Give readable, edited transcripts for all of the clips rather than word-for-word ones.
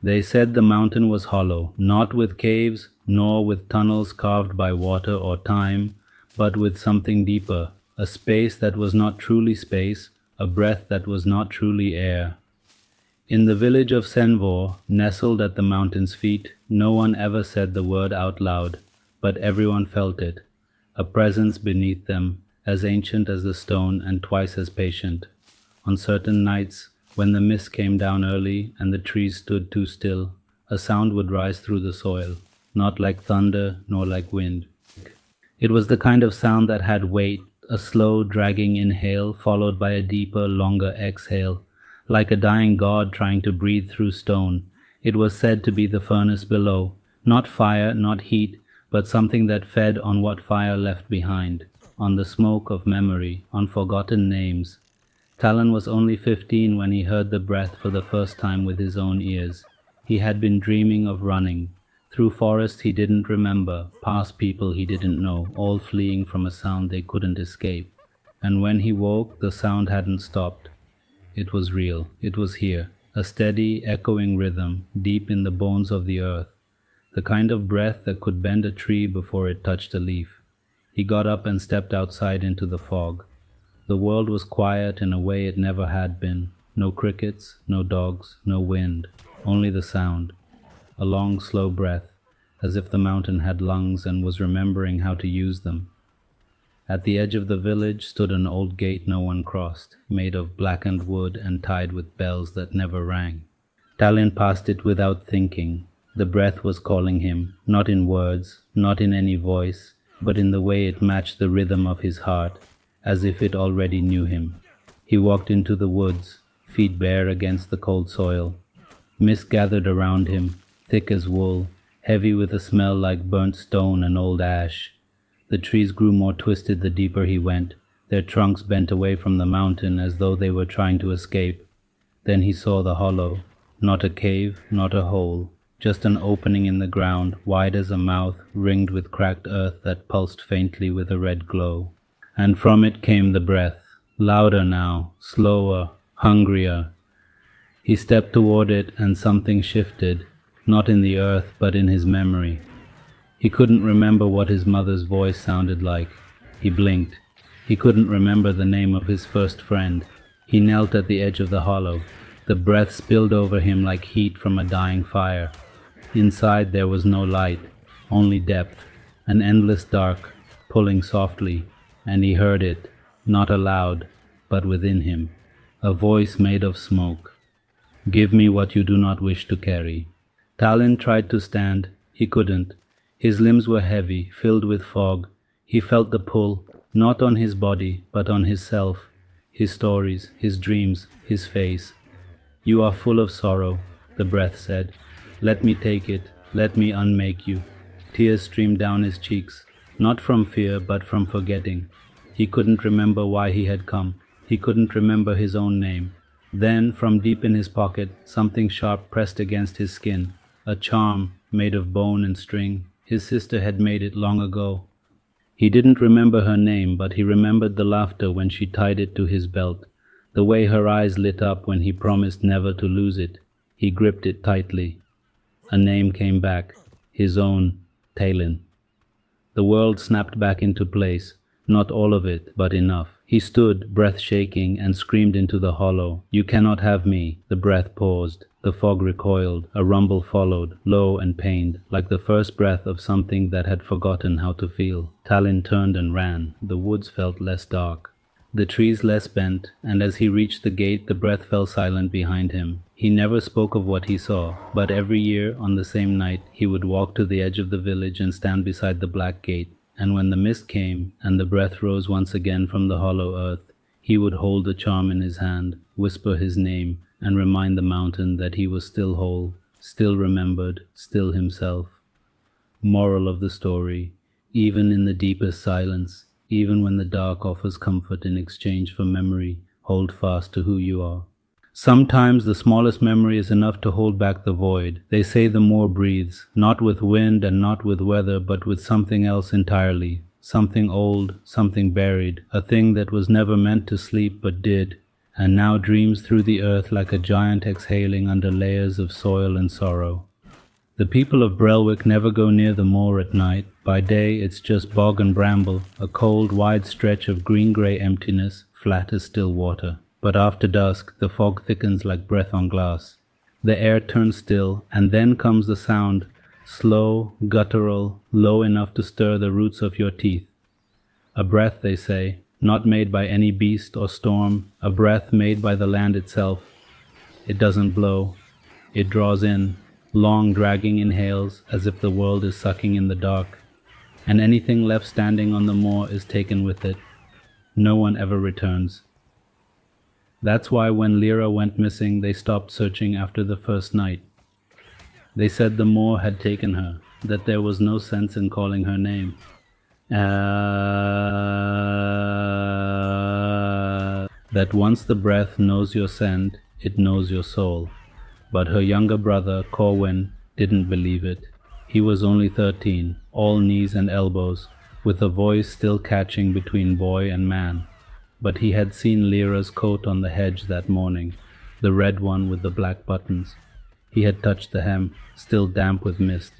They said the mountain was hollow, not with caves, nor with tunnels carved by water or time, but with something deeper, a space that was not truly space, a breath that was not truly air. In the village of Senvor, nestled at the mountain's feet, no one ever said the word out loud, but everyone felt it, a presence beneath them, as ancient as the stone and twice as patient. On certain nights, when the mist came down early and the trees stood too still, a sound would rise through the soil, not like thunder nor like wind. It was the kind of sound that had weight, a slow, dragging inhale followed by a deeper, longer exhale, like a dying god trying to breathe through stone. It was said to be the furnace below, not fire, not heat, but something that fed on what fire left behind, on the smoke of memory, on forgotten names. Talon was only 15 when he heard the breath for the first time with his own ears. He had been dreaming of running, through forests he didn't remember, past people he didn't know, all fleeing from a sound they couldn't escape. And when he woke, the sound hadn't stopped. It was real, it was here, a steady, echoing rhythm, deep in the bones of the earth, the kind of breath that could bend a tree before it touched a leaf. He got up and stepped outside into the fog. The world was quiet in a way it never had been. No crickets, no dogs, no wind, only the sound. A long, slow breath, as if the mountain had lungs and was remembering how to use them. At the edge of the village stood an old gate no one crossed, made of blackened wood and tied with bells that never rang. Talon passed it without thinking. The breath was calling him, not in words, not in any voice, but in the way it matched the rhythm of his heart, as if it already knew him. He walked into the woods, feet bare against the cold soil. Mist gathered around him, thick as wool, heavy with a smell like burnt stone and old ash. The trees grew more twisted the deeper he went, their trunks bent away from the mountain as though they were trying to escape. Then he saw the hollow, not a cave, not a hole, just an opening in the ground, wide as a mouth, ringed with cracked earth that pulsed faintly with a red glow. And from it came the breath, louder now, slower, hungrier. He stepped toward it and something shifted, not in the earth but in his memory. He couldn't remember what his mother's voice sounded like. He blinked. He couldn't remember the name of his first friend. He knelt at the edge of the hollow. The breath spilled over him like heat from a dying fire. Inside there was no light, only depth, an endless dark, pulling softly, and he heard it, not aloud, but within him, a voice made of smoke. "Give me what you do not wish to carry." Talon tried to stand. He couldn't. His limbs were heavy, filled with fog. He felt the pull, not on his body, but on his self, his stories, his dreams, his face. "You are full of sorrow," the breath said. "Let me take it, let me unmake you." Tears streamed down his cheeks, not from fear, but from forgetting. He couldn't remember why he had come. He couldn't remember his own name. Then, from deep in his pocket, something sharp pressed against his skin, a charm made of bone and string. His sister had made it long ago. He didn't remember her name, but he remembered the laughter when she tied it to his belt, the way her eyes lit up when he promised never to lose it. He gripped it tightly. A name came back, his own, Talon. The world snapped back into place, not all of it, but enough. He stood, breath shaking, and screamed into the hollow. "You cannot have me." The breath paused. The fog recoiled. A rumble followed, low and pained, like the first breath of something that had forgotten how to feel. Talon turned and ran. The woods felt less dark, the trees less bent, and as he reached the gate the breath fell silent behind him. He never spoke of what he saw, but every year, on the same night, he would walk to the edge of the village and stand beside the black gate. And when the mist came, and the breath rose once again from the hollow earth, he would hold the charm in his hand, whisper his name, and remind the mountain that he was still whole, still remembered, still himself. Moral of the story: even in the deepest silence, even when the dark offers comfort in exchange for memory, hold fast to who you are. Sometimes the smallest memory is enough to hold back the void. They say the moor breathes, not with wind and not with weather, but with something else entirely. Something old, something buried, a thing that was never meant to sleep but did. and now dreams through the earth like a giant exhaling under layers of soil and sorrow. The people of Brelwick never go near the moor at night. By day it's just bog and bramble, a cold, wide stretch of green-grey emptiness, flat as still water. But after dusk the fog thickens like breath on glass. The air turns still, and then comes the sound, slow, guttural, low enough to stir the roots of your teeth. A breath, they say, not made by any beast or storm, a breath made by the land itself. It doesn't blow. It draws in, long dragging inhales as if the world is sucking in the dark, and anything left standing on the moor is taken with it. No one ever returns. That's why when Lyra went missing they stopped searching after the first night. They said the moor had taken her, that there was no sense in calling her name. That once the breath knows your scent, it knows your soul. But her younger brother, Corwin, didn't believe it. He was only 13, all knees and elbows, with a voice still catching between boy and man. But he had seen Lyra's coat on the hedge that morning, the red one with the black buttons. He had touched the hem, still damp with mist.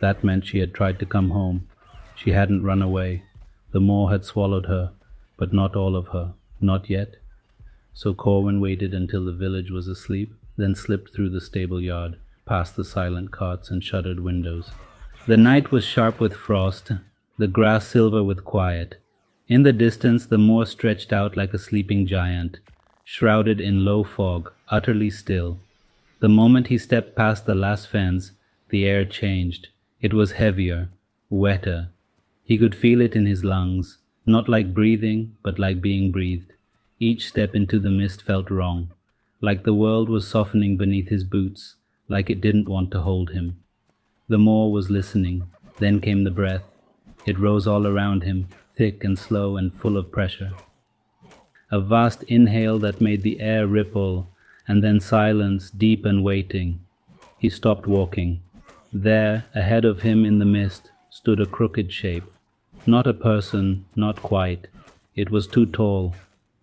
That meant she had tried to come home. She hadn't run away. The moor had swallowed her, but not all of her, not yet. So Corwin waited until the village was asleep, then slipped through the stable yard, past the silent carts and shuttered windows. The night was sharp with frost, the grass silver with quiet. In the distance the moor stretched out like a sleeping giant, shrouded in low fog, utterly still. The moment he stepped past the last fence, the air changed. It was heavier, wetter. He could feel it in his lungs, not like breathing, but like being breathed. Each step into the mist felt wrong, like the world was softening beneath his boots, like it didn't want to hold him. The moor was listening. Then came the breath. It rose all around him, thick and slow and full of pressure. A vast inhale that made the air ripple, and then silence, deep and waiting. He stopped walking. There, ahead of him in the mist, stood a crooked shape. Not a person, not quite. It was too tall,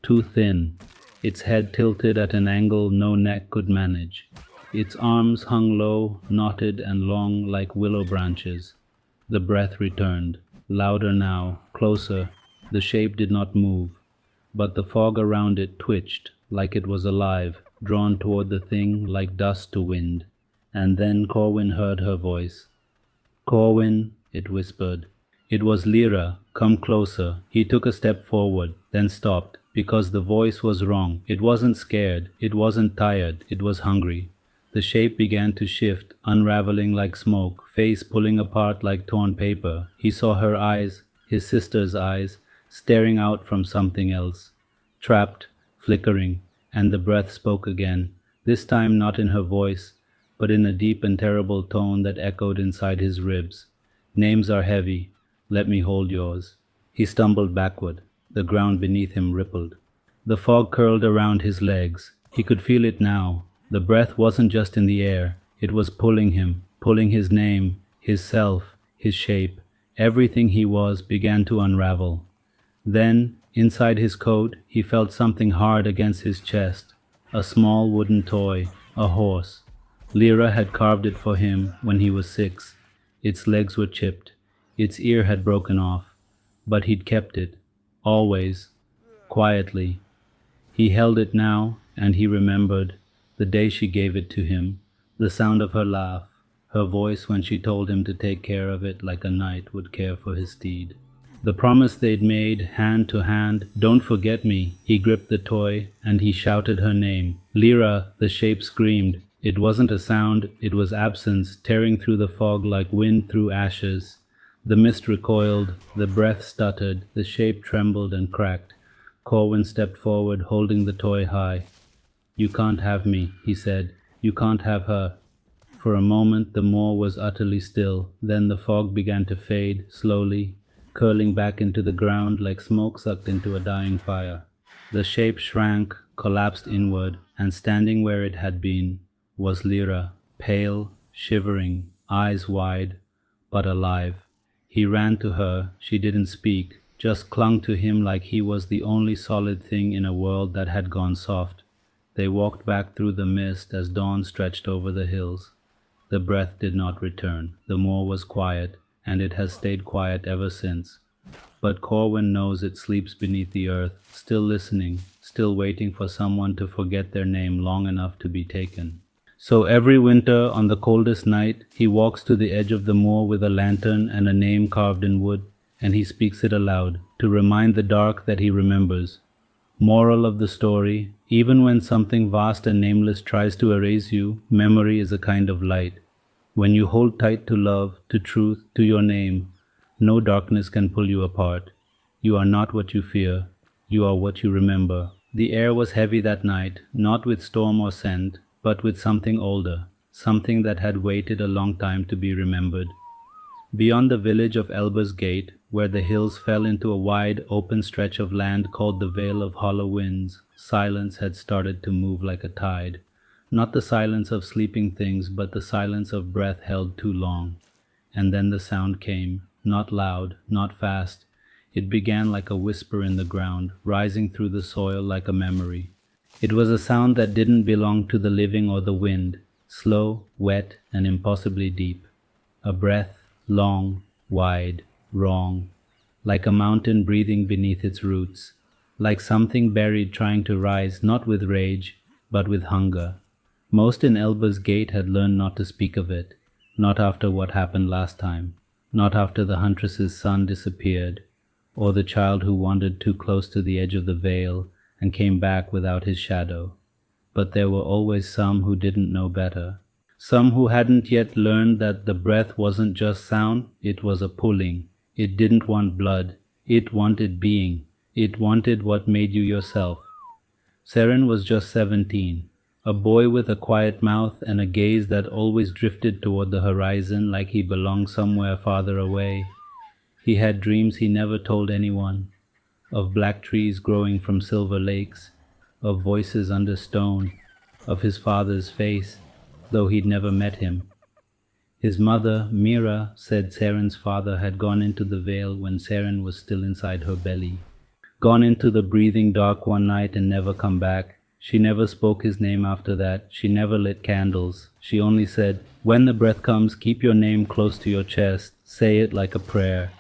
too thin, its head tilted at an angle no neck could manage. Its arms hung low, knotted and long like willow branches. The breath returned, louder now, closer. The shape did not move, but the fog around it twitched, like it was alive, drawn toward the thing like dust to wind. And then Corwin heard her voice. "Corwin," it whispered. It was Lyra, come closer. He took a step forward, then stopped, because the voice was wrong. It wasn't scared, it wasn't tired, it was hungry. The shape began to shift, unraveling like smoke, face pulling apart like torn paper. He saw her eyes, his sister's eyes, staring out from something else. Trapped, flickering, and the breath spoke again, this time not in her voice, but in a deep and terrible tone that echoed inside his ribs. "Names are heavy. Let me hold yours." He stumbled backward. The ground beneath him rippled. The fog curled around his legs. He could feel it now. The breath wasn't just in the air. It was pulling him, pulling his name, his self, his shape. Everything he was began to unravel. Then, inside his coat, he felt something hard against his chest. A small wooden toy, a horse. Lyra had carved it for him when he was 6. Its legs were chipped. Its ear had broken off. But he'd kept it. Always. Quietly. He held it now, and he remembered the day she gave it to him, the sound of her laugh, her voice when she told him to take care of it like a knight would care for his steed. The promise they'd made, hand to hand, "Don't forget me." He gripped the toy, and he shouted her name. "Lyra," the shape screamed. It wasn't a sound, it was absence, tearing through the fog like wind through ashes. The mist recoiled, the breath stuttered, the shape trembled and cracked. Corwin stepped forward, holding the toy high. "You can't have me," he said. "You can't have her." For a moment the moor was utterly still. Then the fog began to fade, slowly, curling back into the ground like smoke sucked into a dying fire. The shape shrank, collapsed inward, and standing where it had been was Lyra, pale, shivering, eyes wide, but alive. He ran to her. She didn't speak, just clung to him like he was the only solid thing in a world that had gone soft. They walked back through the mist as dawn stretched over the hills. The breath did not return. The moor was quiet, and it has stayed quiet ever since. But Corwin knows it sleeps beneath the earth, still listening, still waiting for someone to forget their name long enough to be taken. So every winter, on the coldest night, he walks to the edge of the moor with a lantern and a name carved in wood, and he speaks it aloud, to remind the dark that he remembers. Moral of the story: even when something vast and nameless tries to erase you, memory is a kind of light. When you hold tight to love, to truth, to your name, no darkness can pull you apart. You are not what you fear, you are what you remember. The air was heavy that night, not with storm or scent, but with something older, something that had waited a long time to be remembered. Beyond the village of Elba's Gate, where the hills fell into a wide, open stretch of land called the Vale of Hollow Winds, silence had started to move like a tide. Not the silence of sleeping things, but the silence of breath held too long. And then the sound came, not loud, not fast. It began like a whisper in the ground, rising through the soil like a memory. It was a sound that didn't belong to the living or the wind, slow, wet, and impossibly deep. A breath, long, wide, wrong, like a mountain breathing beneath its roots, like something buried trying to rise not with rage, but with hunger. Most in Elba's Gate had learned not to speak of it, not after what happened last time, not after the huntress's son disappeared, or the child who wandered too close to the edge of the vale and came back without his shadow. But there were always some who didn't know better. Some who hadn't yet learned that the breath wasn't just sound, it was a pulling. It didn't want blood. It wanted being. It wanted what made you yourself. Seren was just 17, a boy with a quiet mouth and a gaze that always drifted toward the horizon like he belonged somewhere farther away. He had dreams he never told anyone, of black trees growing from silver lakes, of voices under stone, of his father's face, though he'd never met him. His mother, Mira, said Seren's father had gone into the vale when Seren was still inside her belly. Gone into the breathing dark one night and never come back. She never spoke his name after that. She never lit candles. She only said, "When the breath comes, keep your name close to your chest. Say it like a prayer."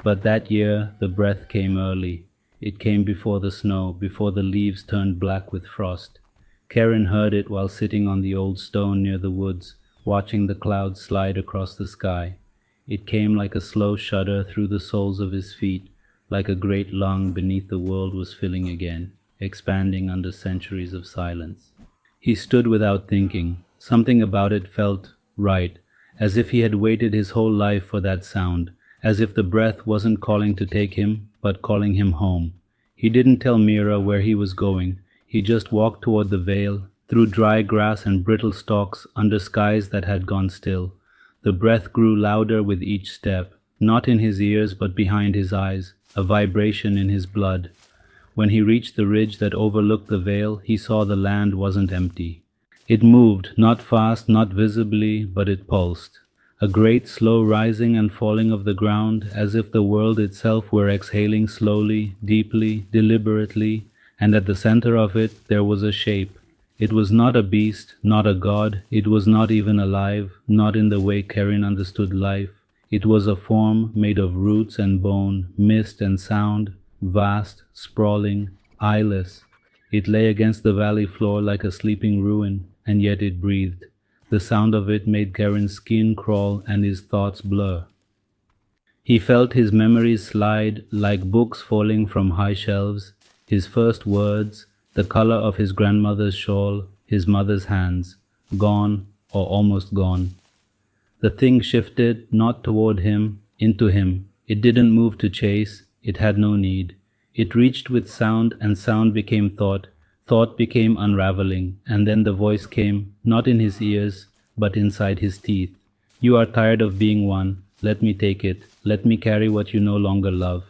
But that year, the breath came early. It came before the snow, before the leaves turned black with frost. Karen heard it while sitting on the old stone near the woods, watching the clouds slide across the sky. It came like a slow shudder through the soles of his feet, like a great lung beneath the world was filling again, expanding under centuries of silence. He stood without thinking. Something about it felt right, as if he had waited his whole life for that sound, as if the breath wasn't calling to take him, but calling him home. He didn't tell Mira where he was going. He just walked toward the vale, through dry grass and brittle stalks, under skies that had gone still. The breath grew louder with each step, not in his ears but behind his eyes, a vibration in his blood. When he reached the ridge that overlooked the vale, he saw the land wasn't empty. It moved, not fast, not visibly, but it pulsed. A great slow rising and falling of the ground, as if the world itself were exhaling slowly, deeply, deliberately, and at the center of it there was a shape. It was not a beast, not a god, it was not even alive, not in the way Karen understood life. It was a form made of roots and bone, mist and sound, vast, sprawling, eyeless. It lay against the valley floor like a sleeping ruin, and yet it breathed. The sound of it made Karen's skin crawl and his thoughts blur. He felt his memories slide like books falling from high shelves, his first words, the color of his grandmother's shawl, his mother's hands, gone or almost gone. The thing shifted, not toward him, into him. It didn't move to chase, it had no need. It reached with sound, and sound became thought. Thought became unraveling, and then the voice came, not in his ears, but inside his teeth. "You are tired of being one. Let me take it. Let me carry what you no longer love."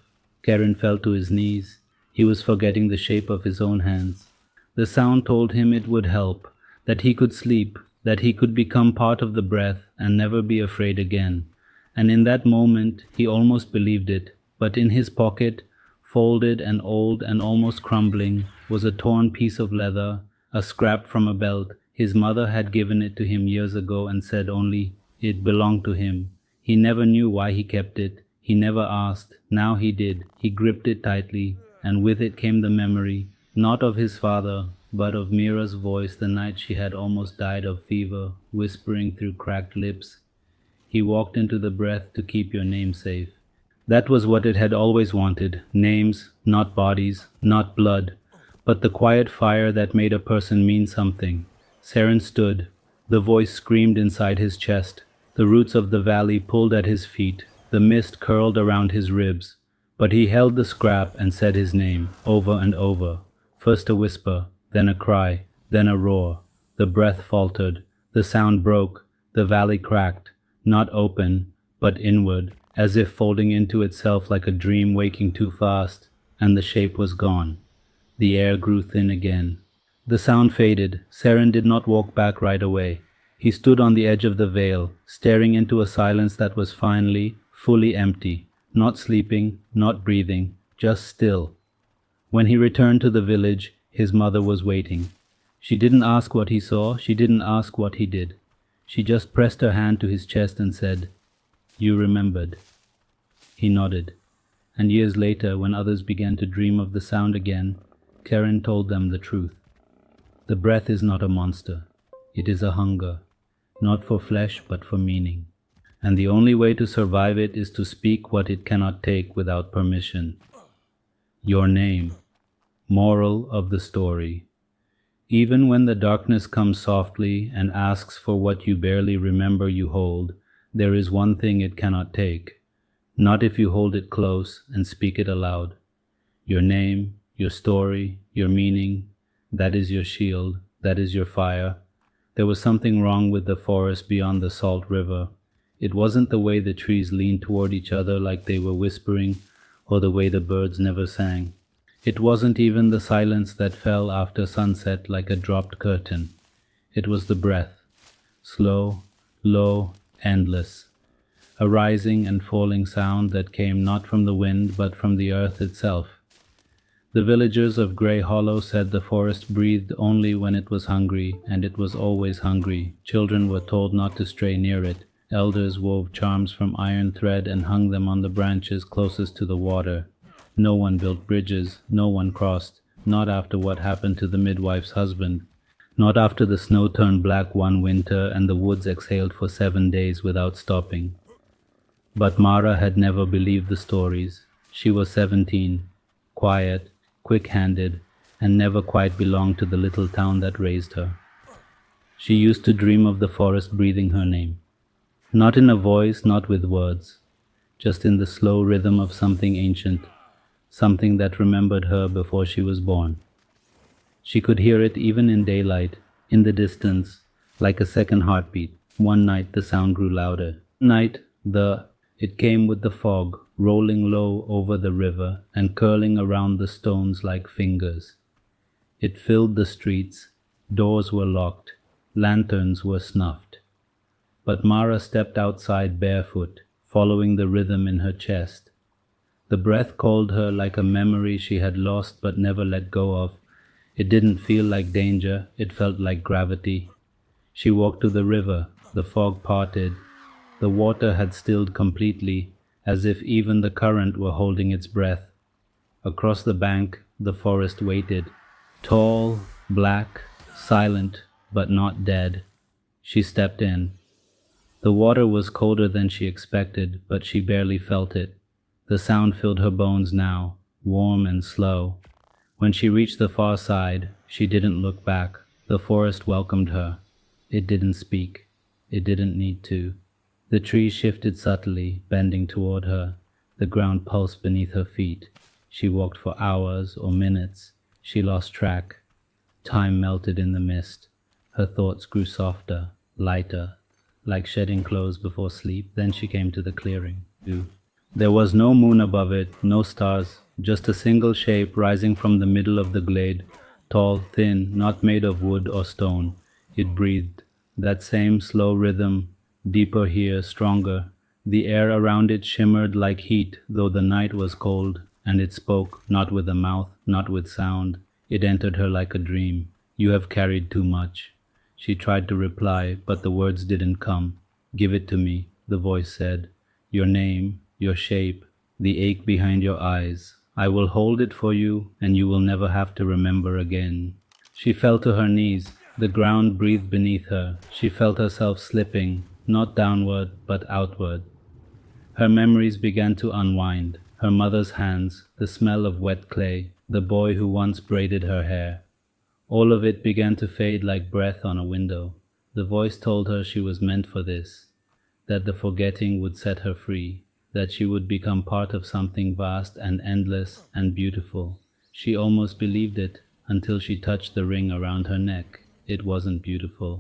Karen fell to his knees. He was forgetting the shape of his own hands. The sound told him it would help, that he could sleep, that he could become part of the breath and never be afraid again. And in that moment, he almost believed it. But in his pocket, Folded and old and almost crumbling was a torn piece of leather, a scrap from a belt. His mother had given it to him years ago and said only it belonged to him. He never knew why he kept it. He never asked. Now he did. He gripped it tightly, and with it came the memory, not of his father, but of Mira's voice the night she had almost died of fever, whispering through cracked lips, "He walked into the breath to keep your name safe." That was what it had always wanted. Names, not bodies, not blood, but the quiet fire that made a person mean something. Saren stood. The voice screamed inside his chest. The roots of the valley pulled at his feet. The mist curled around his ribs. But he held the scrap and said his name, over and over. First a whisper, then a cry, then a roar. The breath faltered. The sound broke. The valley cracked. Not open, but inward, as if folding into itself like a dream waking too fast, and the shape was gone. The air grew thin again. The sound faded. Saren did not walk back right away. He stood on the edge of the vale, staring into a silence that was finally, fully empty, not sleeping, not breathing, just still. When he returned to the village, his mother was waiting. She didn't ask what he saw, she didn't ask what he did. She just pressed her hand to his chest and said, "You remembered." He nodded. And years later, when others began to dream of the sound again, Karen told them the truth. The breath is not a monster. It is a hunger, not for flesh but for meaning. And the only way to survive it is to speak what it cannot take without permission. Your name. Moral of the story. Even when the darkness comes softly and asks for what you barely remember you hold, there is one thing it cannot take. Not if you hold it close and speak it aloud. Your name, your story, your meaning, that is your shield, that is your fire. There was something wrong with the forest beyond the salt river. It wasn't the way the trees leaned toward each other like they were whispering, or the way the birds never sang. It wasn't even the silence that fell after sunset like a dropped curtain. It was the breath, slow, low, endless. A rising and falling sound that came not from the wind but from the earth itself. The villagers of Grey Hollow said the forest breathed only when it was hungry, and it was always hungry. Children were told not to stray near it. Elders wove charms from iron thread and hung them on the branches closest to the water. No one built bridges, no one crossed, not after what happened to the midwife's husband, not after the snow turned black one winter and the woods exhaled for 7 days without stopping. But Mara had never believed the stories. She was 17, quiet, quick-handed, and never quite belonged to the little town that raised her. She used to dream of the forest breathing her name. Not in a voice, not with words, just in the slow rhythm of something ancient, something that remembered her before she was born. She could hear it even in daylight, in the distance, like a second heartbeat. One night the sound grew louder. It came with the fog, rolling low over the river and curling around the stones like fingers. It filled the streets. Doors were locked. Lanterns were snuffed. But Mara stepped outside barefoot, following the rhythm in her chest. The breath called her like a memory she had lost but never let go of. It didn't feel like danger, it felt like gravity. She walked to the river. The fog parted. The water had stilled completely, as if even the current were holding its breath. Across the bank, the forest waited. Tall, black, silent, but not dead. She stepped in. The water was colder than she expected, but she barely felt it. The sound filled her bones now, warm and slow. When she reached the far side, she didn't look back. The forest welcomed her. It didn't speak. It didn't need to. The trees shifted subtly, bending toward her. The ground pulsed beneath her feet. She walked for hours or minutes. She lost track. Time melted in the mist. Her thoughts grew softer, lighter, like shedding clothes before sleep. Then she came to the clearing. There was no moon above it, no stars, just a single shape rising from the middle of the glade, tall, thin, not made of wood or stone. It breathed. That same slow rhythm, deeper here, stronger. The air around it shimmered like heat, though the night was cold, and it spoke, not with a mouth, not with sound. It entered her like a dream. "You have carried too much." She tried to reply, but the words didn't come. "Give it to me," the voice said. "Your name, your shape, the ache behind your eyes. I will hold it for you, and you will never have to remember again." She fell to her knees. The ground breathed beneath her. She felt herself slipping, not downward, but outward. Her memories began to unwind. Her mother's hands, the smell of wet clay, the boy who once braided her hair. All of it began to fade like breath on a window. The voice told her she was meant for this, that the forgetting would set her free, that she would become part of something vast and endless and beautiful. She almost believed it until she touched the ring around her neck. It wasn't beautiful.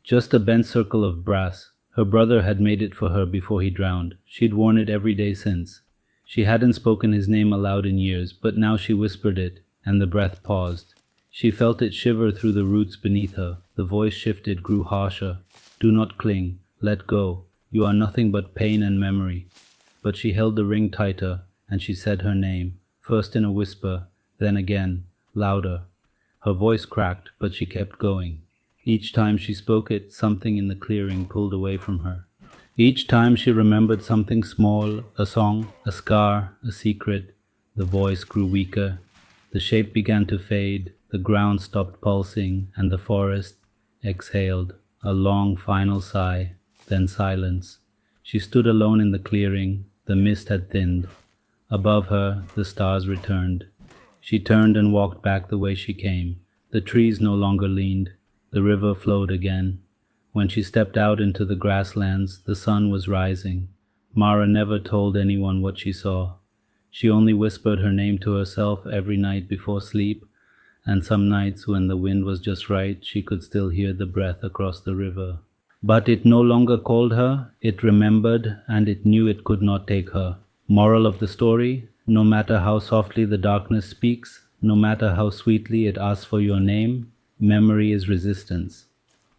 Just a bent circle of brass. Her brother had made it for her before he drowned. She'd worn it every day since. She hadn't spoken his name aloud in years, but now she whispered it, and the breath paused. She felt it shiver through the roots beneath her. The voice shifted, grew harsher. "Do not cling. Let go. You are nothing but pain and memory." But she held the ring tighter, and she said her name, first in a whisper, then again, louder. Her voice cracked, but she kept going. Each time she spoke it, something in the clearing pulled away from her. Each time she remembered something small, a song, a scar, a secret. The voice grew weaker. The shape began to fade. The ground stopped pulsing, and the forest exhaled, a long final sigh, then silence. She stood alone in the clearing. The mist had thinned. Above her, the stars returned. She turned and walked back the way she came. The trees no longer leaned. The river flowed again. When she stepped out into the grasslands, the sun was rising. Mara never told anyone what she saw. She only whispered her name to herself every night before sleep, and some nights when the wind was just right, she could still hear the breath across the river. But it no longer called her, it remembered, and it knew it could not take her. Moral of the story: no matter how softly the darkness speaks, no matter how sweetly it asks for your name, memory is resistance.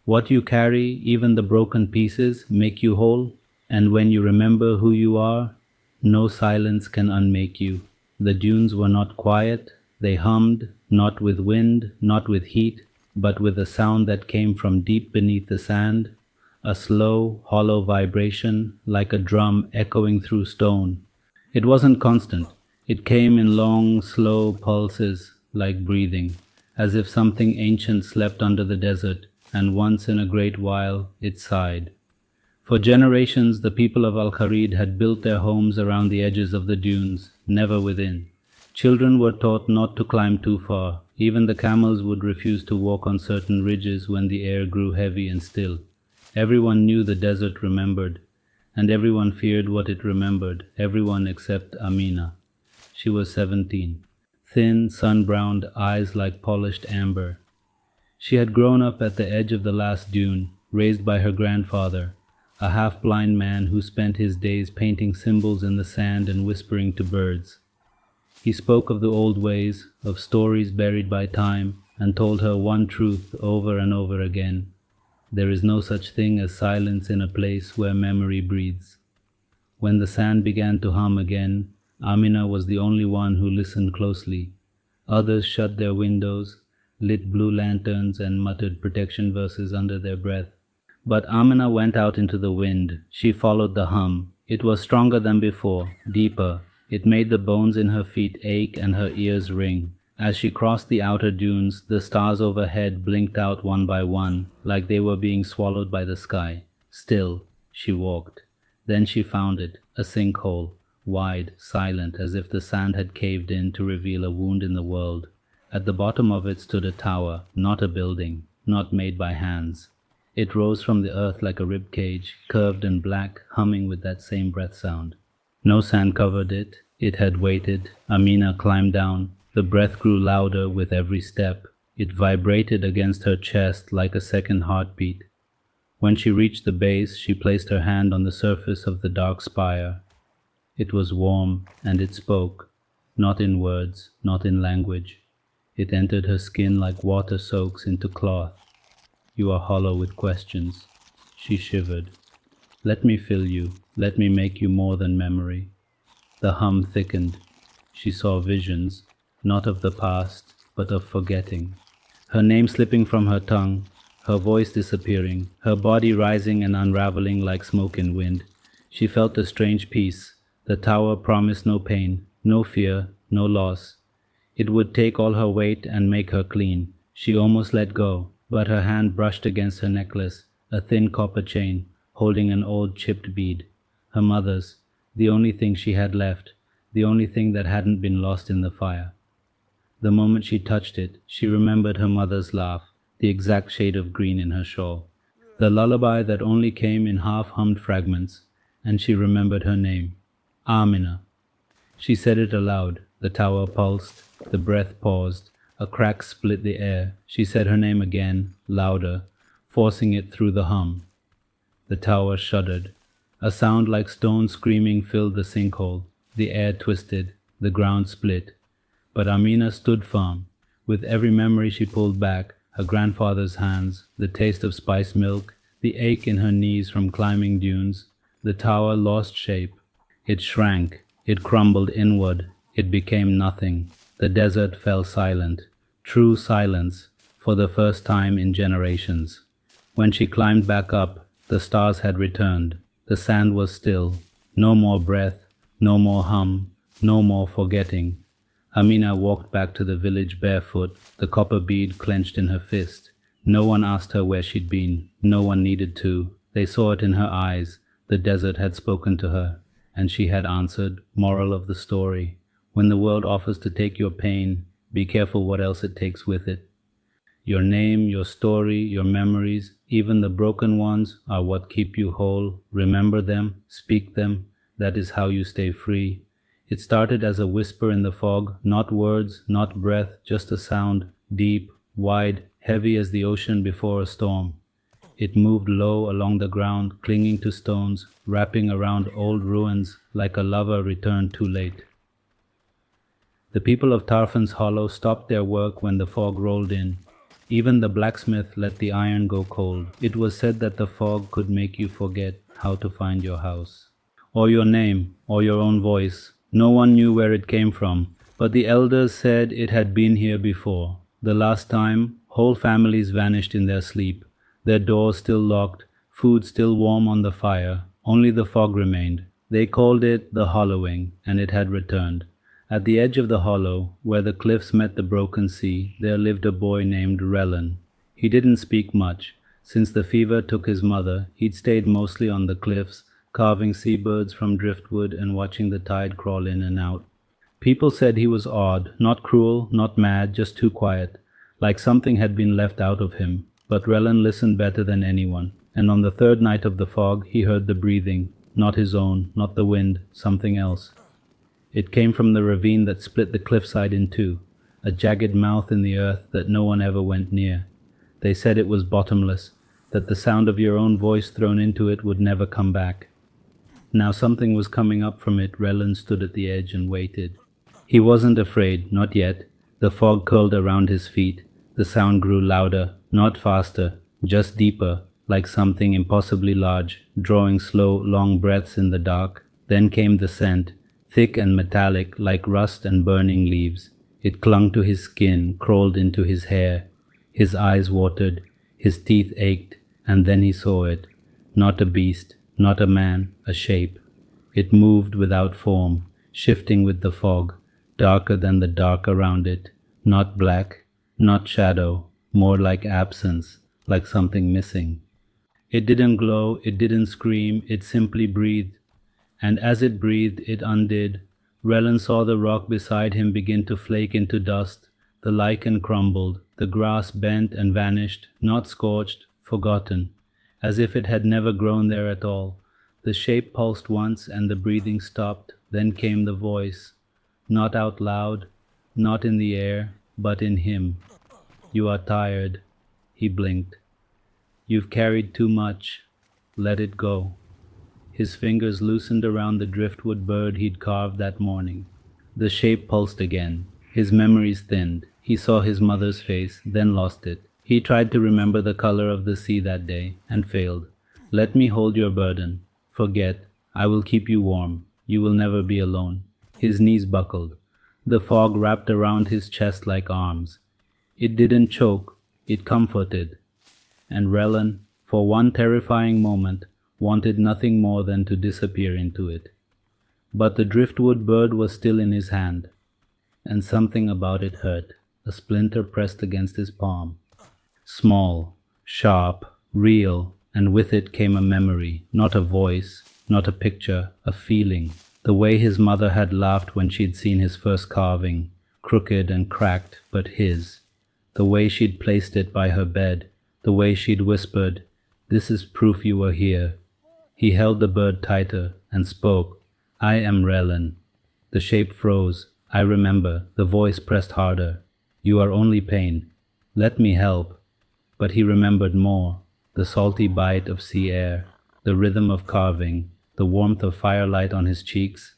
What you carry, even the broken pieces, make you whole, and when you remember who you are, no silence can unmake you. The dunes were not quiet, they hummed, not with wind, not with heat, but with a sound that came from deep beneath the sand, a slow, hollow vibration like a drum echoing through stone. It wasn't constant. It came in long, slow pulses, like breathing, as if something ancient slept under the desert, and once in a great while it sighed. For generations, the people of Al-Kharid had built their homes around the edges of the dunes, never within. Children were taught not to climb too far. Even the camels would refuse to walk on certain ridges when the air grew heavy and still. Everyone knew the desert remembered, and everyone feared what it remembered, everyone except Amina. She was 17, thin, sun-browned, eyes like polished amber. She had grown up at the edge of the last dune, raised by her grandfather, a half-blind man who spent his days painting symbols in the sand and whispering to birds. He spoke of the old ways, of stories buried by time, and told her one truth over and over again: there is no such thing as silence in a place where memory breathes. When the sand began to hum again, Amina was the only one who listened closely. Others shut their windows, lit blue lanterns, and muttered protection verses under their breath. But Amina went out into the wind. She followed the hum. It was stronger than before, deeper. It made the bones in her feet ache and her ears ring. As she crossed the outer dunes, the stars overhead blinked out one by one, like they were being swallowed by the sky. Still, she walked. Then she found it, a sinkhole, wide, silent, as if the sand had caved in to reveal a wound in the world. At the bottom of it stood a tower, not a building, not made by hands. It rose from the earth like a rib cage, curved and black, humming with that same breath sound. No sand covered it. It had waited. Amina climbed down. The breath grew louder with every step. It vibrated against her chest like a second heartbeat. When she reached the base, she placed her hand on the surface of the dark spire. It was warm, and it spoke, not in words, not in language. It entered her skin like water soaks into cloth. You are hollow with questions. She shivered. Let me fill you. Let me make you more than memory. The hum thickened. she saw visions, not of the past, but of forgetting. Her name slipping from her tongue, her voice disappearing, her body rising and unraveling like smoke in wind. She felt a strange peace. The tower promised no pain, no fear, no loss. It would take all her weight and make her clean. She almost let go, but her hand brushed against her necklace, a thin copper chain, holding an old chipped bead. Her mother's, the only thing she had left, the only thing that hadn't been lost in the fire. The moment she touched it, she remembered her mother's laugh, the exact shade of green in her shawl, the lullaby that only came in half-hummed fragments, and she remembered her name, Amina. She said it aloud. The tower pulsed, the breath paused, a crack split the air. She said her name again, louder, forcing it through the hum. The tower shuddered. A sound like stones screaming filled the sinkhole. The air twisted, the ground split. But Amina stood firm. With every memory she pulled back, her grandfather's hands, the taste of spiced milk, the ache in her knees from climbing dunes. The tower lost shape. It shrank, it crumbled inward, it became nothing. The desert fell silent, true silence, for the first time in generations. When she climbed back up, the stars had returned. The sand was still. No more breath, no more hum, no more forgetting. Amina walked back to the village barefoot, the copper bead clenched in her fist. No one asked her where she'd been. No one needed to. They saw it in her eyes. The desert had spoken to her, and she had answered. Moral of the story: when the world offers to take your pain, be careful what else it takes with it. Your name, your story, your memories, even the broken ones, are what keep you whole. Remember them, speak them. That is how you stay free. It started as a whisper in the fog, not words, not breath, just a sound, deep, wide, heavy as the ocean before a storm. It moved low along the ground, clinging to stones, wrapping around old ruins like a lover returned too late. The people of Tarfan's Hollow stopped their work when the fog rolled in. Even the blacksmith let the iron go cold. It was said that the fog could make you forget how to find your house, or your name, or your own voice. No one knew where it came from, but the elders said it had been here before. The last time, whole families vanished in their sleep, their doors still locked, food still warm on the fire. Only the fog remained. They called it the hollowing, and it had returned. At the edge of the hollow, where the cliffs met the broken sea, there lived a boy named Rellan. He didn't speak much. Since the fever took his mother, he'd stayed mostly on the cliffs, carving seabirds from driftwood and watching the tide crawl in and out. People said he was odd, not cruel, not mad, just too quiet, like something had been left out of him. But Rellan listened better than anyone, and on the third night of the fog he heard the breathing, not his own, not the wind, something else. It came from the ravine that split the cliffside in two, a jagged mouth in the earth that no one ever went near. They said it was bottomless, that the sound of your own voice thrown into it would never come back. Now something was coming up from it. Rellan stood at the edge and waited. He wasn't afraid, not yet. The fog curled around his feet. The sound grew louder, not faster, just deeper, like something impossibly large, drawing slow, long breaths in the dark. Then came the scent, thick and metallic, like rust and burning leaves. It clung to his skin, crawled into his hair. His eyes watered, his teeth ached, and then he saw it. Not a beast, not a man, a shape. It moved without form, shifting with the fog, darker than the dark around it. Not black, not shadow, more like absence, like something missing. It didn't glow, it didn't scream, it simply breathed. And as it breathed, it undid. Rellan saw the rock beside him begin to flake into dust. The lichen crumbled, the grass bent and vanished, not scorched, forgotten, as if it had never grown there at all. The shape pulsed once and the breathing stopped. Then came the voice, not out loud, not in the air, but in him. You are tired. He blinked. You've carried too much. Let it go. His fingers loosened around the driftwood bird he'd carved that morning. The shape pulsed again. His memories thinned. He saw his mother's face, then lost it. He tried to remember the color of the sea that day, and failed. Let me hold your burden. Forget. I will keep you warm. You will never be alone. His knees buckled. The fog wrapped around his chest like arms. It didn't choke, it comforted. And Relen, for one terrifying moment, wanted nothing more than to disappear into it. But the driftwood bird was still in his hand, and something about it hurt, a splinter pressed against his palm. Small, sharp, real, and with it came a memory, not a voice, not a picture, a feeling. The way his mother had laughed when she'd seen his first carving, crooked and cracked, but his. The way she'd placed it by her bed, the way she'd whispered, "This is proof you were here." He held the bird tighter and spoke, "I am Relen." The shape froze. I remember. The voice pressed harder. "You are only pain. Let me help." But he remembered more. The salty bite of sea air, the rhythm of carving, the warmth of firelight on his cheeks.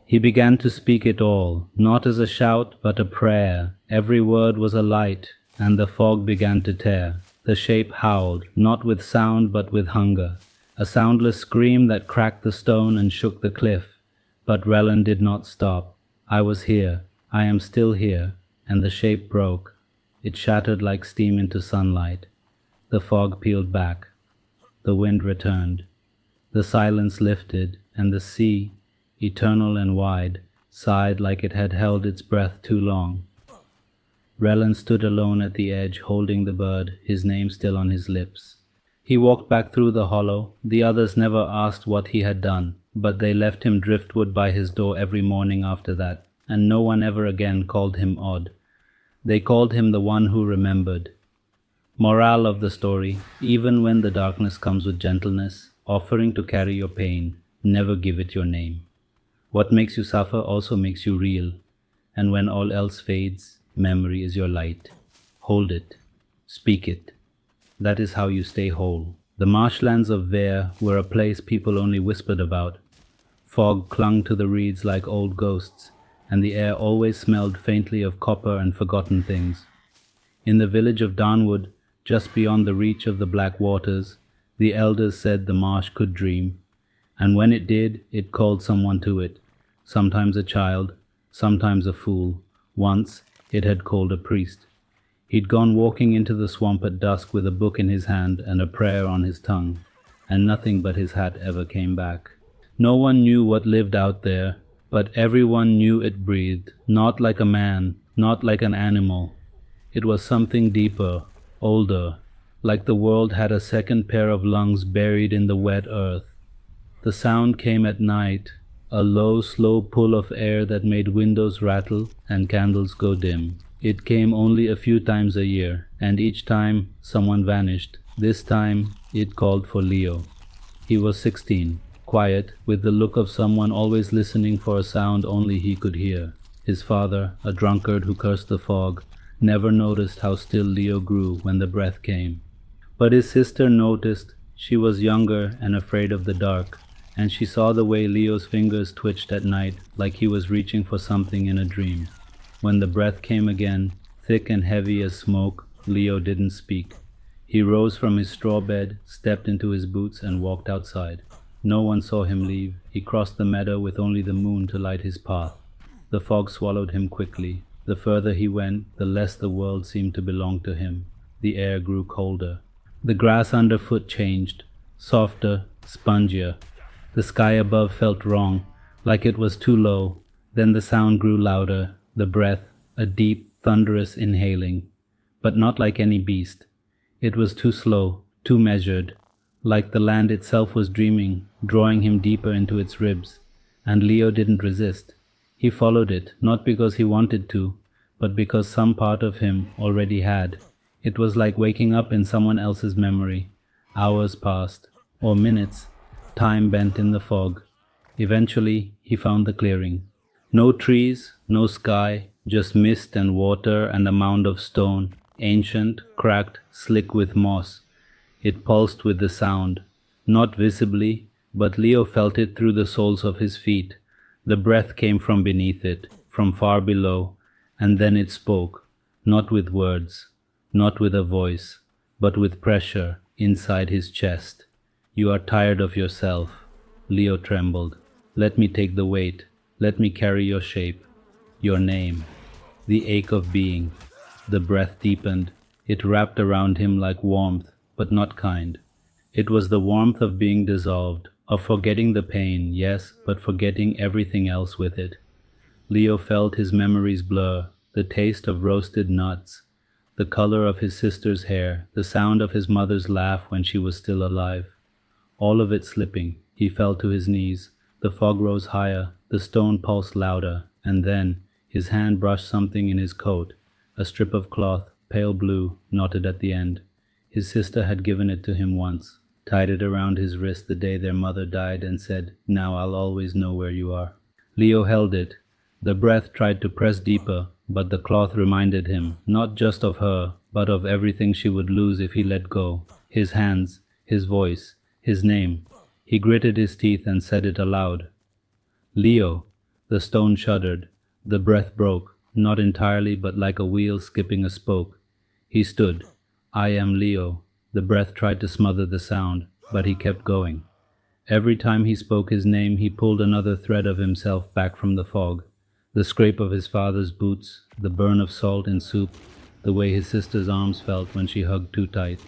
He began to speak it all, not as a shout, but a prayer. Every word was a light, and the fog began to tear. The shape howled, not with sound but with hunger, a soundless scream that cracked the stone and shook the cliff. But Relen did not stop. I was here, I am still here, and the shape broke. It shattered like steam into sunlight. The fog peeled back. The wind returned. The silence lifted, and the sea, eternal and wide, sighed like it had held its breath too long. Relen stood alone at the edge, holding the bird, his name still on his lips. He walked back through the hollow. The others never asked what he had done, but they left him driftwood by his door every morning after that, and no one ever again called him odd. They called him the one who remembered. Morale of the story: even when the darkness comes with gentleness, offering to carry your pain, never give it your name. What makes you suffer also makes you real, and when all else fades, memory is your light. Hold it. Speak it. That is how you stay whole. The marshlands of Ver were a place people only whispered about. Fog clung to the reeds like old ghosts, and the air always smelled faintly of copper and forgotten things. In the village of Darnwood, just beyond the reach of the black waters, the elders said the marsh could dream, and when it did, it called someone to it, sometimes a child, sometimes a fool. Once, it had called a priest. He'd gone walking into the swamp at dusk with a book in his hand and a prayer on his tongue, and nothing but his hat ever came back. No one knew what lived out there, but everyone knew it breathed, not like a man, not like an animal. It was something deeper, older, like the world had a second pair of lungs buried in the wet earth. The sound came at night, a low, slow pull of air that made windows rattle and candles go dim. It came only a few times a year, and each time someone vanished. This time it called for Leo. He was 16, quiet, with the look of someone always listening for a sound only he could hear. His father, a drunkard who cursed the fog, never noticed how still Leo grew when the breath came. But his sister noticed. She was younger and afraid of the dark, and she saw the way Leo's fingers twitched at night like he was reaching for something in a dream. When the breath came again, thick and heavy as smoke, Leo didn't speak. He rose from his straw bed, stepped into his boots, and walked outside. No one saw him leave. He crossed the meadow with only the moon to light his path. The fog swallowed him quickly. The further he went, the less the world seemed to belong to him. The air grew colder. The grass underfoot changed, softer, spongier. The sky above felt wrong, like it was too low. Then the sound grew louder, the breath, a deep, thunderous inhaling. But not like any beast. It was too slow, too measured, like the land itself was dreaming, drawing him deeper into its ribs. And Leo didn't resist. He followed it, not because he wanted to, but because some part of him already had. It was like waking up in someone else's memory. Hours passed, or minutes, time bent in the fog. Eventually, he found the clearing. No trees, no sky, just mist and water and a mound of stone, ancient, cracked, slick with moss. It pulsed with the sound, not visibly, but Leo felt it through the soles of his feet. The breath came from beneath it, from far below, and then it spoke, not with words, not with a voice, but with pressure inside his chest. "You are tired of yourself." Leo trembled. "Let me take the weight. Let me carry your shape." your name, the ache of being. The breath deepened. It wrapped around him like warmth, but not kind. It was the warmth of being dissolved, of forgetting the pain, yes, but forgetting everything else with it. Leo felt his memories blur, the taste of roasted nuts, the color of his sister's hair, the sound of his mother's laugh when she was still alive. All of it slipping. He fell to his knees. The fog rose higher, the stone pulsed louder, and then his hand brushed something in his coat, a strip of cloth, pale blue, knotted at the end. His sister had given it to him once, tied it around his wrist the day their mother died, and said, "Now I'll always know where you are." Leo held it. The breath tried to press deeper, but the cloth reminded him, not just of her, but of everything she would lose if he let go. His hands, his voice, his name. He gritted his teeth and said it aloud. "Leo." The stone shuddered. The breath broke, not entirely, but like a wheel skipping a spoke. He stood. "I am Leo." The breath tried to smother the sound, but he kept going. Every time he spoke his name, he pulled another thread of himself back from the fog. The scrape of his father's boots, the burn of salt in soup, the way his sister's arms felt when she hugged too tight.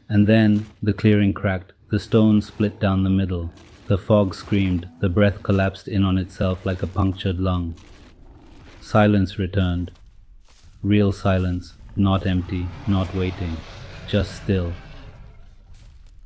And then the clearing cracked, the stone split down the middle. The fog screamed, the breath collapsed in on itself like a punctured lung. Silence returned. Real silence, not empty, not waiting, just still.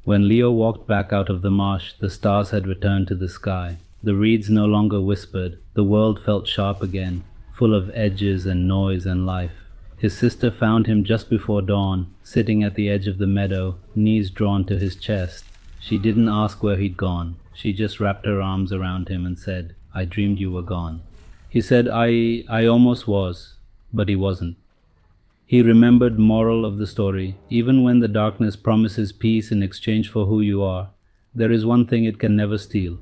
When Leo walked back out of the marsh, the stars had returned to the sky. The reeds no longer whispered. The world felt sharp again, full of edges and noise and life. His sister found him just before dawn, sitting at the edge of the meadow, knees drawn to his chest. She didn't ask where he'd gone. She just wrapped her arms around him and said, "I dreamed you were gone." He said, I almost was, but he wasn't. He remembered moral of the story. Even when the darkness promises peace in exchange for who you are, there is one thing it can never steal.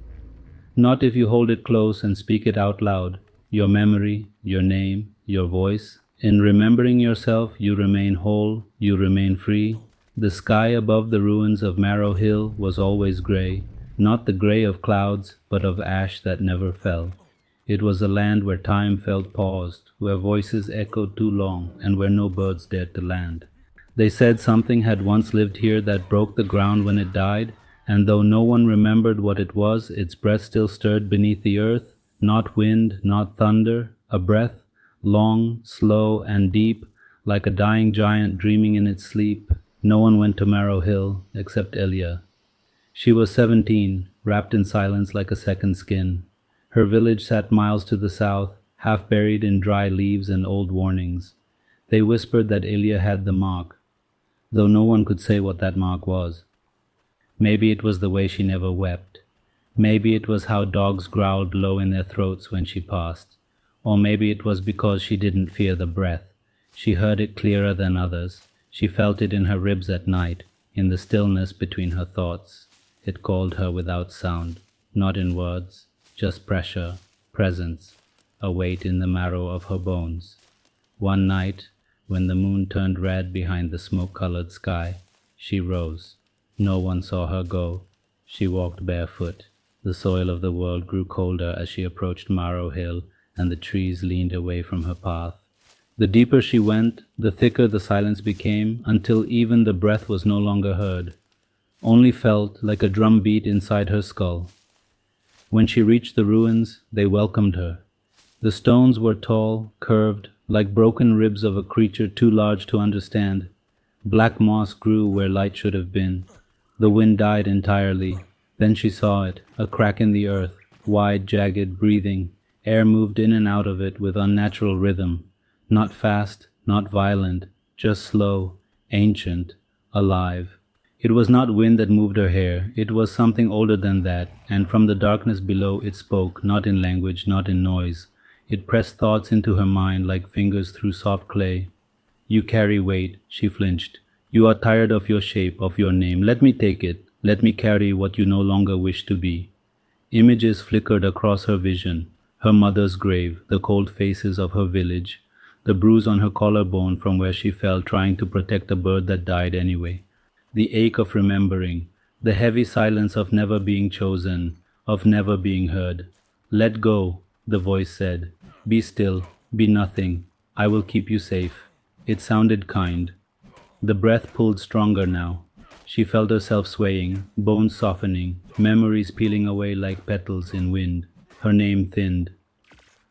Not if you hold it close and speak it out loud. Your memory, your name, your voice. In remembering yourself, you remain whole, you remain free. The sky above the ruins of Marrow Hill was always grey, not the grey of clouds, but of ash that never fell. It was a land where time felt paused, where voices echoed too long, and where no birds dared to land. They said something had once lived here that broke the ground when it died, and though no one remembered what it was, its breath still stirred beneath the earth, not wind, not thunder, a breath, long, slow, and deep, like a dying giant dreaming in its sleep. No one went to Marrow Hill, except Elia. She was 17, wrapped in silence like a second skin. Her village sat miles to the south, half buried in dry leaves and old warnings. They whispered that Elia had the mark, though no one could say what that mark was. Maybe it was the way she never wept. Maybe it was how dogs growled low in their throats when she passed. Or maybe it was because she didn't fear the breath. She heard it clearer than others. She felt it in her ribs at night, in the stillness between her thoughts. It called her without sound, not in words, just pressure, presence, a weight in the marrow of her bones. One night, when the moon turned red behind the smoke-colored sky, she rose. No one saw her go. She walked barefoot. The soil of the world grew colder as she approached Marrow Hill, and the trees leaned away from her path. The deeper she went, the thicker the silence became, until even the breath was no longer heard, only felt like a drum beat inside her skull. When she reached the ruins, they welcomed her. The stones were tall, curved, like broken ribs of a creature too large to understand. Black moss grew where light should have been. The wind died entirely. Then she saw it, a crack in the earth, wide, jagged, breathing. Air moved in and out of it with unnatural rhythm. Not fast, not violent, just slow, ancient, alive. It was not wind that moved her hair. It was something older than that, and from the darkness below it spoke, not in language, not in noise. It pressed thoughts into her mind like fingers through soft clay. "You carry weight," she flinched. "You are tired of your shape, of your name. Let me take it. Let me carry what you no longer wish to be." Images flickered across her vision. Her mother's grave, the cold faces of her village, the bruise on her collarbone from where she fell trying to protect a bird that died anyway. The ache of remembering, the heavy silence of never being chosen, of never being heard. "Let go," the voice said. "Be still. Be nothing. I will keep you safe. It sounded kind. The breath pulled stronger now. She felt herself swaying, bones softening, memories peeling away like petals in wind. Her name thinned.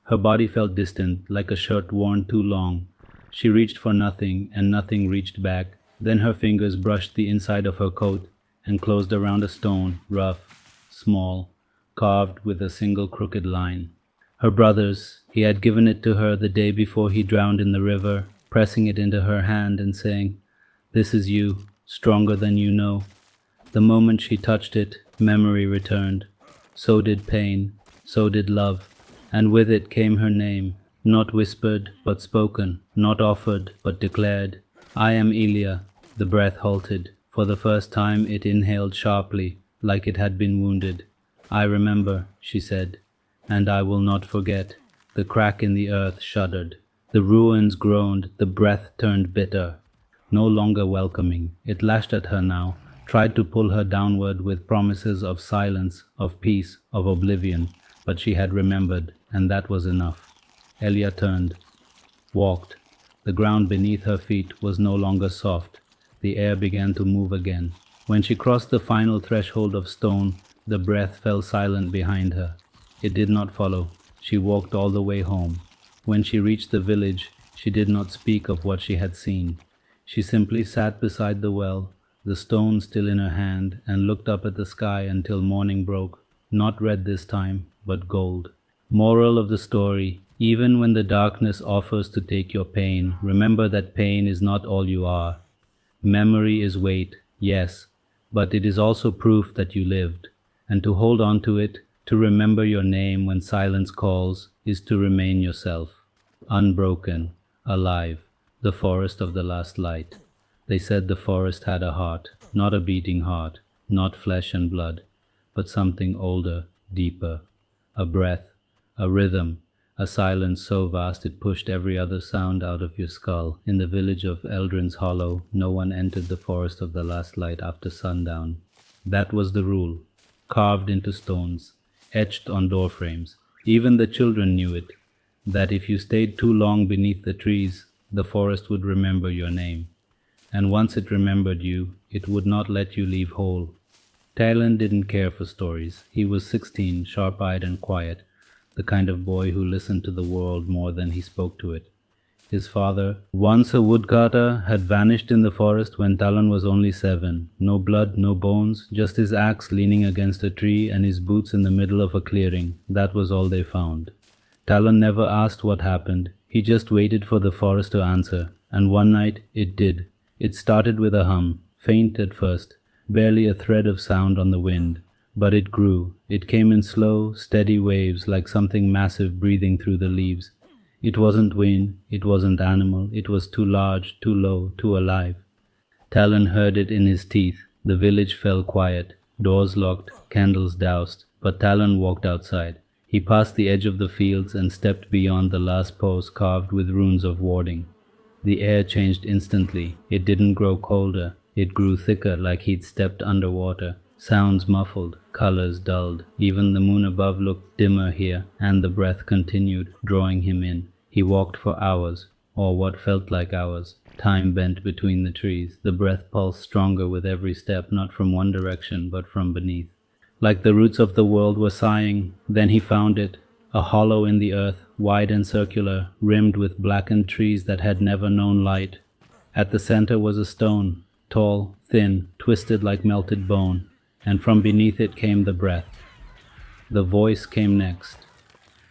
Her body felt distant, like a shirt worn too long. She reached for nothing, and nothing reached back. Then her fingers brushed the inside of her coat and closed around a stone, rough, small, carved with a single crooked line. Her brother's. He had given it to her the day before he drowned in the river, pressing it into her hand and saying, "This is you, stronger than you know." The moment she touched it, memory returned. So did pain, so did love, and with it came her name, not whispered but spoken, not offered but declared. "I am Elia." The breath halted. For the first time it inhaled sharply, like it had been wounded. "I remember," she said, "and I will not forget." The crack in the earth shuddered. The ruins groaned, the breath turned bitter. No longer welcoming, it lashed at her now, tried to pull her downward with promises of silence, of peace, of oblivion, but she had remembered, and that was enough. Elia turned, walked. The ground beneath her feet was no longer soft. The air began to move again. When she crossed the final threshold of stone, the breath fell silent behind her. It did not follow. She walked all the way home. When she reached the village, she did not speak of what she had seen. She simply sat beside the well, the stone still in her hand, and looked up at the sky until morning broke, not red this time, but gold. Moral of the story: even when the darkness offers to take your pain, remember that pain is not all you are. Memory is weight, yes, but it is also proof that you lived, and to hold on to it, to remember your name when silence calls, is to remain yourself, unbroken, alive, the forest of the last light. They said the forest had a heart, not a beating heart, not flesh and blood, but something older, deeper, a breath, a rhythm, a silence so vast it pushed every other sound out of your skull. In the village of Eldrin's Hollow, no one entered the forest of the last light after sundown. That was the rule, carved into stones, etched on doorframes. Even the children knew it, that if you stayed too long beneath the trees, the forest would remember your name. And once it remembered you, it would not let you leave whole. Talon didn't care for stories. He was 16, sharp-eyed and quiet, the kind of boy who listened to the world more than he spoke to it. His father, once a woodcutter, had vanished in the forest when Talon was only 7. No blood, no bones, just his axe leaning against a tree and his boots in the middle of a clearing. That was all they found. Talon never asked what happened. He just waited for the forest to answer, and one night it did. It started with a hum, faint at first, barely a thread of sound on the wind. But it grew. It came in slow, steady waves, like something massive breathing through the leaves. It wasn't wind, it wasn't animal, it was too large, too low, too alive. Talon heard it in his teeth. The village fell quiet, doors locked, candles doused, but Talon walked outside. He passed the edge of the fields and stepped beyond the last post carved with runes of warding. The air changed instantly. It didn't grow colder. It grew thicker, like he'd stepped underwater. Sounds muffled, colors dulled. Even the moon above looked dimmer here, and the breath continued, drawing him in. He walked for hours, or what felt like hours. Time bent between the trees. The breath pulsed stronger with every step, not from one direction, but from beneath. Like the roots of the world were sighing. Then he found it, a hollow in the earth, wide and circular, rimmed with blackened trees that had never known light. At the center was a stone, tall, thin, twisted like melted bone, and from beneath it came the breath. The voice came next.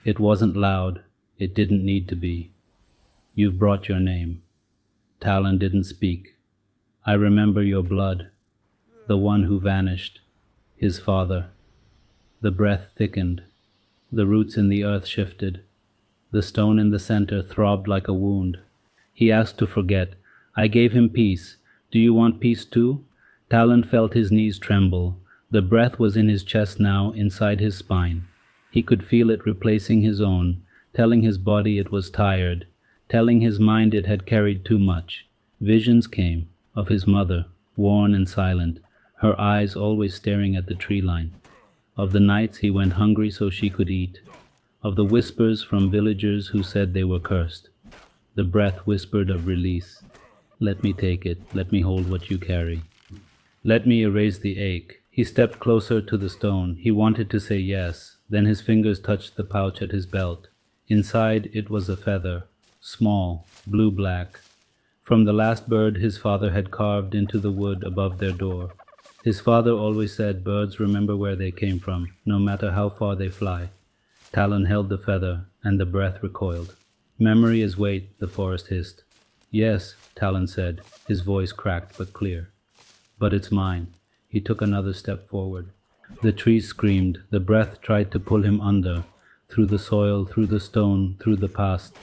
It wasn't loud. It didn't need to be. "You've brought your name." Talon didn't speak. "I remember your blood." The one who vanished. His father. The breath thickened. The roots in the earth shifted. The stone in the center throbbed like a wound. He asked to forget. I gave him peace. Do you want peace too? Talon felt his knees tremble. The breath was in his chest now, inside his spine. He could feel it replacing his own, telling his body it was tired, telling his mind it had carried too much. Visions came, of his mother, worn and silent, her eyes always staring at the tree line. Of the nights he went hungry so she could eat. of the whispers from villagers who said they were cursed. The breath whispered of release. Let me take it, let me hold what you carry. Let me erase the ache. He stepped closer to the stone. He wanted to say yes. Then his fingers touched the pouch at his belt. Inside it was a feather, small, blue-black, from the last bird his father had carved into the wood above their door. His father always said birds remember where they came from, no matter how far they fly. Talon held the feather, and the breath recoiled. Memory is weight, the forest hissed. Yes, Talon said, his voice cracked but clear. But it's mine. He took another step forward. The trees screamed. The breath tried to pull him under, through the soil, through the stone, through the past.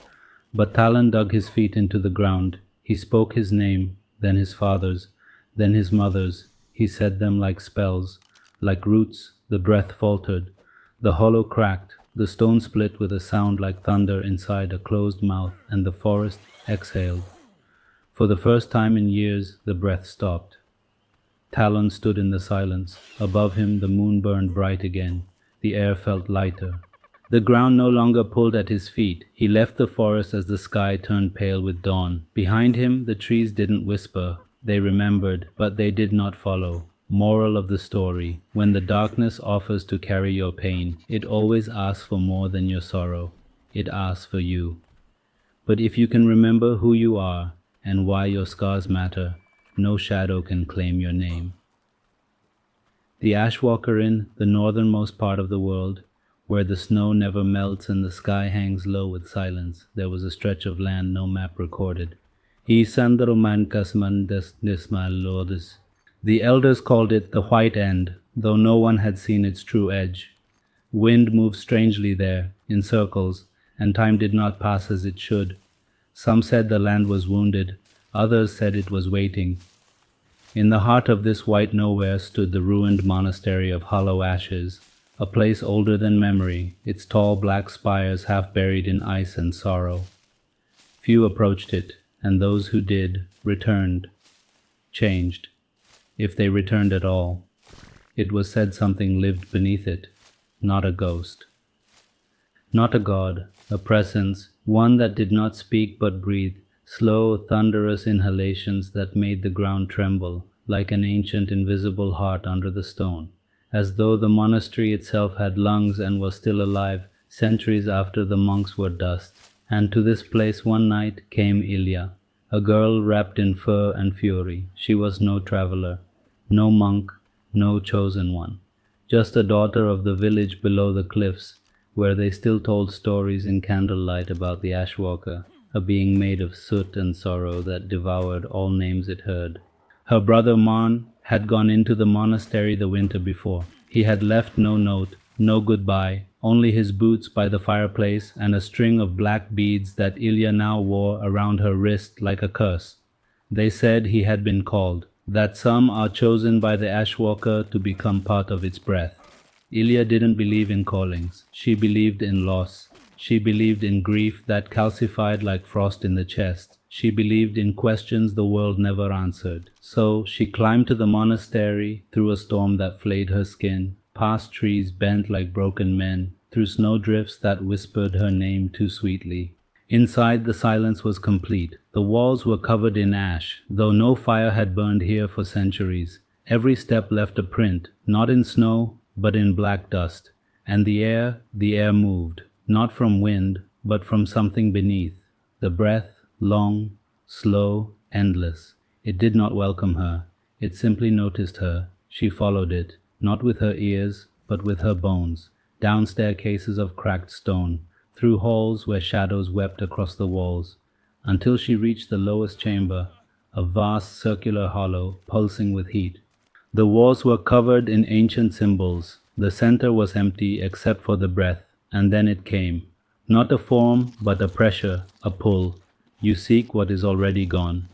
But Talon dug his feet into the ground. He spoke his name, then his father's, then his mother's. He said them like spells. Like roots, the breath faltered. The hollow cracked. The stone split with a sound like thunder inside a closed mouth, and the forest exhaled. For the first time in years, the breath stopped. Talon stood in the silence. Above him the moon burned bright again. The air felt lighter. The ground no longer pulled at his feet. He left the forest as the sky turned pale with dawn. Behind him the trees didn't whisper. They remembered, but they did not follow. Moral of the story: when the darkness offers to carry your pain, it always asks for more than your sorrow. It asks for you. But if you can remember who you are and why your scars matter, no shadow can claim your name. The Ashwalker Inn, the northernmost part of the world, where the snow never melts and the sky hangs low with silence, there was a stretch of land no map recorded. The elders called it the White End, though no one had seen its true edge. Wind moved strangely there, in circles, and time did not pass as it should. Some said the land was wounded, others said it was waiting. In the heart of this white nowhere stood the ruined monastery of Hollow Ashes, a place older than memory, its tall black spires half buried in ice and sorrow. Few approached it, and those who did returned, changed, if they returned at all. It was said something lived beneath it, not a ghost. Not a god, a presence, one that did not speak but breathed, slow, thunderous inhalations that made the ground tremble, like an ancient invisible heart under the stone, as though the monastery itself had lungs and was still alive centuries after the monks were dust. And to this place one night came Ilya, a girl wrapped in fur and fury. She was no traveler, no monk, no chosen one, just a daughter of the village below the cliffs, where they still told stories in candlelight about the Ashwalker, a being made of soot and sorrow that devoured all names it heard. Her brother Marn had gone into the monastery the winter before. He had left no note, no goodbye, only his boots by the fireplace and a string of black beads that Ilya now wore around her wrist like a curse. They said he had been called, that some are chosen by the Ashwalker to become part of its breath. Ilya didn't believe in callings. She believed in loss. She believed in grief that calcified like frost in the chest. She believed in questions the world never answered. So she climbed to the monastery through a storm that flayed her skin, past trees bent like broken men, through snowdrifts that whispered her name too sweetly. Inside, the silence was complete. The walls were covered in ash, though no fire had burned here for centuries. Every step left a print, not in snow, but in black dust. And the air moved, not from wind, but from something beneath. The breath, long, slow, endless. It did not welcome her. It simply noticed her. She followed it, not with her ears, but with her bones, down staircases of cracked stone, through halls where shadows wept across the walls, until she reached the lowest chamber, a vast circular hollow pulsing with heat. The walls were covered in ancient symbols. The center was empty except for the breath, and then it came. Not a form, but a pressure, a pull. You seek what is already gone.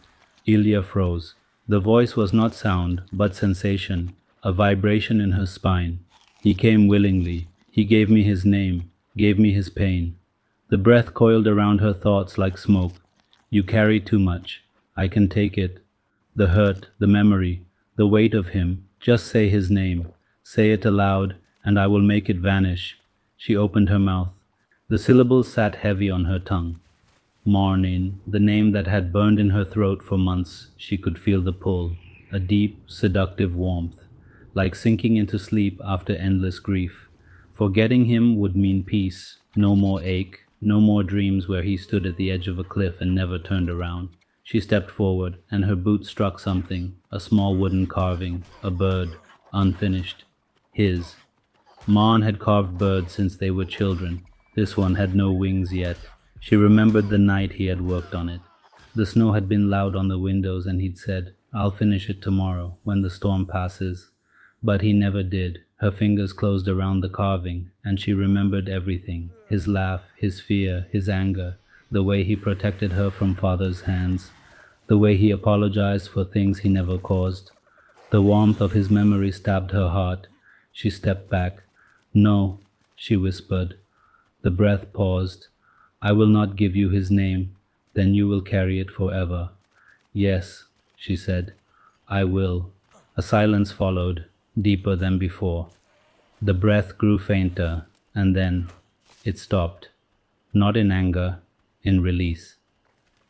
Ilya froze. The voice was not sound, but sensation, a vibration in her spine. He came willingly. He gave me his name, gave me his pain. The breath coiled around her thoughts like smoke. You carry too much. I can take it. The hurt, the memory, the weight of him. Just say his name. Say it aloud, and I will make it vanish. She opened her mouth. The syllables sat heavy on her tongue. Morning, the name that had burned in her throat for months. She could feel the pull, a deep, seductive warmth, like sinking into sleep after endless grief. Forgetting him would mean peace, no more ache, no more dreams where he stood at the edge of a cliff and never turned around. She stepped forward, and her boot struck something, a small wooden carving, a bird, unfinished. His. Marn had carved birds since they were children. This one had no wings yet. She remembered the night he had worked on it. The snow had been loud on the windows, and he'd said, "I'll finish it tomorrow, when the storm passes." But he never did. Her fingers closed around the carving, and she remembered everything. His laugh, his fear, his anger, the way he protected her from father's hands, the way he apologized for things he never caused. The warmth of his memory stabbed her heart. She stepped back. "No," she whispered. The breath paused. "I will not give you his name. Then you will carry it forever." "Yes," she said, "I will." A silence followed, deeper than before. The breath grew fainter, and then it stopped. Not in anger, in release.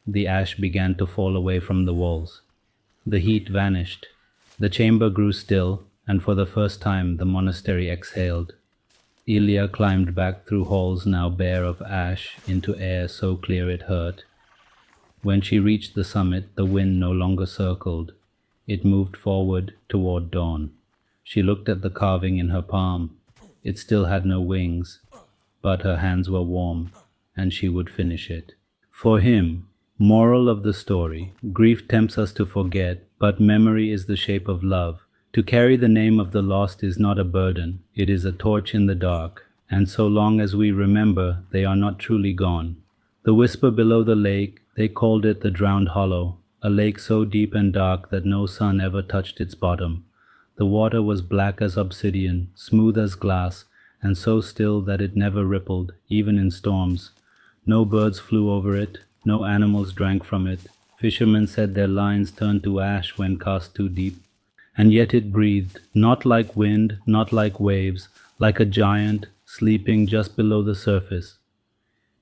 The ash began to fall away from the walls. The heat vanished. The chamber grew still, and for the first time the monastery exhaled. Ilya climbed back through halls now bare of ash into air so clear it hurt. When she reached the summit, the wind no longer circled. It moved forward toward dawn. She looked at the carving in her palm. It still had no wings, but her hands were warm, and she would finish it. For him, moral of the story, grief tempts us to forget, but memory is the shape of love. To carry the name of the lost is not a burden, it is a torch in the dark, and so long as we remember, they are not truly gone. The whisper below the lake, they called it the Drowned Hollow, a lake so deep and dark that no sun ever touched its bottom. The water was black as obsidian, smooth as glass, and so still that it never rippled, even in storms. No birds flew over it, no animals drank from it. Fishermen said their lines turned to ash when cast too deep. And yet it breathed, not like wind, not like waves, like a giant, sleeping just below the surface.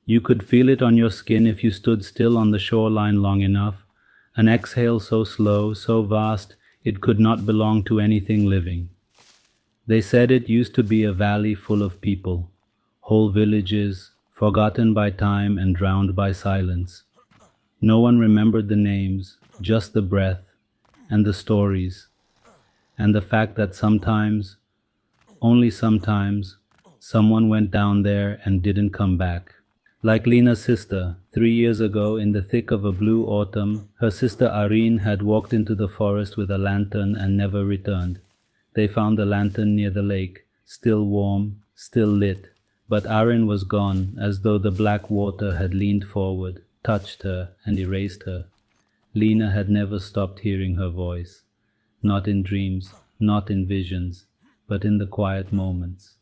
You could feel it on your skin if you stood still on the shoreline long enough, an exhale so slow, so vast, it could not belong to anything living. They said it used to be a valley full of people, whole villages, forgotten by time and drowned by silence. No one remembered the names, just the breath, and the stories, and the fact that sometimes, only sometimes, someone went down there and didn't come back. Like Lena's sister, 3 years ago in the thick of a blue autumn, her sister Arine had walked into the forest with a lantern and never returned. They found the lantern near the lake, still warm, still lit, but Arine was gone, as though the black water had leaned forward, touched her, and erased her. Lena had never stopped hearing her voice. Not in dreams, not in visions, but in the quiet moments.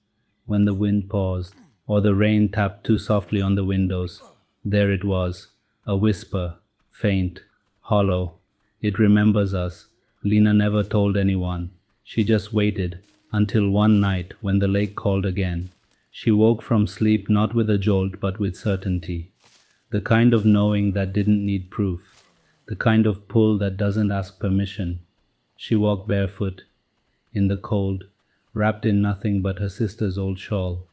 When the wind paused, or the rain tapped too softly on the windows, there it was, a whisper, faint, hollow. It remembers us. Lena never told anyone. She just waited, until one night when the lake called again. She woke from sleep not with a jolt but with certainty. The kind of knowing that didn't need proof. The kind of pull that doesn't ask permission. She walked barefoot, in the cold, wrapped in nothing but her sister's old shawl.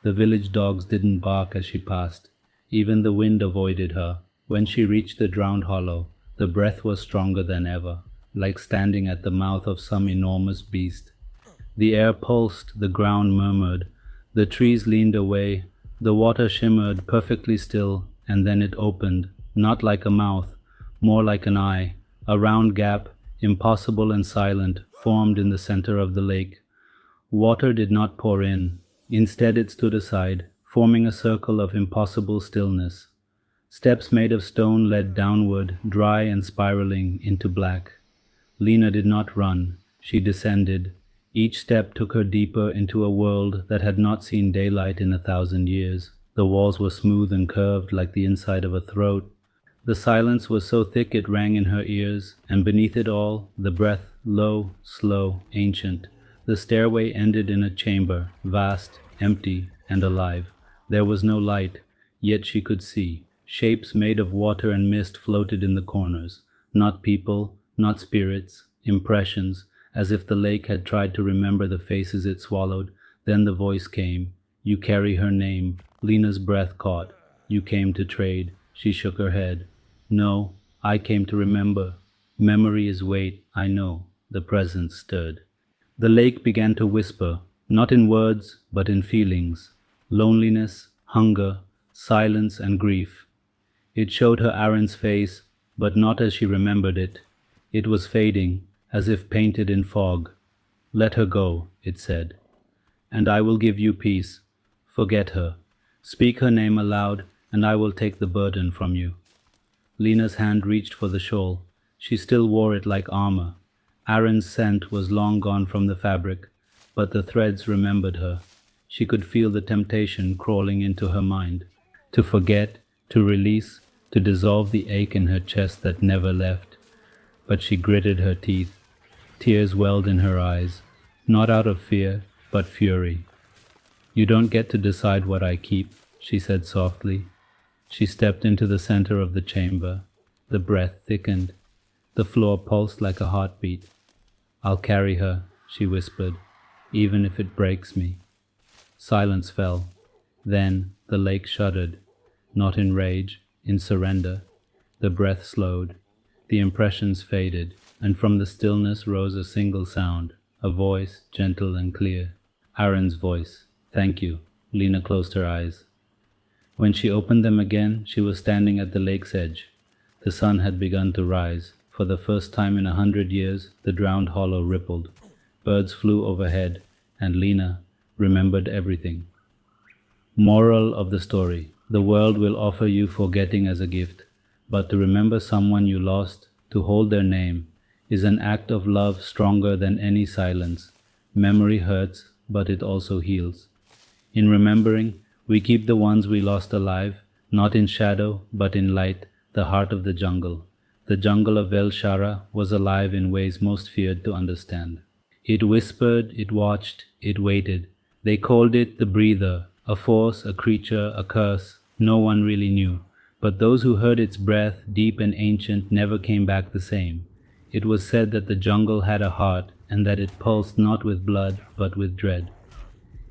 The village dogs didn't bark as she passed. Even the wind avoided her. When she reached the Drowned Hollow, the breath was stronger than ever, like standing at the mouth of some enormous beast. The air pulsed, the ground murmured, the trees leaned away, the water shimmered perfectly still, and then it opened, not like a mouth, more like an eye, a round gap, impossible and silent, formed in the center of the lake. Water did not pour in. Instead it stood aside, forming a circle of impossible stillness. Steps made of stone led downward, dry and spiraling, into black. Lena did not run. She descended. Each step took her deeper into a world that had not seen daylight in 1,000 years. The walls were smooth and curved like the inside of a throat. The silence was so thick it rang in her ears, and beneath it all, the breath, low, slow, ancient. The stairway ended in a chamber, vast, empty, and alive. There was no light, yet she could see. Shapes made of water and mist floated in the corners. Not people, not spirits, impressions, as if the lake had tried to remember the faces it swallowed. Then the voice came. You carry her name. Lena's breath caught. You came to trade. She shook her head. No, I came to remember. Memory is weight, I know. The presence stirred. The lake began to whisper, not in words, but in feelings. Loneliness, hunger, silence, and grief. It showed her Aaron's face, but not as she remembered it. It was fading, as if painted in fog. Let her go, it said. And I will give you peace. Forget her. Speak her name aloud, and I will take the burden from you. Lena's hand reached for the shawl. She still wore it like armor. Aaron's scent was long gone from the fabric, but the threads remembered her. She could feel the temptation crawling into her mind. To forget, to release, to dissolve the ache in her chest that never left. But she gritted her teeth. Tears welled in her eyes, not out of fear, but fury. You don't get to decide what I keep, she said softly. She stepped into the center of the chamber. The breath thickened. The floor pulsed like a heartbeat. I'll carry her, she whispered, even if it breaks me. Silence fell. Then the lake shuddered, not in rage, in surrender. The breath slowed. The impressions faded, and from the stillness rose a single sound, a voice gentle and clear. Aaron's voice. Thank you. Lena closed her eyes. When she opened them again, she was standing at the lake's edge. The sun had begun to rise. For the first time in 100 years, the drowned hollow rippled. Birds flew overhead, and Lena remembered everything. Moral of the story. The world will offer you forgetting as a gift, but to remember someone you lost, to hold their name, is an act of love stronger than any silence. Memory hurts, but it also heals. In remembering, we keep the ones we lost alive, not in shadow, but in light, the heart of the jungle. The jungle of El Shara was alive in ways most feared to understand. It whispered, it watched, it waited. They called it the breather, a force, a creature, a curse. No one really knew. But those who heard its breath, deep and ancient, never came back the same. It was said that the jungle had a heart, and that it pulsed not with blood, but with dread.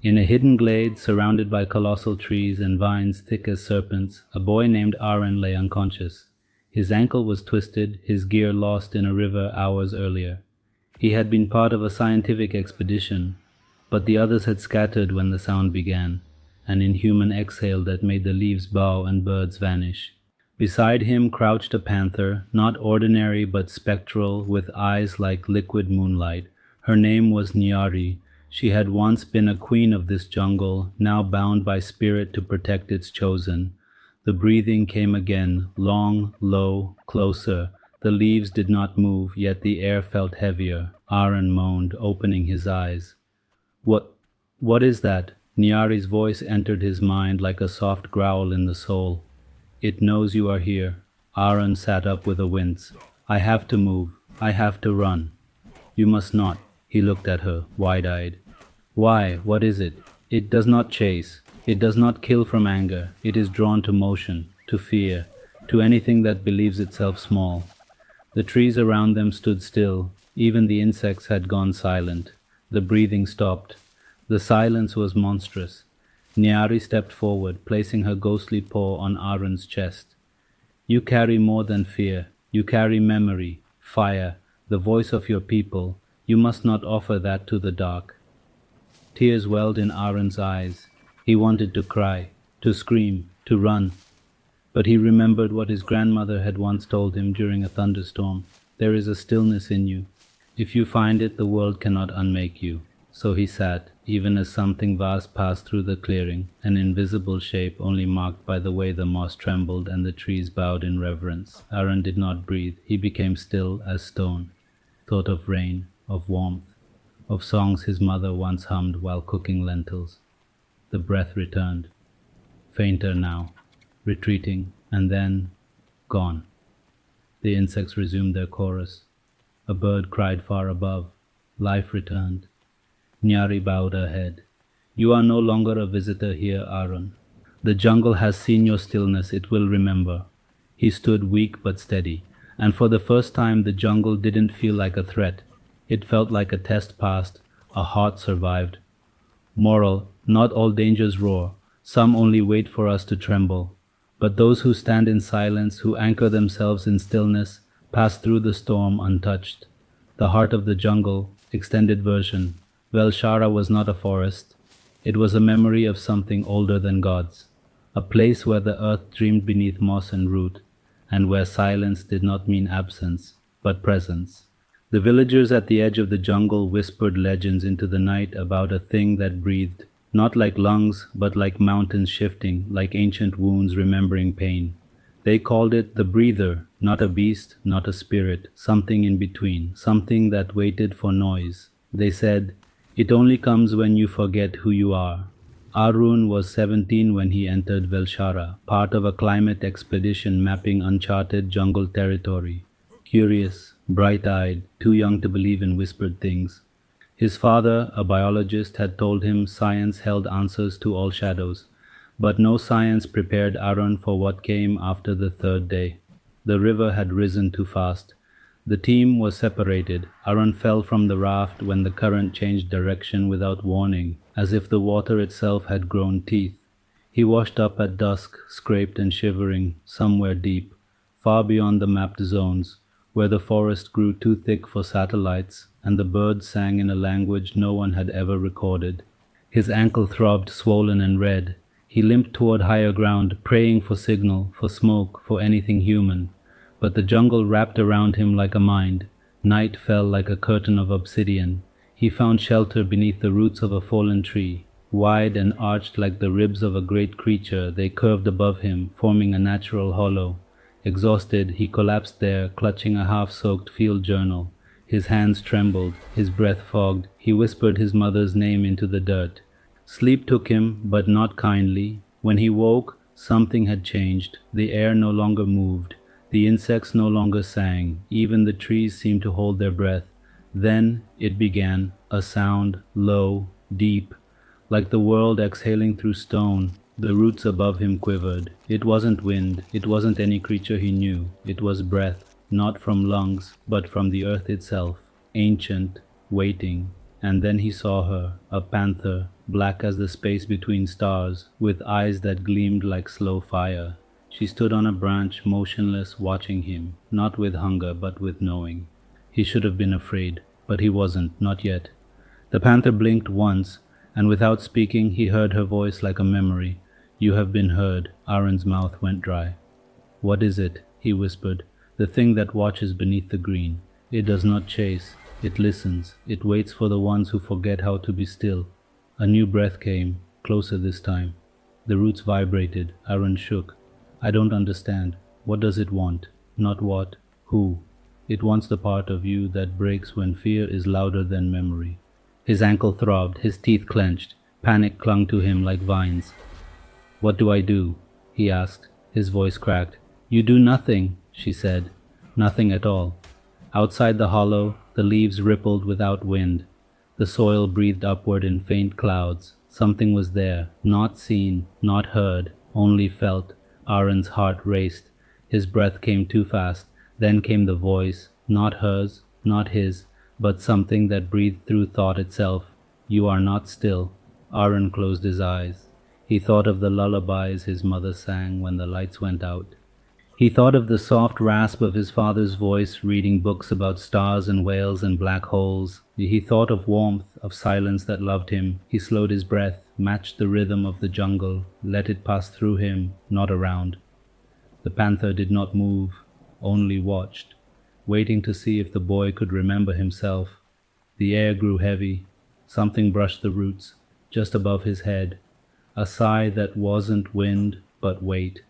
In a hidden glade, surrounded by colossal trees and vines thick as serpents, a boy named Aaron lay unconscious. His ankle was twisted, his gear lost in a river hours earlier. He had been part of a scientific expedition, but the others had scattered when the sound began, an inhuman exhale that made the leaves bow and birds vanish. Beside him crouched a panther, not ordinary but spectral, with eyes like liquid moonlight. Her name was Nyari. She had once been a queen of this jungle, now bound by spirit to protect its chosen. The breathing came again, long, low, closer. The leaves did not move, yet the air felt heavier. Aaron moaned, opening his eyes. What is that? Nyari's voice entered his mind like a soft growl in the soul. It knows you are here. Aaron sat up with a wince. I have to move. I have to run. You must not. He looked at her, wide-eyed. Why? What is it? It does not chase. It does not kill from anger. It is drawn to motion, to fear, to anything that believes itself small. The trees around them stood still. Even the insects had gone silent. The breathing stopped. The silence was monstrous. Nyari stepped forward, placing her ghostly paw on Aaron's chest. You carry more than fear. You carry memory, fire, the voice of your people. You must not offer that to the dark. Tears welled in Aaron's eyes. He wanted to cry, to scream, to run. But he remembered what his grandmother had once told him during a thunderstorm. There is a stillness in you. If you find it, the world cannot unmake you. So he sat, even as something vast passed through the clearing, an invisible shape only marked by the way the moss trembled and the trees bowed in reverence. Aaron did not breathe. He became still as stone. Thought of rain, of warmth, of songs his mother once hummed while cooking lentils. The breath returned, fainter now, retreating, and then gone. The insects resumed their chorus. A bird cried far above. Life returned. Nyari bowed her head. You are no longer a visitor here, Aaron. The jungle has seen your stillness, it will remember. He stood weak but steady, and for the first time the jungle didn't feel like a threat. It felt like a test passed, a heart survived. Moral: not all dangers roar, some only wait for us to tremble. But those who stand in silence, who anchor themselves in stillness, pass through the storm untouched. The heart of the jungle, extended version. Velshara was not a forest. It was a memory of something older than gods. A place where the earth dreamed beneath moss and root, and where silence did not mean absence, but presence. The villagers at the edge of the jungle whispered legends into the night about a thing that breathed, not like lungs, but like mountains shifting, like ancient wounds remembering pain. They called it the breather, not a beast, not a spirit, something in between, something that waited for noise. They said, "It only comes when you forget who you are." Arun was 17 when he entered Velshara, part of a climate expedition mapping uncharted jungle territory. Curious, bright-eyed, too young to believe in whispered things. His father, a biologist, had told him science held answers to all shadows, but no science prepared Arun for what came after the third day. The river had risen too fast. The team was separated. Arun fell from the raft when the current changed direction without warning, as if the water itself had grown teeth. He washed up at dusk, scraped and shivering, somewhere deep, far beyond the mapped zones, where the forest grew too thick for satellites and the birds sang in a language no one had ever recorded. His ankle throbbed, swollen and red. He limped toward higher ground, praying for signal, for smoke, for anything human. But the jungle wrapped around him like a mind. Night fell like a curtain of obsidian. He found shelter beneath the roots of a fallen tree. Wide and arched like the ribs of a great creature, they curved above him, forming a natural hollow. Exhausted, he collapsed there, clutching a half-soaked field journal. His hands trembled, his breath fogged. He whispered his mother's name into the dirt. Sleep took him, but not kindly. When he woke, something had changed. The air no longer moved. The insects no longer sang. Even the trees seemed to hold their breath. Then it began, a sound, low, deep, like the world exhaling through stone. The roots above him quivered. It wasn't wind. It wasn't any creature he knew. It was breath, not from lungs, but from the earth itself, ancient, waiting. And then he saw her, a panther, black as the space between stars, with eyes that gleamed like slow fire. She stood on a branch, motionless, watching him, not with hunger, but with knowing. He should have been afraid, but he wasn't, not yet. The panther blinked once, and without speaking, he heard her voice like a memory. "You have been heard." Aaron's mouth went dry. "What is it?" he whispered. "The thing that watches beneath the green. It does not chase. It listens. It waits for the ones who forget how to be still." A new breath came, closer this time. The roots vibrated. Aaron shook. "I don't understand. What does it want? Not what. Who? It wants the part of you that breaks when fear is louder than memory." His ankle throbbed. His teeth clenched. Panic clung to him like vines. "What do I do?" he asked. His voice cracked. "You do nothing," she said. "Nothing at all." Outside the hollow, the leaves rippled without wind. The soil breathed upward in faint clouds. Something was there, not seen, not heard, only felt. Aaron's heart raced. His breath came too fast. Then came the voice, not hers, not his, but something that breathed through thought itself. "You are not still." Aaron closed his eyes. He thought of the lullabies his mother sang when the lights went out. He thought of the soft rasp of his father's voice reading books about stars and whales and black holes. He thought of warmth, of silence that loved him. He slowed his breath, matched the rhythm of the jungle, let it pass through him, not around. The panther did not move, only watched, waiting to see if the boy could remember himself. The air grew heavy. Something brushed the roots, just above his head. A sigh that wasn't wind, but weight.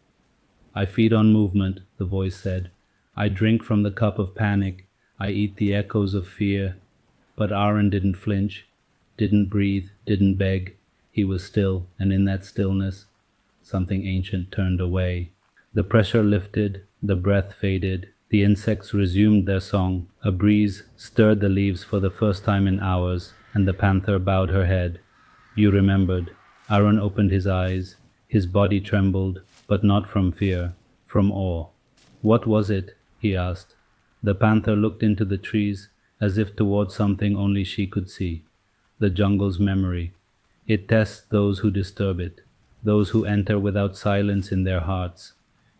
"I feed on movement," the voice said. "I drink from the cup of panic. I eat the echoes of fear." But Aaron didn't flinch, didn't breathe, didn't beg. He was still, and in that stillness, something ancient turned away. The pressure lifted, the breath faded, the insects resumed their song. A breeze stirred the leaves for the first time in hours, and the panther bowed her head. "You remembered." Aaron opened his eyes. His body trembled, but not from fear, from awe. What was it? He asked. The panther looked into the trees, as if towards something only she could see. The jungle's memory. It tests those who disturb it, those who enter without silence in their hearts.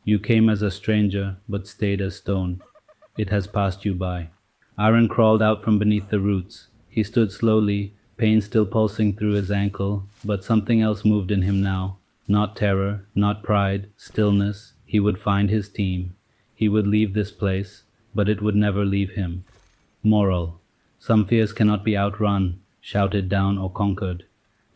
You came as a stranger, but stayed as stone. It has passed you by. Aaron crawled out from beneath the roots. He stood slowly, pain still pulsing through his ankle, but something else moved in him now. Not terror, not pride, stillness. He would find his team. He would leave this place, but it would never leave him. Moral. Some fears cannot be outrun, shouted down, or conquered.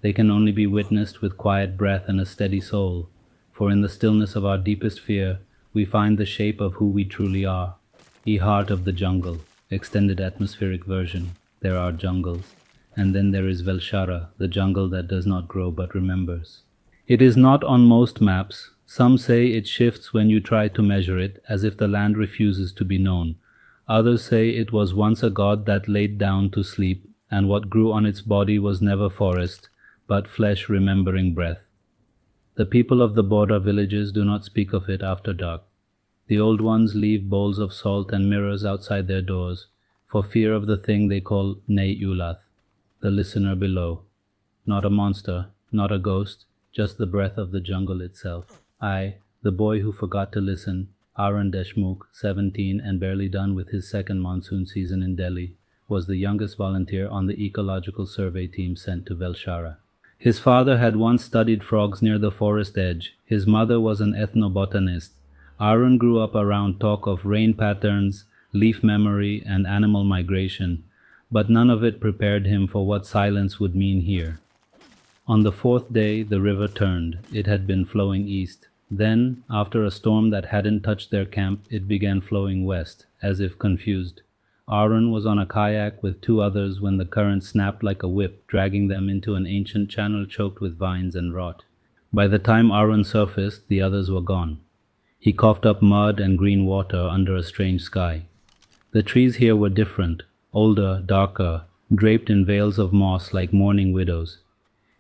They can only be witnessed with quiet breath and a steady soul, for in the stillness of our deepest fear, we find the shape of who we truly are. Ye heart of the jungle, extended atmospheric version, there are jungles. And then there is Velshara, the jungle that does not grow but remembers. It is not on most maps. Some say it shifts when you try to measure it, as if the land refuses to be known. Others say it was once a god that laid down to sleep, and what grew on its body was never forest, but flesh remembering breath. The people of the border villages do not speak of it after dark. The old ones leave bowls of salt and mirrors outside their doors, for fear of the thing they call Nei Ulath, the listener below. Not a monster, not a ghost, just the breath of the jungle itself. I, the boy who forgot to listen, Aaron Deshmukh, 17 and barely done with his second monsoon season in Delhi, was the youngest volunteer on the ecological survey team sent to Velshara. His father had once studied frogs near the forest edge. His mother was an ethnobotanist. Aaron grew up around talk of rain patterns, leaf memory, and animal migration, but none of it prepared him for what silence would mean here. On the fourth day, the river turned. It had been flowing east. Then, after a storm that hadn't touched their camp, it began flowing west, as if confused. Aaron was on a kayak with two others when the current snapped like a whip, dragging them into an ancient channel choked with vines and rot. By the time Aaron surfaced, the others were gone. He coughed up mud and green water under a strange sky. The trees here were different, older, darker, draped in veils of moss like mourning widows.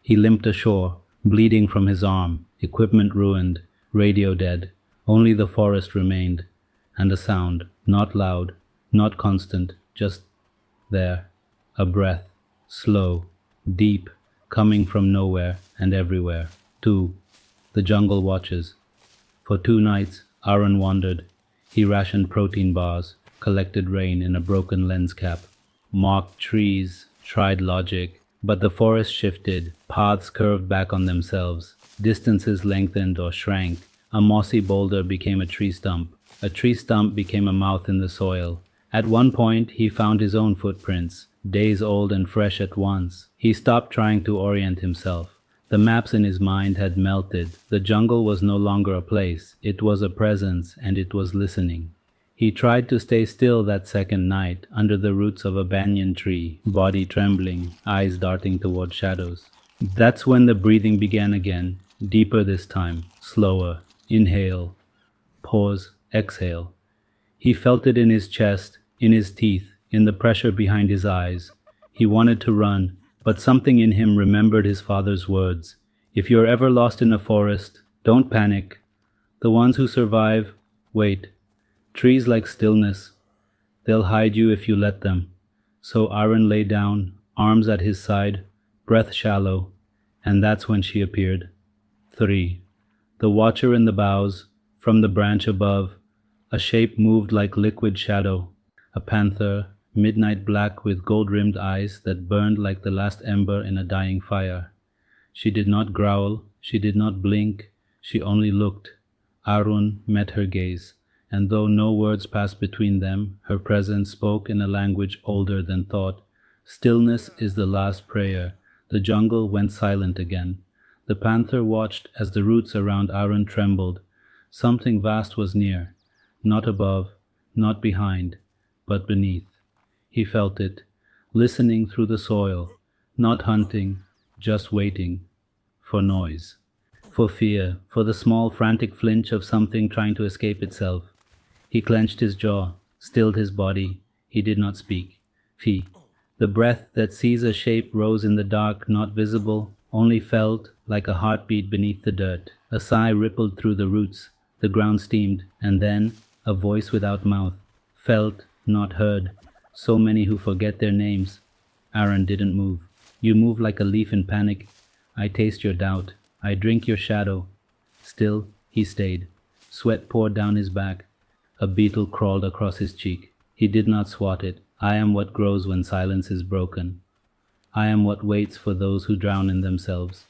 He limped ashore, bleeding from his arm, equipment ruined, radio dead. Only the forest remained, and a sound, not loud, not constant, just there. A breath, slow, deep, coming from nowhere and everywhere. 2. The jungle watches. For 2 nights, Aaron wandered. He rationed protein bars, collected rain in a broken lens cap, marked trees, tried logic, but the forest shifted, paths curved back on themselves, distances lengthened or shrank. A mossy boulder became a tree stump became a mouth in the soil. At one point, he found his own footprints, days old and fresh at once. He stopped trying to orient himself. The maps in his mind had melted. The jungle was no longer a place. It was a presence, and it was listening. He tried to stay still that second night, under the roots of a banyan tree, body trembling, eyes darting toward shadows. That's when the breathing began again, deeper this time, slower. Inhale, pause, exhale. He felt it in his chest, in his teeth, in the pressure behind his eyes. He wanted to run, but something in him remembered his father's words. If you're ever lost in a forest, don't panic. The ones who survive, wait. Trees like stillness. They'll hide you if you let them. So Aaron lay down, arms at his side, breath shallow, and that's when she appeared. 3. The watcher in the boughs, from the branch above, a shape moved like liquid shadow, a panther, midnight black with gold-rimmed eyes that burned like the last ember in a dying fire. She did not growl, she did not blink, she only looked. Aaron met her gaze, and though no words passed between them, her presence spoke in a language older than thought. Stillness is the last prayer. The jungle went silent again. The panther watched as the roots around Aaron trembled. Something vast was near, not above, not behind, but beneath. He felt it, listening through the soil, not hunting, just waiting, for noise, for fear, for the small frantic flinch of something trying to escape itself. He clenched his jaw, stilled his body. He did not speak. Fee. The breath that sees a shape rose in the dark, not visible, only felt like a heartbeat beneath the dirt. A sigh rippled through the roots, the ground steamed, and then a voice without mouth. Felt, not heard. So many who forget their names. Aaron didn't move. You move like a leaf in panic. I taste your doubt. I drink your shadow. Still, he stayed. Sweat poured down his back. A beetle crawled across his cheek. He did not swat it. I am what grows when silence is broken. I am what waits for those who drown in themselves.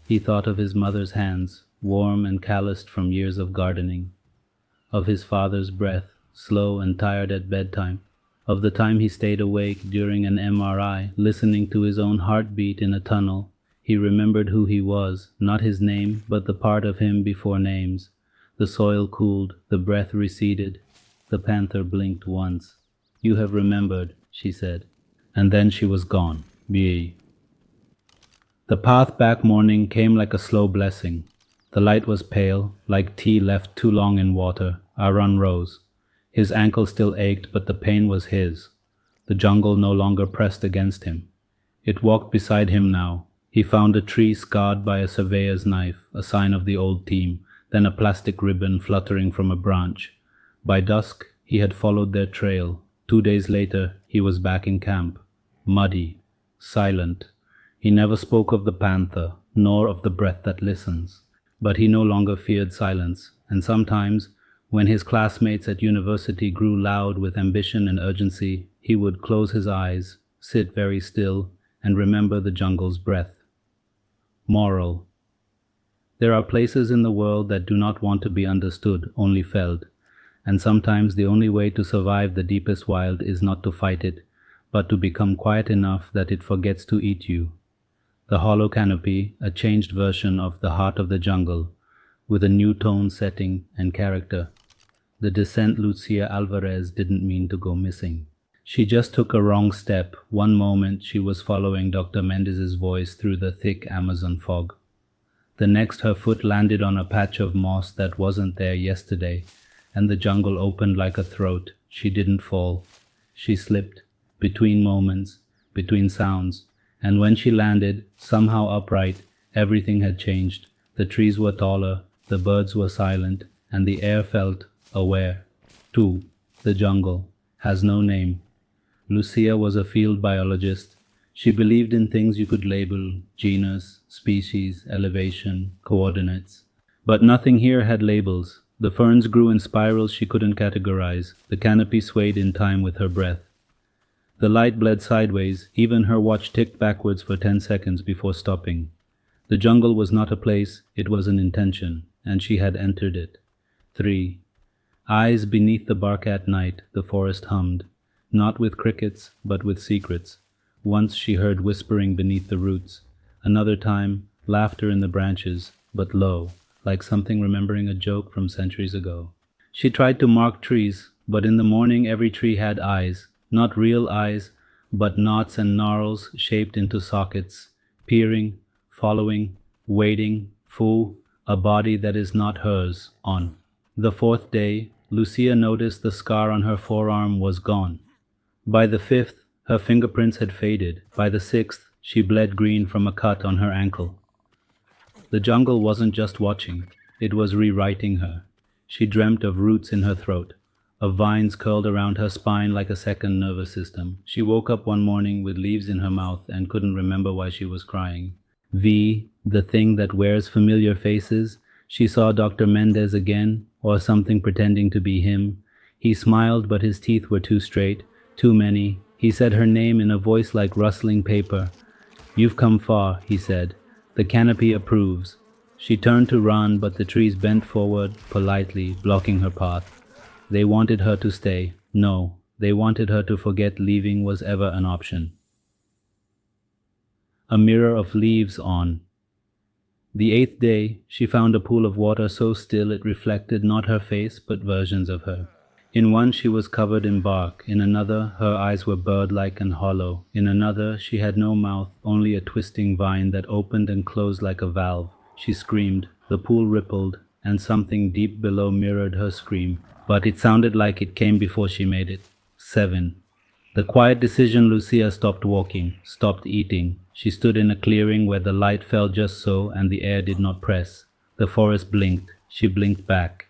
He thought of his mother's hands, warm and calloused from years of gardening, of his father's breath, slow and tired at bedtime, of the time he stayed awake during an MRI, listening to his own heartbeat in a tunnel. He remembered who he was, not his name, but the part of him before names. The soil cooled, the breath receded. The panther blinked once. You have remembered, she said. And then she was gone. Bee. The path back morning came like a slow blessing. The light was pale, like tea left too long in water. Aaron rose. His ankle still ached, but the pain was his. The jungle no longer pressed against him. It walked beside him now. He found a tree scarred by a surveyor's knife, a sign of the old team, then a plastic ribbon fluttering from a branch. By dusk, he had followed their trail. 2 days later, he was back in camp. Muddy, silent. He never spoke of the panther, nor of the breath that listens. But he no longer feared silence, and sometimes, when his classmates at university grew loud with ambition and urgency, he would close his eyes, sit very still, and remember the jungle's breath. Moral. There are places in the world that do not want to be understood, only felt, and sometimes the only way to survive the deepest wild is not to fight it, but to become quiet enough that it forgets to eat you. The hollow canopy, a changed version of the heart of the jungle, with a new tone, setting, and character. The descent Lucia Alvarez didn't mean to go missing. She just took a wrong step. One moment she was following Dr. Mendez's voice through the thick Amazon fog. The next her foot landed on a patch of moss that wasn't there yesterday, and the jungle opened like a throat. She didn't fall. She slipped, between moments, between sounds, and when she landed, somehow upright, everything had changed. The trees were taller, the birds were silent, and the air felt aware. Too, the jungle has no name. Lucia was a field biologist. She believed in things you could label: genus, species, elevation, coordinates. But nothing here had labels. The ferns grew in spirals she couldn't categorize. The canopy swayed in time with her breath. The light bled sideways. Even her watch ticked backwards for 10 seconds before stopping. The jungle was not a place, it was an intention, and she had entered it. 3. Eyes beneath the bark at night, the forest hummed. Not with crickets, but with secrets. Once she heard whispering beneath the roots. Another time, laughter in the branches, but low, like something remembering a joke from centuries ago. She tried to mark trees, but in the morning every tree had eyes. Not real eyes, but knots and gnarls shaped into sockets, peering, following, waiting, a body that is not hers, on. The 4th day, Lucia noticed the scar on her forearm was gone. By the 5th, her fingerprints had faded. By the 6th, she bled green from a cut on her ankle. The jungle wasn't just watching, it was rewriting her. She dreamt of roots in her throat, of vines curled around her spine like a second nervous system. She woke up one morning with leaves in her mouth and couldn't remember why she was crying. The thing that wears familiar faces. She saw Dr. Mendez again, or something pretending to be him. He smiled, but his teeth were too straight, too many. He said her name in a voice like rustling paper. "You've come far," he said. "The canopy approves." She turned to run, but the trees bent forward, politely, blocking her path. They wanted her to stay. No, they wanted her to forget leaving was ever an option. A mirror of leaves on. The 8th day, she found a pool of water so still it reflected not her face, but versions of her. In one she was covered in bark, in another her eyes were bird-like and hollow, in another she had no mouth, only a twisting vine that opened and closed like a valve. She screamed, the pool rippled, and something deep below mirrored her scream, but it sounded like it came before she made it. 7. The quiet decision Lucia stopped walking, stopped eating. She stood in a clearing where the light fell just so and the air did not press. The forest blinked. She blinked back.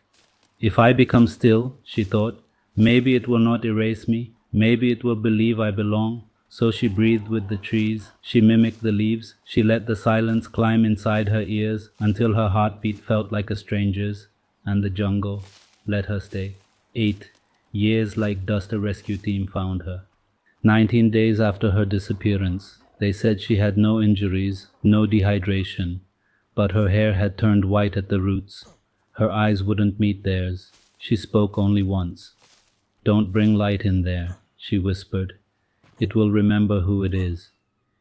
If I become still, she thought, maybe it will not erase me. Maybe it will believe I belong. So she breathed with the trees. She mimicked the leaves. She let the silence climb inside her ears until her heartbeat felt like a stranger's, and the jungle let her stay. 8 years like dust a rescue team found her. 19 days after her disappearance, they said she had no injuries, no dehydration, but her hair had turned white at the roots. Her eyes wouldn't meet theirs. She spoke only once. "Don't bring light in there," she whispered. "It will remember who it is."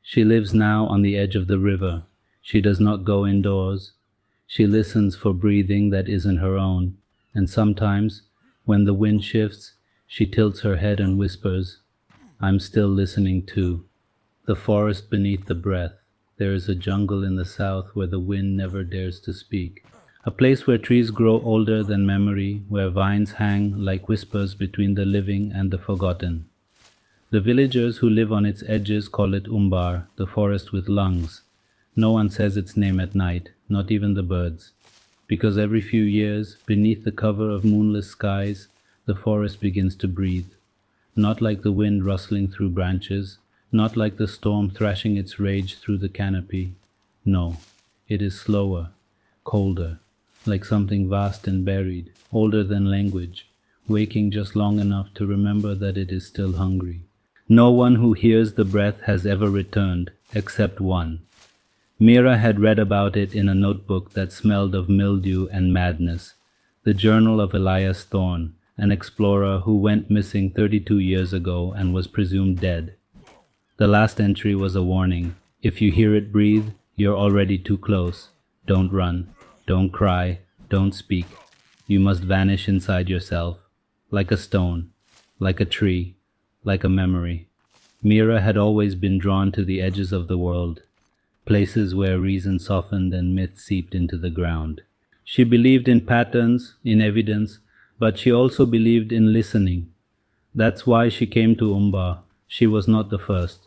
She lives now on the edge of the river. She does not go indoors. She listens for breathing that isn't her own, and sometimes, when the wind shifts, she tilts her head and whispers, "I'm still listening too." The forest beneath the breath. There is a jungle in the south where the wind never dares to speak. A place where trees grow older than memory, where vines hang like whispers between the living and the forgotten. The villagers who live on its edges call it Umbar, the forest with lungs. No one says its name at night, not even the birds. Because every few years, beneath the cover of moonless skies, the forest begins to breathe. Not like the wind rustling through branches, not like the storm thrashing its rage through the canopy. No, it is slower, colder, like something vast and buried, older than language, waking just long enough to remember that it is still hungry. No one who hears the breath has ever returned, except one. Mira had read about it in a notebook that smelled of mildew and madness, the journal of Elias Thorne, an explorer who went missing 32 years ago and was presumed dead. The last entry was a warning. If you hear it breathe, you're already too close. Don't run. Don't cry. Don't speak. You must vanish inside yourself, like a stone, like a tree, like a memory. Mira had always been drawn to the edges of the world, places where reason softened and myth seeped into the ground. She believed in patterns, in evidence, but she also believed in listening. That's why she came to Umbar. She was not the first,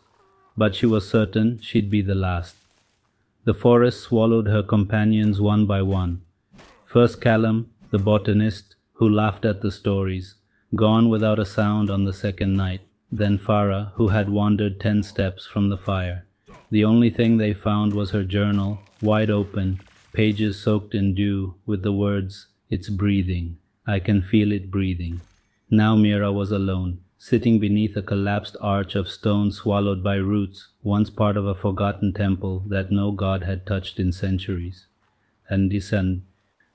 but she was certain she'd be the last. The forest swallowed her companions one by one. First Callum, the botanist, who laughed at the stories, gone without a sound on the second night. Then Farah, who had wandered 10 steps from the fire. The only thing they found was her journal, wide open, pages soaked in dew, with the words, "It's breathing. I can feel it breathing." Now Mira was alone, sitting beneath a collapsed arch of stone swallowed by roots, once part of a forgotten temple that no god had touched in centuries. And descend.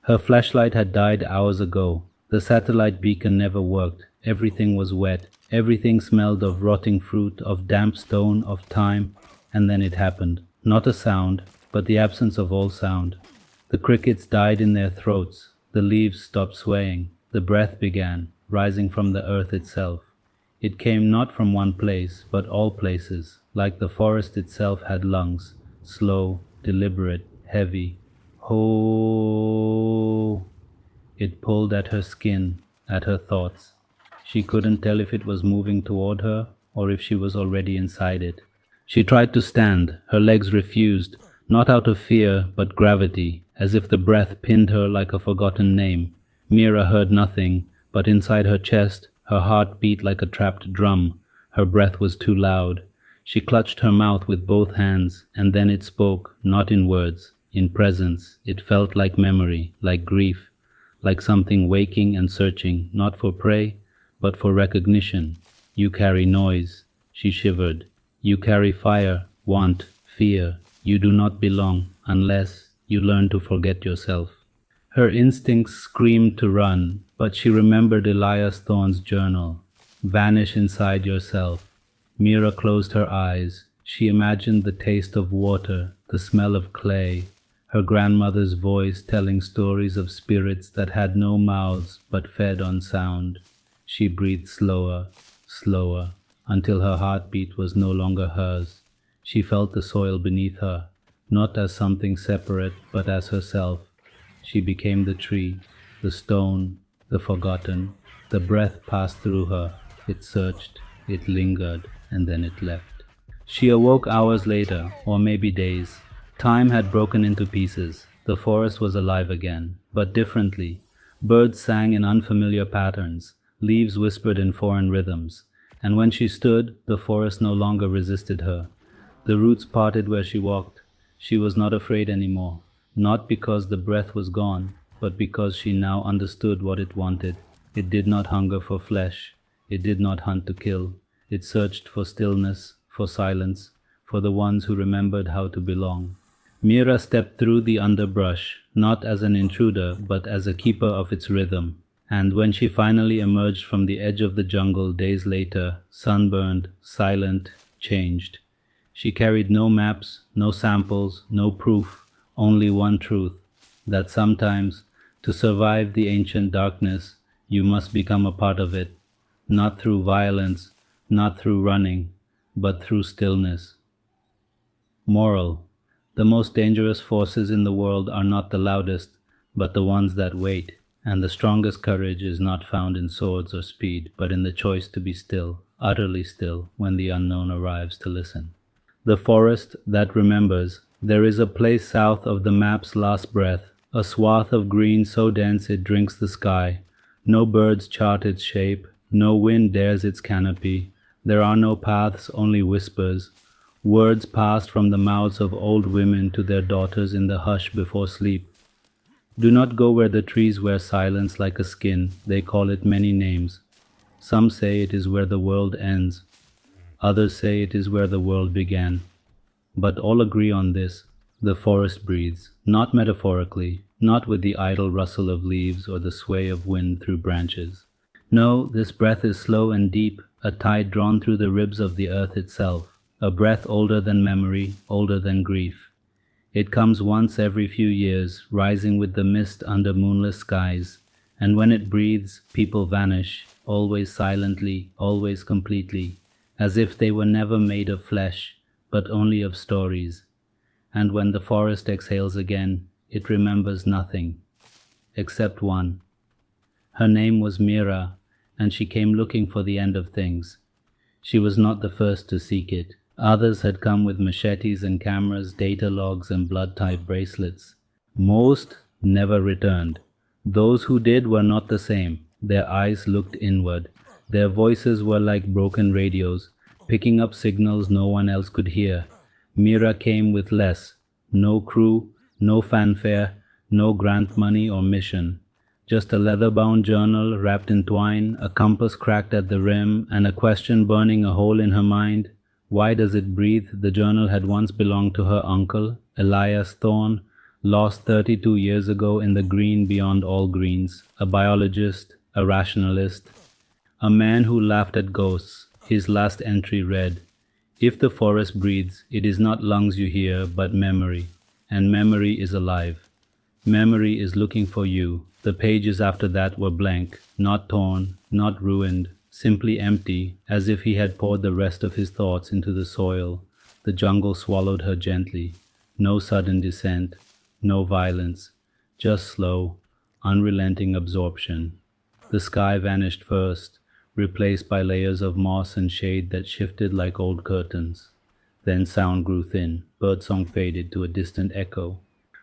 Her flashlight had died hours ago. The satellite beacon never worked. Everything was wet. Everything smelled of rotting fruit, of damp stone, of time. And then it happened. Not a sound, but the absence of all sound. The crickets died in their throats. The leaves stopped swaying. The breath began, rising from the earth itself. It came not from one place, but all places, like the forest itself had lungs, slow, deliberate, heavy. Ho! It pulled at her skin, at her thoughts. She couldn't tell if it was moving toward her or if she was already inside it. She tried to stand. Her legs refused, not out of fear, but gravity, as if the breath pinned her like a forgotten name. Mira heard nothing, but inside her chest, her heart beat like a trapped drum. Her breath was too loud. She clutched her mouth with both hands, and then it spoke, not in words, in presence. It felt like memory, like grief, like something waking and searching, not for prey, but for recognition. "You carry noise," she shivered. "You carry fire, want, fear. You do not belong, unless you learn to forget yourself." Her instincts screamed to run, but she remembered Elias Thorne's journal. "Vanish inside yourself." Mira closed her eyes. She imagined the taste of water, the smell of clay, her grandmother's voice telling stories of spirits that had no mouths but fed on sound. She breathed slower, slower, until her heartbeat was no longer hers. She felt the soil beneath her, not as something separate, but as herself. She became the tree, the stone, the forgotten. The breath passed through her. It searched, it lingered, and then it left. She awoke hours later, or maybe days. Time had broken into pieces. The forest was alive again, but differently. Birds sang in unfamiliar patterns, leaves whispered in foreign rhythms, and when she stood, the forest no longer resisted her. The roots parted where she walked. She was not afraid anymore, not because the breath was gone, but because she now understood what it wanted. It did not hunger for flesh. It did not hunt to kill. It searched for stillness, for silence, for the ones who remembered how to belong. Mira stepped through the underbrush, not as an intruder, but as a keeper of its rhythm. And when she finally emerged from the edge of the jungle days later, sunburned, silent, changed, she carried no maps, no samples, no proof, only one truth, that sometimes, to survive the ancient darkness, you must become a part of it, not through violence, not through running, but through stillness. Moral: the most dangerous forces in the world are not the loudest, but the ones that wait, and the strongest courage is not found in swords or speed, but in the choice to be still, utterly still, when the unknown arrives to listen. The forest that remembers. There is a place south of the map's last breath, a swath of green so dense it drinks the sky. No birds chart its shape, no wind dares its canopy. There are no paths, only whispers, words passed from the mouths of old women to their daughters in the hush before sleep. Do not go where the trees wear silence like a skin. They call it many names. Some say it is where the world ends. Others say it is where the world began. But all agree on this: the forest breathes, not metaphorically, not with the idle rustle of leaves or the sway of wind through branches. No, this breath is slow and deep, a tide drawn through the ribs of the earth itself, a breath older than memory, older than grief. It comes once every few years, rising with the mist under moonless skies, and when it breathes, people vanish, always silently, always completely, as if they were never made of flesh, but only of stories. And when the forest exhales again, it remembers nothing, except one. Her name was Mira, and she came looking for the end of things. She was not the first to seek it. Others had come with machetes and cameras, data logs and blood-type bracelets. Most never returned. Those who did were not the same. Their eyes looked inward. Their voices were like broken radios, picking up signals no one else could hear. Mira came with less: no crew, no fanfare, no grant money or mission. Just a leather-bound journal wrapped in twine, a compass cracked at the rim, and a question burning a hole in her mind. Why does it breathe? The journal had once belonged to her uncle, Elias Thorne, lost 32 years ago in the green beyond all greens, a biologist, a rationalist, a man who laughed at ghosts. His last entry read, "If the forest breathes, it is not lungs you hear, but memory, and memory is alive. Memory is looking for you." The pages after that were blank, not torn, not ruined, simply empty, as if he had poured the rest of his thoughts into the soil. The jungle swallowed her gently. No sudden descent, no violence, just slow, unrelenting absorption. The sky vanished first, replaced by layers of moss and shade that shifted like old curtains. Then sound grew thin, birdsong faded to a distant echo.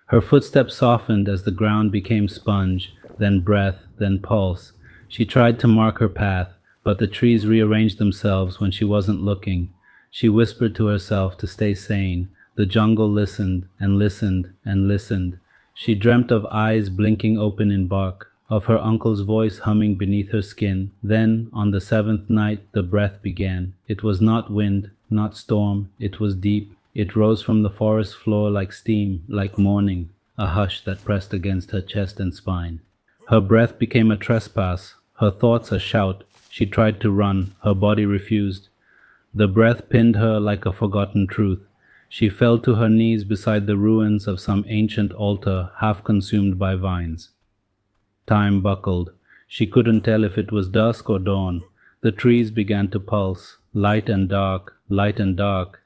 Her footsteps softened as the ground became sponge, then breath, then pulse. She tried to mark her path, but the trees rearranged themselves when she wasn't looking. She whispered to herself to stay sane. The jungle listened and listened and listened. She dreamt of eyes blinking open in bark, of her uncle's voice humming beneath her skin. Then, on the seventh night, the breath began. It was not wind, not storm, it was deep. It rose from the forest floor like steam, like morning, a hush that pressed against her chest and spine. Her breath became a trespass, her thoughts a shout. She tried to run, her body refused. The breath pinned her like a forgotten truth. She fell to her knees beside the ruins of some ancient altar half consumed by vines. Time buckled. She couldn't tell if it was dusk or dawn. The trees began to pulse, light and dark,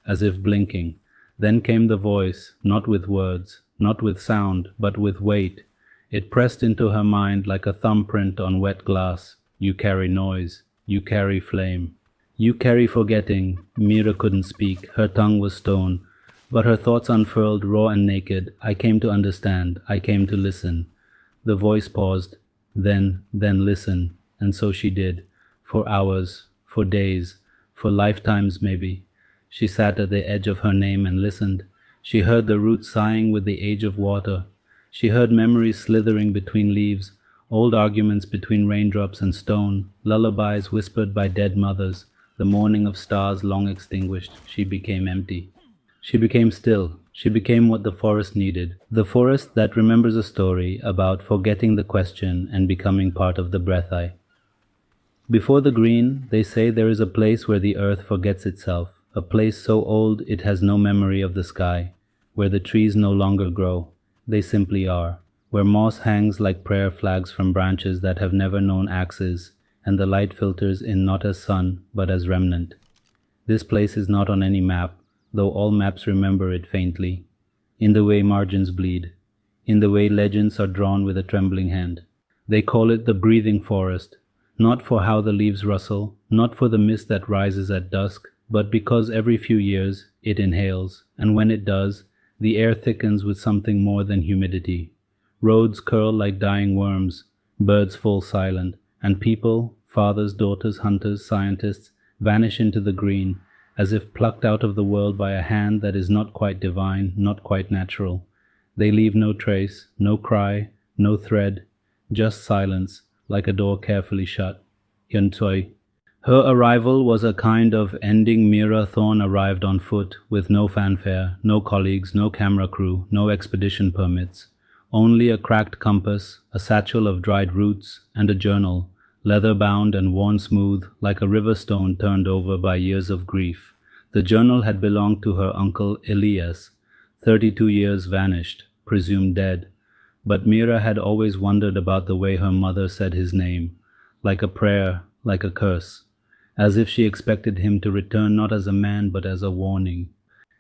as if blinking. Then came the voice, not with words, not with sound, but with weight. It pressed into her mind like a thumbprint on wet glass. You carry noise, you carry flame. You carry forgetting. Mira couldn't speak. Her tongue was stone. But her thoughts unfurled, raw and naked. I came to understand. I came to listen. The voice paused. Then listen. And so she did. For hours, for days, for lifetimes maybe. She sat at the edge of her name and listened. She heard the roots sighing with the age of water. She heard memories slithering between leaves, old arguments between raindrops and stone, lullabies whispered by dead mothers, the morning of stars long extinguished. She became empty. She became still. She became what the forest needed. The forest that remembers a story about forgetting the question and becoming part of the breath I. Before the green, they say there is a place where the earth forgets itself, a place so old it has no memory of the sky, where the trees no longer grow, they simply are, where moss hangs like prayer flags from branches that have never known axes, and the light filters in not as sun, but as remnant. This place is not on any map, though all maps remember it faintly, in the way margins bleed, in the way legends are drawn with a trembling hand. They call it the breathing forest, not for how the leaves rustle, not for the mist that rises at dusk, but because every few years it inhales, and when it does, the air thickens with something more than humidity. Roads curl like dying worms, birds fall silent, and people, fathers, daughters, hunters, scientists, vanish into the green, as if plucked out of the world by a hand that is not quite divine, not quite natural. They leave no trace, no cry, no thread, just silence, like a door carefully shut. Yuntoy. Her arrival was a kind of ending. Mira Thorne arrived on foot, with no fanfare, no colleagues, no camera crew, no expedition permits. Only a cracked compass, a satchel of dried roots, and a journal, leather-bound and worn smooth, like a river stone turned over by years of grief. The journal had belonged to her uncle Elias, 32 years vanished, presumed dead. But Mira had always wondered about the way her mother said his name, like a prayer, like a curse, as if she expected him to return not as a man but as a warning.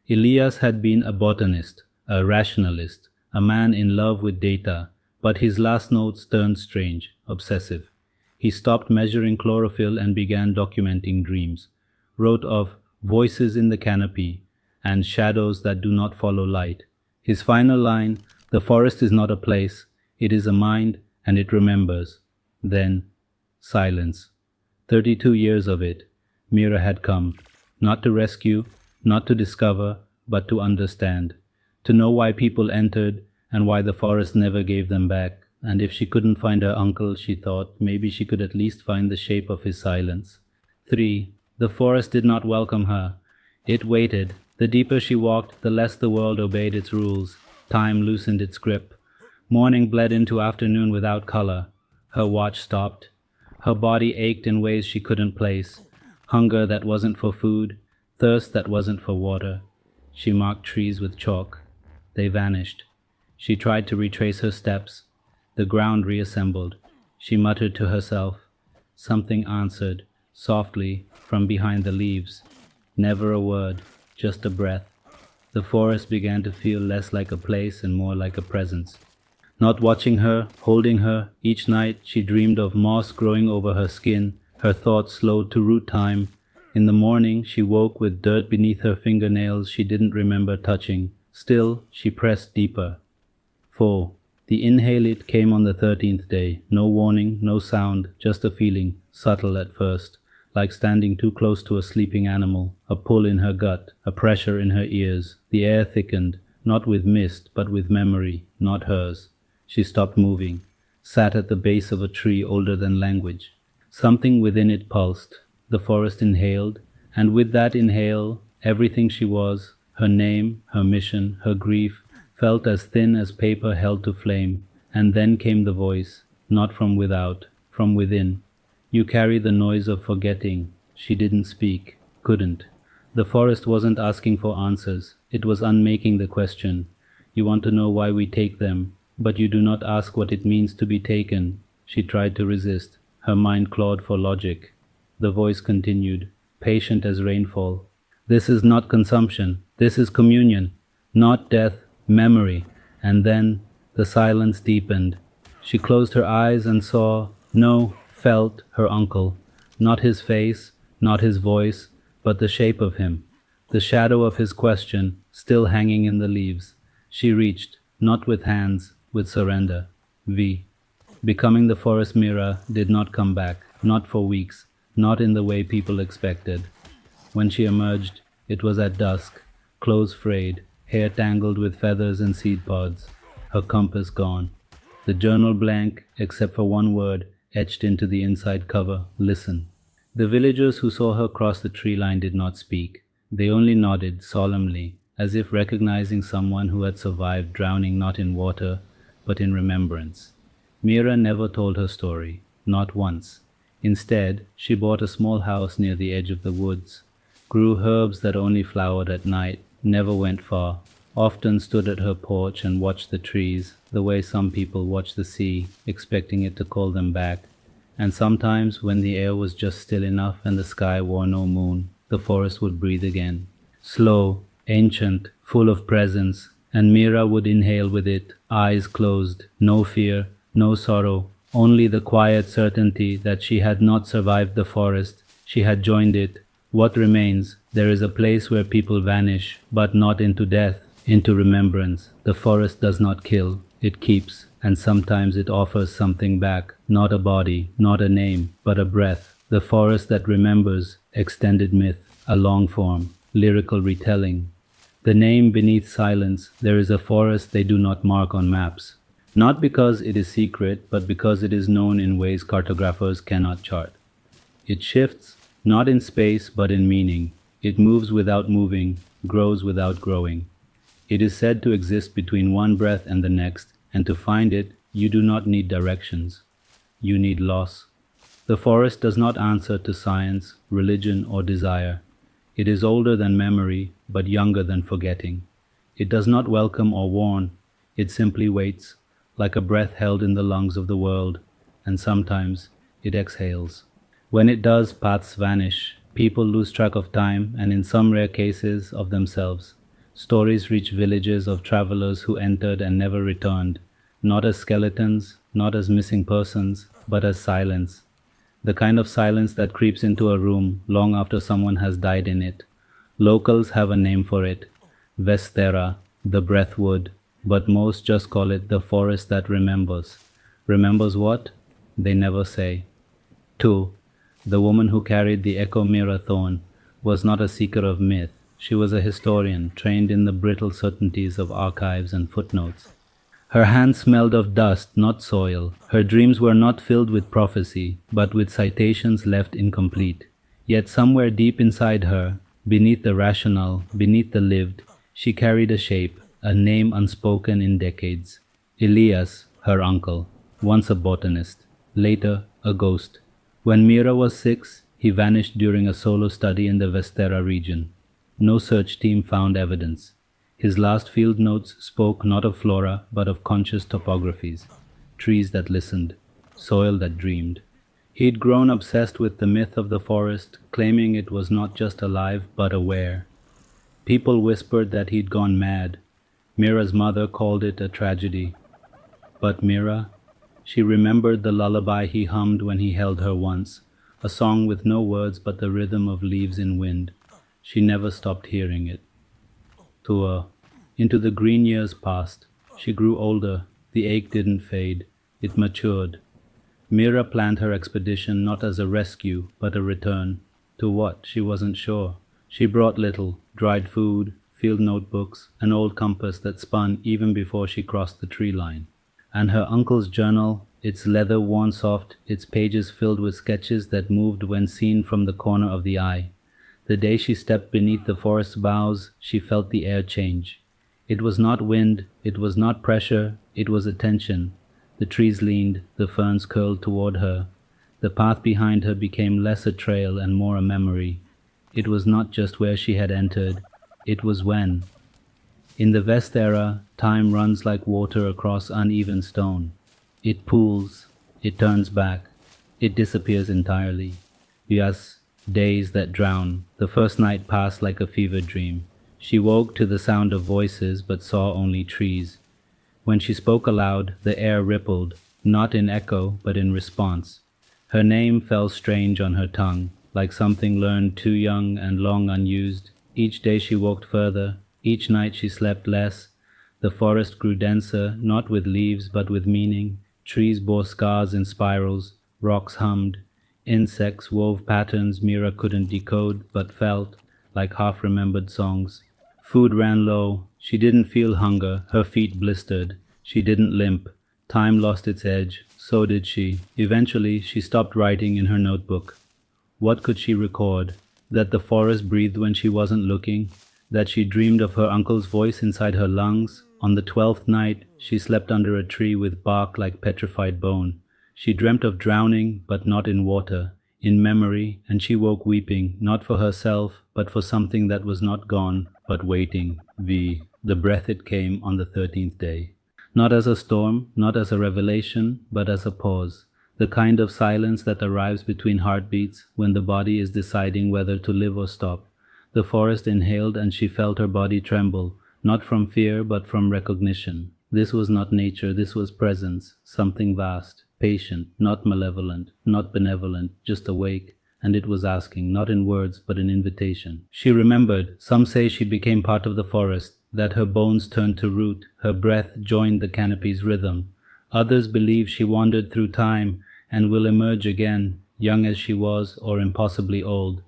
Elias had been a botanist, a rationalist, a man in love with data, but his last notes turned strange, obsessive. He stopped measuring chlorophyll and began documenting dreams, wrote of voices in the canopy and shadows that do not follow light. His final line, "The forest is not a place, it is a mind and it remembers." Then, silence. 32 years of it. Mira had come, not to rescue, not to discover, but to understand, to know why people entered and why the forest never gave them back. And if she couldn't find her uncle, she thought, maybe she could at least find the shape of his silence. 3. The forest did not welcome her. It waited. The deeper she walked, the less the world obeyed its rules. Time loosened its grip. Morning bled into afternoon without color. Her watch stopped. Her body ached in ways she couldn't place. Hunger that wasn't for food, thirst that wasn't for water. She marked trees with chalk. They vanished. She tried to retrace her steps. The ground reassembled. She muttered to herself. Something answered, softly, from behind the leaves. Never a word, just a breath. The forest began to feel less like a place and more like a presence. Not watching her, holding her, each night she dreamed of moss growing over her skin, her thoughts slowed to root time. In the morning she woke with dirt beneath her fingernails she didn't remember touching. Still, she pressed deeper. 4. The inhale it came on the 13th day. No warning, no sound, just a feeling, subtle at first, like standing too close to a sleeping animal, a pull in her gut, a pressure in her ears. The air thickened, not with mist, but with memory, not hers. She stopped moving, sat at the base of a tree older than language. Something within it pulsed. The forest inhaled, and with that inhale, everything she was, her name, her mission, her grief, felt as thin as paper held to flame. And then came the voice, not from without, from within. You carry the noise of forgetting. She didn't speak, couldn't. The forest wasn't asking for answers. It was unmaking the question. You want to know why we take them, but you do not ask what it means to be taken. She tried to resist. Her mind clawed for logic. The voice continued, patient as rainfall. This is not consumption. This is communion. Not death, memory. And then the silence deepened. She closed her eyes and saw, no, felt her uncle. Not his face, not his voice, but the shape of him, the shadow of his question still hanging in the leaves. She reached, not with hands, with surrender. V. Becoming the forest Mira did not come back, not for weeks, not in the way people expected. When she emerged, it was at dusk, clothes frayed, hair tangled with feathers and seed pods, her compass gone. The journal blank, except for one word etched into the inside cover: listen. The villagers who saw her cross the tree line did not speak. They only nodded solemnly, as if recognizing someone who had survived drowning not in water, but in remembrance. Mira never told her story, not once. Instead, she bought a small house near the edge of the woods, grew herbs that only flowered at night, never went far, often stood at her porch and watched the trees, the way some people watch the sea, expecting it to call them back. And sometimes, when the air was just still enough and the sky wore no moon, the forest would breathe again. Slow, ancient, full of presence, and Mira would inhale with it, eyes closed, no fear, no sorrow, only the quiet certainty that she had not survived the forest, she had joined it. What remains? There is a place where people vanish, but not into death, into remembrance. The forest does not kill, it keeps, and sometimes it offers something back, not a body, not a name, but a breath. The forest that remembers, extended myth, a long form, lyrical retelling. The name beneath silence, there is a forest they do not mark on maps. Not because it is secret, but because it is known in ways cartographers cannot chart. It shifts, not in space, but in meaning. It moves without moving, grows without growing. It is said to exist between one breath and the next, and to find it, you do not need directions. You need loss. The forest does not answer to science, religion, or desire. It is older than memory, but younger than forgetting. It does not welcome or warn. It simply waits, like a breath held in the lungs of the world, and sometimes it exhales. When it does, paths vanish. People lose track of time, and in some rare cases, of themselves. Stories reach villages of travelers who entered and never returned, not as skeletons, not as missing persons, but as silence. The kind of silence that creeps into a room long after someone has died in it. Locals have a name for it, Vestera, the breath wood, but most just call it the forest that remembers. Remembers what? They never say. 2. The woman who carried the Echo Mira thorn was not a seeker of myth. She was a historian, trained in the brittle certainties of archives and footnotes. Her hands smelled of dust, not soil. Her dreams were not filled with prophecy, but with citations left incomplete. Yet somewhere deep inside her, beneath the rational, beneath the lived, she carried a shape, a name unspoken in decades. Elias, her uncle, once a botanist, later a ghost. When Mira was 6, he vanished during a solo study in the Vestera region. No search team found evidence. His last field notes spoke not of flora, but of conscious topographies, trees that listened, soil that dreamed. He'd grown obsessed with the myth of the forest, claiming it was not just alive, but aware. People whispered that he'd gone mad. Mira's mother called it a tragedy. But Mira, she remembered the lullaby he hummed when he held her once, a song with no words but the rhythm of leaves in wind. She never stopped hearing it. Into the green years passed. She grew older. The ache didn't fade. It matured. Mira planned her expedition not as a rescue, but a return. To what? She wasn't sure. She brought little: dried food, field notebooks, an old compass that spun even before she crossed the tree line. And her uncle's journal, its leather worn soft, its pages filled with sketches that moved when seen from the corner of the eye. The day she stepped beneath the forest's boughs, she felt the air change. It was not wind, it was not pressure, it was attention. The trees leaned, the ferns curled toward her. The path behind her became less a trail and more a memory. It was not just where she had entered, it was when. In the Vest era, time runs like water across uneven stone. It pools, it turns back, it disappears entirely. Yes, days that drown. The first night passed like a fever dream. She woke to the sound of voices but saw only trees. When she spoke aloud, the air rippled, not in echo but in response. Her name fell strange on her tongue, like something learned too young and long unused. Each day she walked further, each night she slept less. The forest grew denser, not with leaves but with meaning. Trees bore scars in spirals, rocks hummed, insects wove patterns Mira couldn't decode but felt like half remembered songs. Food ran low. She didn't feel hunger. Her feet blistered. She didn't limp. Time lost its edge. So did she. Eventually, she stopped writing in her notebook. What could she record? That the forest breathed when she wasn't looking? That she dreamed of her uncle's voice inside her lungs? On the 12th night, she slept under a tree with bark like petrified bone. She dreamt of drowning, but not in water, in memory, and she woke weeping, not for herself, but for something that was not gone, but waiting. The breath it came on the 13th day. Not as a storm, not as a revelation, but as a pause. The kind of silence that arrives between heartbeats when the body is deciding whether to live or stop. The forest inhaled and she felt her body tremble, not from fear but from recognition. This was not nature, this was presence, something vast, patient, not malevolent, not benevolent, just awake, and it was asking, not in words but in invitation. She remembered, some say she became part of the forest, that her bones turned to root, her breath joined the canopy's rhythm. Others believe she wandered through time and will emerge again, young as she was or impossibly old.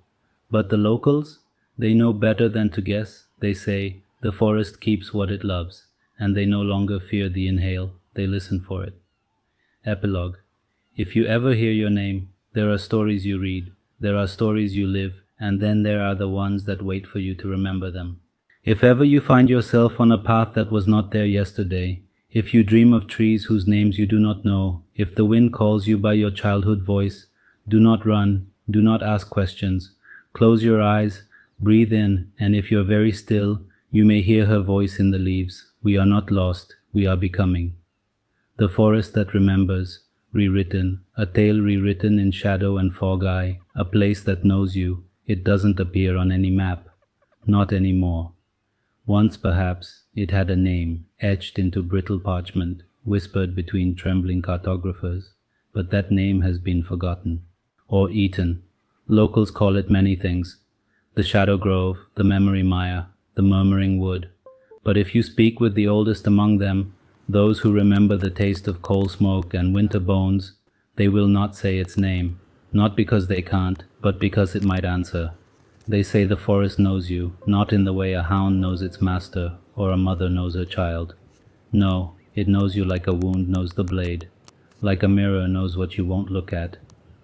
But the locals? They know better than to guess. They say, the forest keeps what it loves, and they no longer fear the inhale, they listen for it. Epilogue. If you ever hear your name, there are stories you read, there are stories you live, and then there are the ones that wait for you to remember them. If ever you find yourself on a path that was not there yesterday, if you dream of trees whose names you do not know, if the wind calls you by your childhood voice, do not run, do not ask questions. Close your eyes, breathe in, and if you're very still, you may hear her voice in the leaves. We are not lost, we are becoming. The forest that remembers, rewritten, a tale rewritten in shadow and fog eye, a place that knows you. It doesn't appear on any map. Not anymore. Once, perhaps, it had a name, etched into brittle parchment, whispered between trembling cartographers, but that name has been forgotten. Or eaten. Locals call it many things. The Shadow Grove, the Memory Mire, the Murmuring Wood. But if you speak with the oldest among them, those who remember the taste of coal smoke and winter bones, they will not say its name, not because they can't, but because it might answer. They say the forest knows you, not in the way a hound knows its master or a mother knows her child. No, it knows you like a wound knows the blade, like a mirror knows what you won't look at,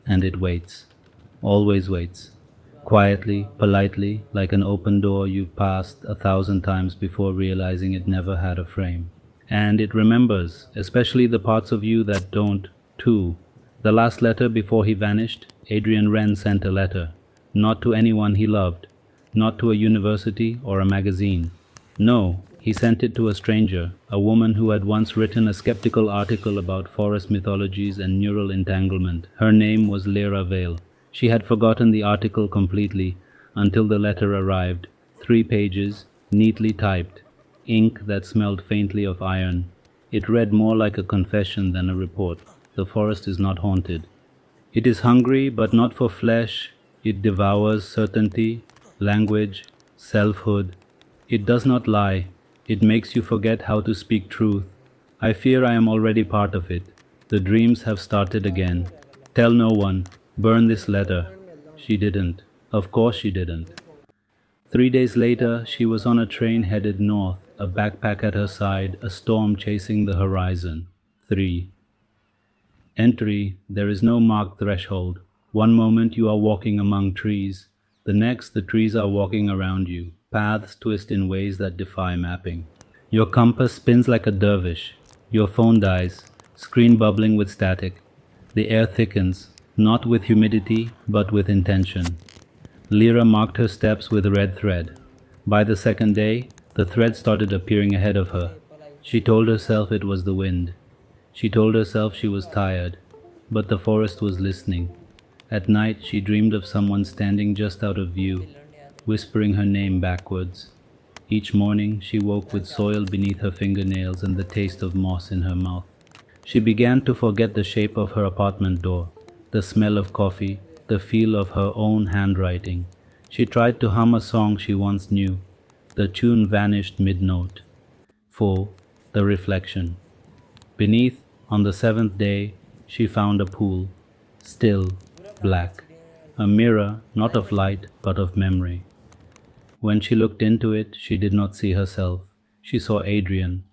and it waits, always waits, quietly, politely, like an open door you've passed 1,000 times before realizing it never had a frame. And it remembers, especially the parts of you that don't, too. The last letter before he vanished, Adrian Wren sent a letter. Not to anyone he loved, not to a university or a magazine. No, he sent it to a stranger, a woman who had once written a skeptical article about forest mythologies and neural entanglement. Her name was Lyra Vale. She had forgotten the article completely until the letter arrived. 3 pages, neatly typed, ink that smelled faintly of iron. It read more like a confession than a report. The forest is not haunted. It is hungry, but not for flesh. It devours certainty, language, selfhood. It does not lie. It makes you forget how to speak truth. I fear I am already part of it. The dreams have started again. Tell no one. Burn this letter. She didn't. Of course she didn't. 3 days later, she was on a train headed north, a backpack at her side, a storm chasing the horizon. 3. Entry. There is no marked threshold. One moment you are walking among trees, the next the trees are walking around you. Paths twist in ways that defy mapping. Your compass spins like a dervish. Your phone dies, screen bubbling with static. The air thickens, not with humidity, but with intention. Lyra marked her steps with red thread. By the second day, the thread started appearing ahead of her. She told herself it was the wind. She told herself she was tired, but the forest was listening. At night she dreamed of someone standing just out of view, whispering her name backwards. Each morning she woke with soil beneath her fingernails and the taste of moss in her mouth. She began to forget the shape of her apartment door, the smell of coffee, the feel of her own handwriting. She tried to hum a song she once knew. The tune vanished mid-note. 4. The reflection. Beneath, on the seventh day, she found a pool, still, black, a mirror not of light but of memory. When she looked into it, she did not see herself. She saw Adrian,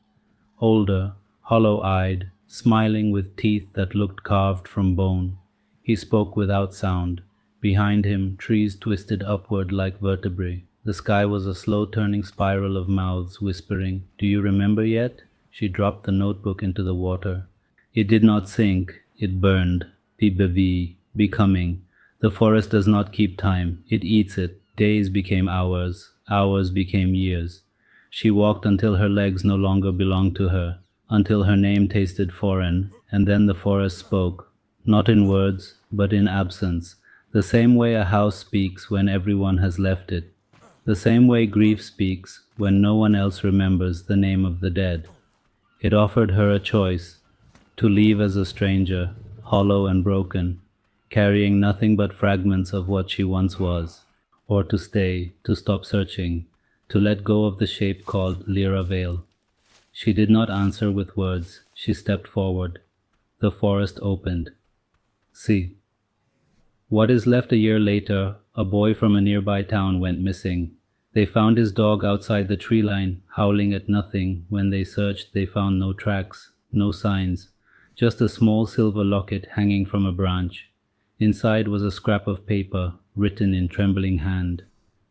older, hollow-eyed, smiling with teeth that looked carved from bone. He spoke without sound. Behind him, trees twisted upward like vertebrae. The sky was a slow-turning spiral of mouths whispering, "Do you remember yet?" She dropped the notebook into the water. It did not sink, it burned. Be becoming. The forest does not keep time, it eats it. Days became hours, hours became years. She walked until her legs no longer belonged to her, until her name tasted foreign, and then the forest spoke, not in words, but in absence, the same way a house speaks when everyone has left it, the same way grief speaks when no one else remembers the name of the dead. It offered her a choice, to leave as a stranger, hollow and broken, carrying nothing but fragments of what she once was, or to stay, to stop searching, to let go of the shape called Lyra Vale. She did not answer with words. She stepped forward. The forest opened. See. What is left a year later, a boy from a nearby town went missing. They found his dog outside the tree line, howling at nothing. When they searched, they found no tracks, no signs, just a small silver locket hanging from a branch. Inside was a scrap of paper, written in trembling hand.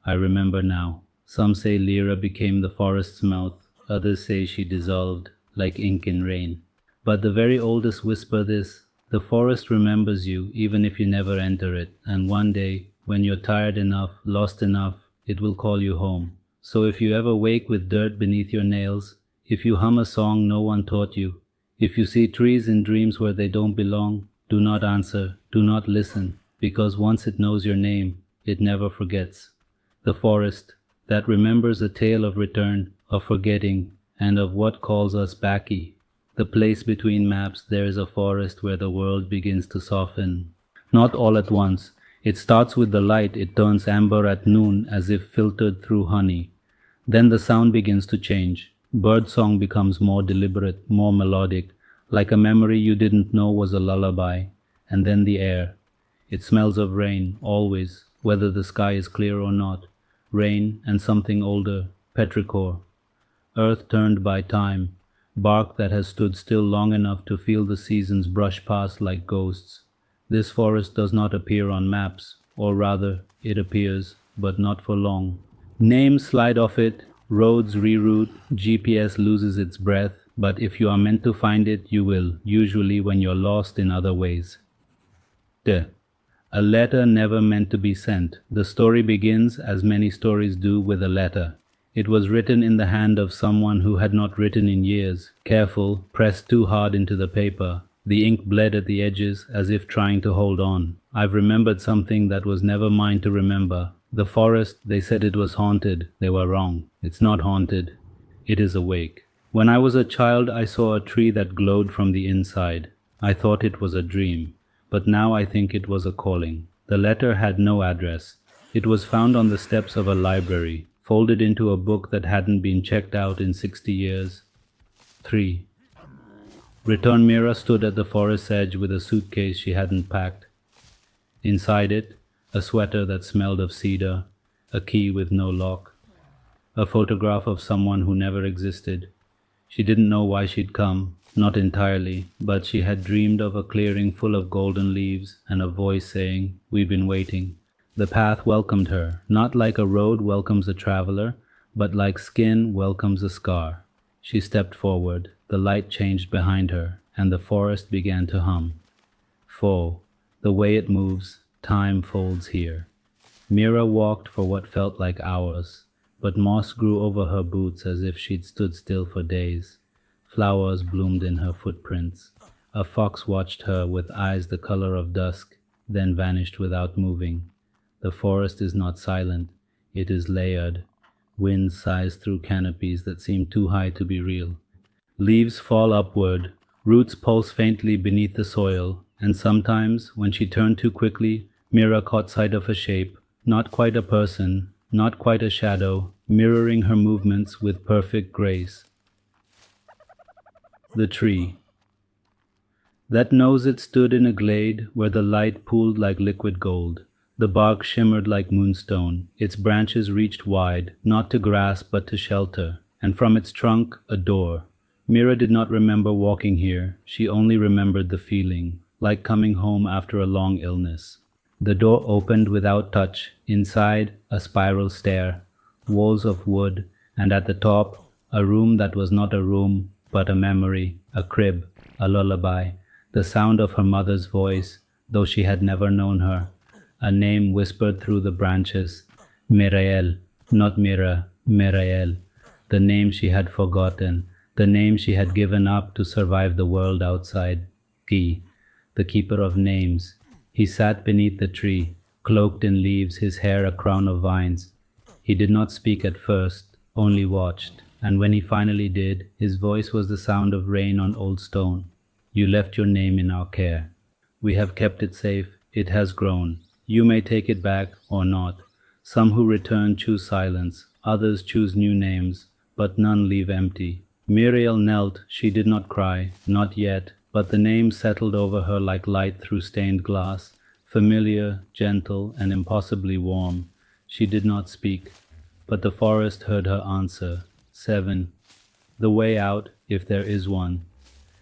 I remember now. Some say Lyra became the forest's mouth, others say she dissolved, like ink in rain. But the very oldest whisper this, the forest remembers you even if you never enter it, and one day, when you're tired enough, lost enough, it will call you home. So if you ever wake with dirt beneath your nails, if you hum a song no one taught you, if you see trees in dreams where they don't belong, do not answer, do not listen, because once it knows your name, it never forgets. The forest, that remembers a tale of return, of forgetting, and of what calls us backy. The place between maps, there is a forest where the world begins to soften. Not all at once. It starts with the light, it turns amber at noon as if filtered through honey. Then the sound begins to change. Bird song becomes more deliberate, more melodic, like a memory you didn't know was a lullaby. And then the air. It smells of rain, always, whether the sky is clear or not. Rain and something older, petrichor. Earth turned by time, bark that has stood still long enough to feel the seasons brush past like ghosts. This forest does not appear on maps, or rather, it appears, but not for long. Names slide off it, roads reroute, GPS loses its breath, but if you are meant to find it, you will, usually when you're lost in other ways. A letter never meant to be sent. The story begins, as many stories do, with a letter. It was written in the hand of someone who had not written in years, careful, pressed too hard into the paper. The ink bled at the edges, as if trying to hold on. I've remembered something that was never mine to remember. The forest, they said it was haunted. They were wrong. It's not haunted. It is awake. When I was a child, I saw a tree that glowed from the inside. I thought it was a dream. But now I think it was a calling. The letter had no address. It was found on the steps of a library, folded into a book that hadn't been checked out in 60 years. 3. Return Mira stood at the forest's edge with a suitcase she hadn't packed. Inside it, a sweater that smelled of cedar, a key with no lock, a photograph of someone who never existed. She didn't know why she'd come. Not entirely, but she had dreamed of a clearing full of golden leaves and a voice saying, "We've been waiting." The path welcomed her, not like a road welcomes a traveler, but like skin welcomes a scar. She stepped forward, the light changed behind her, and the forest began to hum. 4. The way it moves, time folds here. Mira walked for what felt like hours, but moss grew over her boots as if she'd stood still for days. Flowers bloomed in her footprints. A fox watched her with eyes the color of dusk, then vanished without moving. The forest is not silent, it is layered. Wind sighs through canopies that seem too high to be real. Leaves fall upward, roots pulse faintly beneath the soil, and sometimes, when she turned too quickly, Mira caught sight of a shape, not quite a person, not quite a shadow, mirroring her movements with perfect grace. The tree. That knows it stood in a glade where the light pooled like liquid gold. The bark shimmered like moonstone, its branches reached wide, not to grasp but to shelter, and from its trunk a door. Mira did not remember walking here, she only remembered the feeling, like coming home after a long illness. The door opened without touch, inside a spiral stair, walls of wood, and at the top a room that was not a room but a memory, a crib, a lullaby, the sound of her mother's voice, though she had never known her, a name whispered through the branches, Mirael, not Mira, Mirael, the name she had forgotten, the name she had given up to survive the world outside. Ki, the keeper of names. He sat beneath the tree, cloaked in leaves, his hair a crown of vines. He did not speak at first, only watched, and when he finally did, his voice was the sound of rain on old stone. You left your name in our care. We have kept it safe, it has grown. You may take it back or not. Some who return choose silence, others choose new names, but none leave empty. Muriel knelt, she did not cry, not yet, but the name settled over her like light through stained glass, familiar, gentle, and impossibly warm. She did not speak, but the forest heard her answer. 7. The way out, if there is one.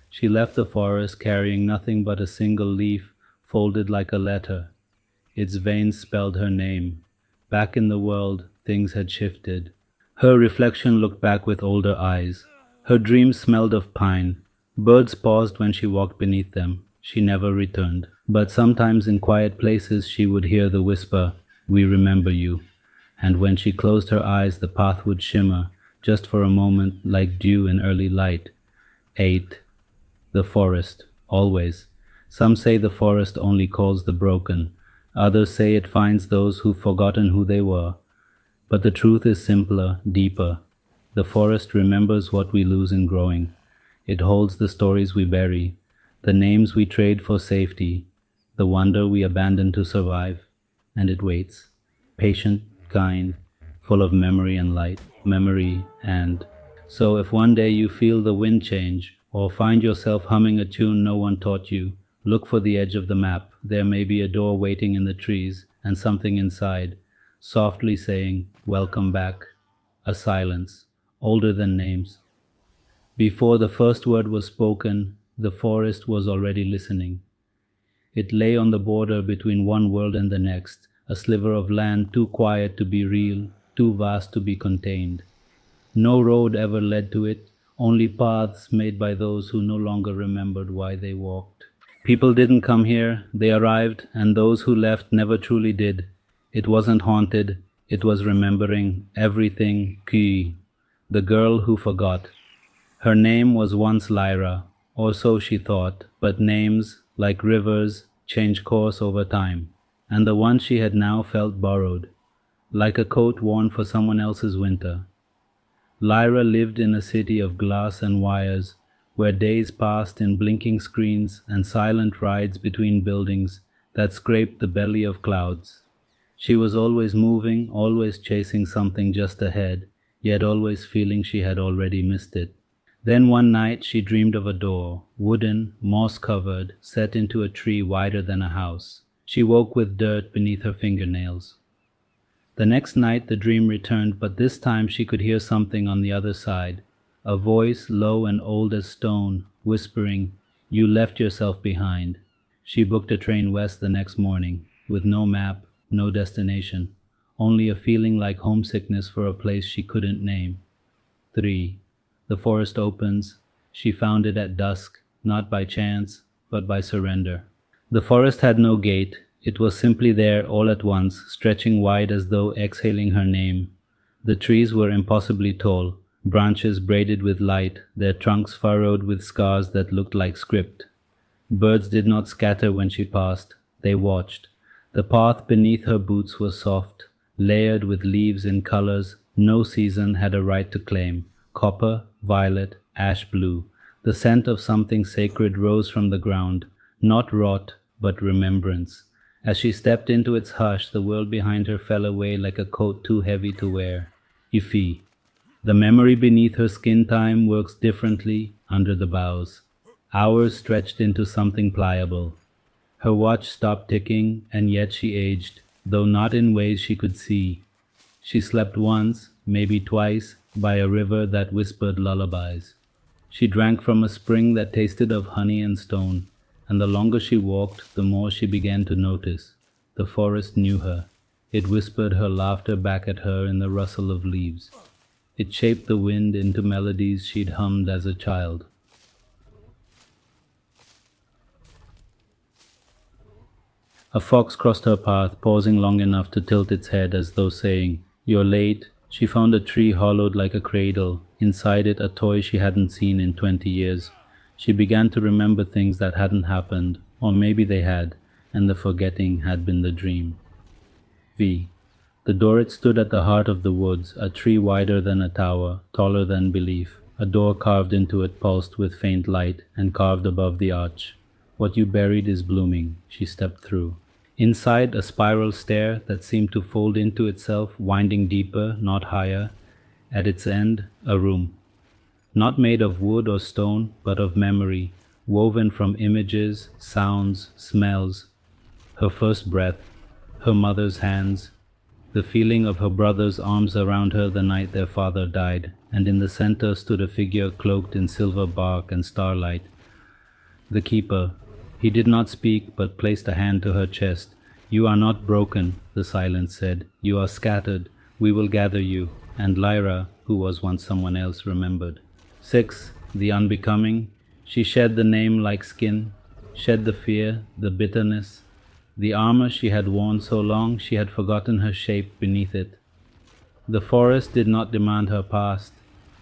She left the forest carrying nothing but a single leaf folded like a letter. Its veins spelled her name. Back in the world, things had shifted. Her reflection looked back with older eyes. Her dreams smelled of pine. Birds paused when she walked beneath them. She never returned. But sometimes in quiet places she would hear the whisper, "We remember you." And when she closed her eyes, the path would shimmer, just for a moment, like dew in early light. 8. The forest, always. Some say the forest only calls the broken. Others say it finds those who've forgotten who they were. But the truth is simpler, deeper. The forest remembers what we lose in growing. It holds the stories we bury, the names we trade for safety, the wonder we abandon to survive. And it waits, patient, kind, full of memory and light, memory and... So if one day you feel the wind change, or find yourself humming a tune no one taught you, look for the edge of the map. There may be a door waiting in the trees, and something inside, softly saying, "Welcome back." A silence, older than names. Before the first word was spoken, the forest was already listening. It lay on the border between one world and the next, a sliver of land too quiet to be real, too vast to be contained. No road ever led to it, only paths made by those who no longer remembered why they walked. People didn't come here, they arrived, and those who left never truly did. It wasn't haunted, it was remembering everything. Ki, the girl who forgot. Her name was once Lyra, or so she thought, but names, like rivers, change course over time, and the one she had now felt borrowed, like a coat worn for someone else's winter. Lyra lived in a city of glass and wires, where days passed in blinking screens and silent rides between buildings that scraped the belly of clouds. She was always moving, always chasing something just ahead, yet always feeling she had already missed it. Then one night she dreamed of a door, wooden, moss-covered, set into a tree wider than a house. She woke with dirt beneath her fingernails. The next night the dream returned, but this time she could hear something on the other side, a voice low and old as stone, whispering, "You left yourself behind." She booked a train west the next morning, with no map, no destination, only a feeling like homesickness for a place she couldn't name. 3. The forest opens. She found it at dusk, not by chance, but by surrender. The forest had no gate. It was simply there all at once, stretching wide as though exhaling her name. The trees were impossibly tall, branches braided with light, their trunks furrowed with scars that looked like script. Birds did not scatter when she passed, they watched. The path beneath her boots was soft, layered with leaves in colors no season had a right to claim. Copper, violet, ash blue. The scent of something sacred rose from the ground, not rot, but remembrance. As she stepped into its hush, the world behind her fell away like a coat too heavy to wear. Iffy. The memory beneath her skin time works differently under the boughs. Hours stretched into something pliable. Her watch stopped ticking, and yet she aged, though not in ways she could see. She slept once, maybe twice, by a river that whispered lullabies. She drank from a spring that tasted of honey and stone, and the longer she walked, the more she began to notice. The forest knew her. It whispered her laughter back at her in the rustle of leaves. It shaped the wind into melodies she'd hummed as a child. A fox crossed her path, pausing long enough to tilt its head as though saying, "You're late." She found a tree hollowed like a cradle, inside it a toy she hadn't seen in 20 years. She began to remember things that hadn't happened, or maybe they had, and the forgetting had been the dream. V. The door. It stood at the heart of the woods, a tree wider than a tower, taller than belief. A door carved into it pulsed with faint light, and carved above the arch. "What you buried is blooming." She stepped through. Inside, a spiral stair that seemed to fold into itself, winding deeper, not higher. At its end, a room. Not made of wood or stone, but of memory, woven from images, sounds, smells. Her first breath, her mother's hands, the feeling of her brother's arms around her the night their father died, and in the center stood a figure cloaked in silver bark and starlight. The keeper. He did not speak, but placed a hand to her chest. "You are not broken," the silence said. "You are scattered. We will gather you." And Lyra, who was once someone else, remembered. 6. The unbecoming. She shed the name like skin, shed the fear, the bitterness. The armor she had worn so long, she had forgotten her shape beneath it. The forest did not demand her past.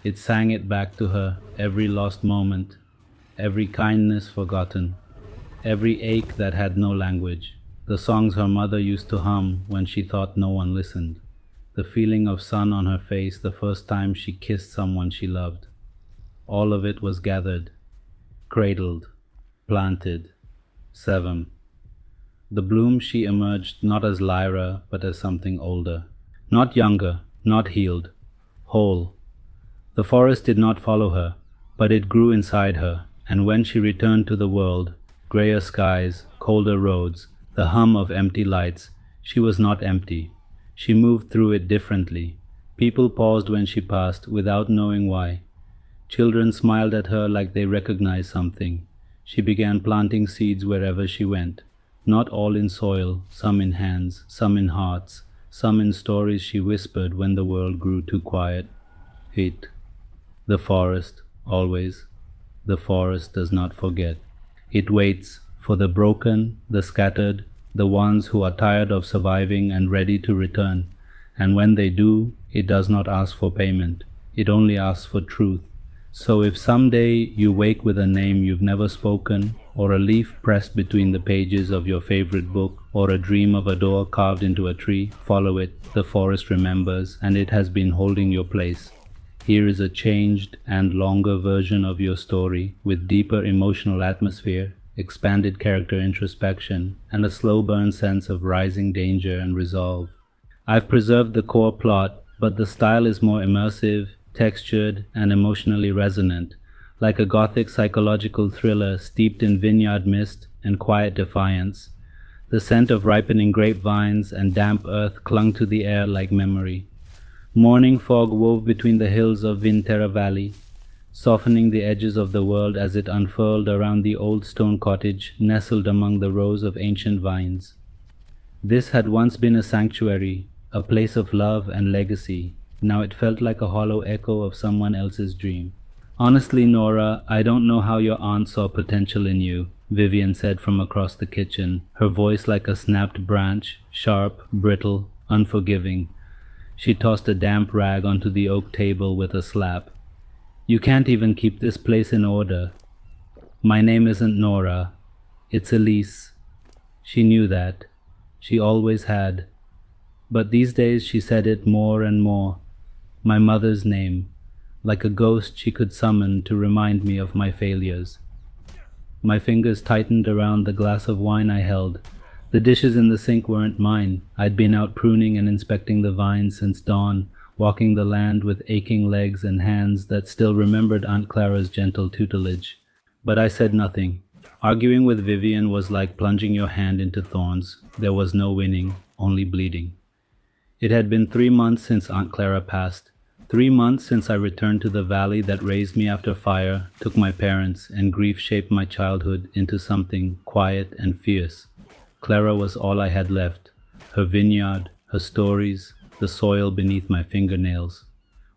It sang it back to her, every lost moment, every kindness forgotten, every ache that had no language, the songs her mother used to hum when she thought no one listened, the feeling of sun on her face the first time she kissed someone she loved. All of it was gathered, cradled, planted. 7. The bloom. She emerged not as Lyra, but as something older. Not younger, not healed, whole. The forest did not follow her, but it grew inside her, and when she returned to the world, grayer skies, colder roads, the hum of empty lights, she was not empty. She moved through it differently. People paused when she passed, without knowing why. Children smiled at her like they recognized something. She began planting seeds wherever she went, not all in soil, some in hands, some in hearts, some in stories she whispered when the world grew too quiet. 8. The forest, always. The forest does not forget. It waits for the broken, the scattered, the ones who are tired of surviving and ready to return. And when they do, it does not ask for payment. It only asks for truth. So if someday you wake with a name you've never spoken, or a leaf pressed between the pages of your favorite book, or a dream of a door carved into a tree, follow it. The forest remembers, and it has been holding your place. Here is a changed and longer version of your story, with deeper emotional atmosphere, expanded character introspection, and a slow burn sense of rising danger and resolve. I've preserved the core plot, but the style is more immersive, textured, and emotionally resonant, like a gothic psychological thriller steeped in vineyard mist and quiet defiance. The scent of ripening grapevines and damp earth clung to the air like memory. Morning fog wove between the hills of Vintera Valley, softening the edges of the world as it unfurled around the old stone cottage nestled among the rows of ancient vines. This had once been a sanctuary, a place of love and legacy. Now it felt like a hollow echo of someone else's dream. "Honestly, Nora, I don't know how your aunt saw potential in you," Vivian said from across the kitchen, her voice like a snapped branch, sharp, brittle, unforgiving. She tossed a damp rag onto the oak table with a slap. "You can't even keep this place in order. My name isn't Nora. It's Elise." She knew that. She always had. But these days she said it more and more. My mother's name, like a ghost she could summon to remind me of my failures. My fingers tightened around the glass of wine I held, The dishes in the sink weren't mine. I'd been out pruning and inspecting the vines since dawn, walking the land with aching legs and hands that still remembered Aunt Clara's gentle tutelage. But I said nothing. Arguing with Vivian was like plunging your hand into thorns. There was no winning, only bleeding. It had been 3 months since Aunt Clara passed. 3 months since I returned to the valley that raised me after fire, took my parents, and grief shaped my childhood into something quiet and fierce. Clara was all I had left. Her vineyard, her stories, the soil beneath my fingernails.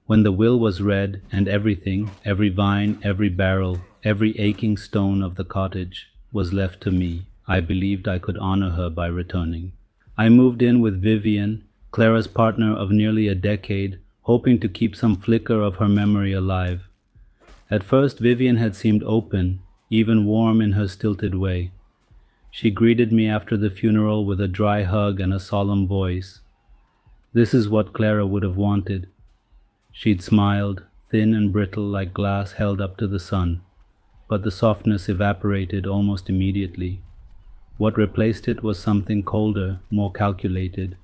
When the will was read, and everything, every vine, every barrel, every aching stone of the cottage, was left to me, I believed I could honor her by returning. I moved in with Vivian, Clara's partner of nearly a decade, hoping to keep some flicker of her memory alive. At first, Vivian had seemed open, even warm in her stilted way. She greeted me after the funeral with a dry hug and a solemn voice. This is what Clara would have wanted. She'd smiled, thin and brittle like glass held up to the sun, but the softness evaporated almost immediately. What replaced it was something colder, more calculated.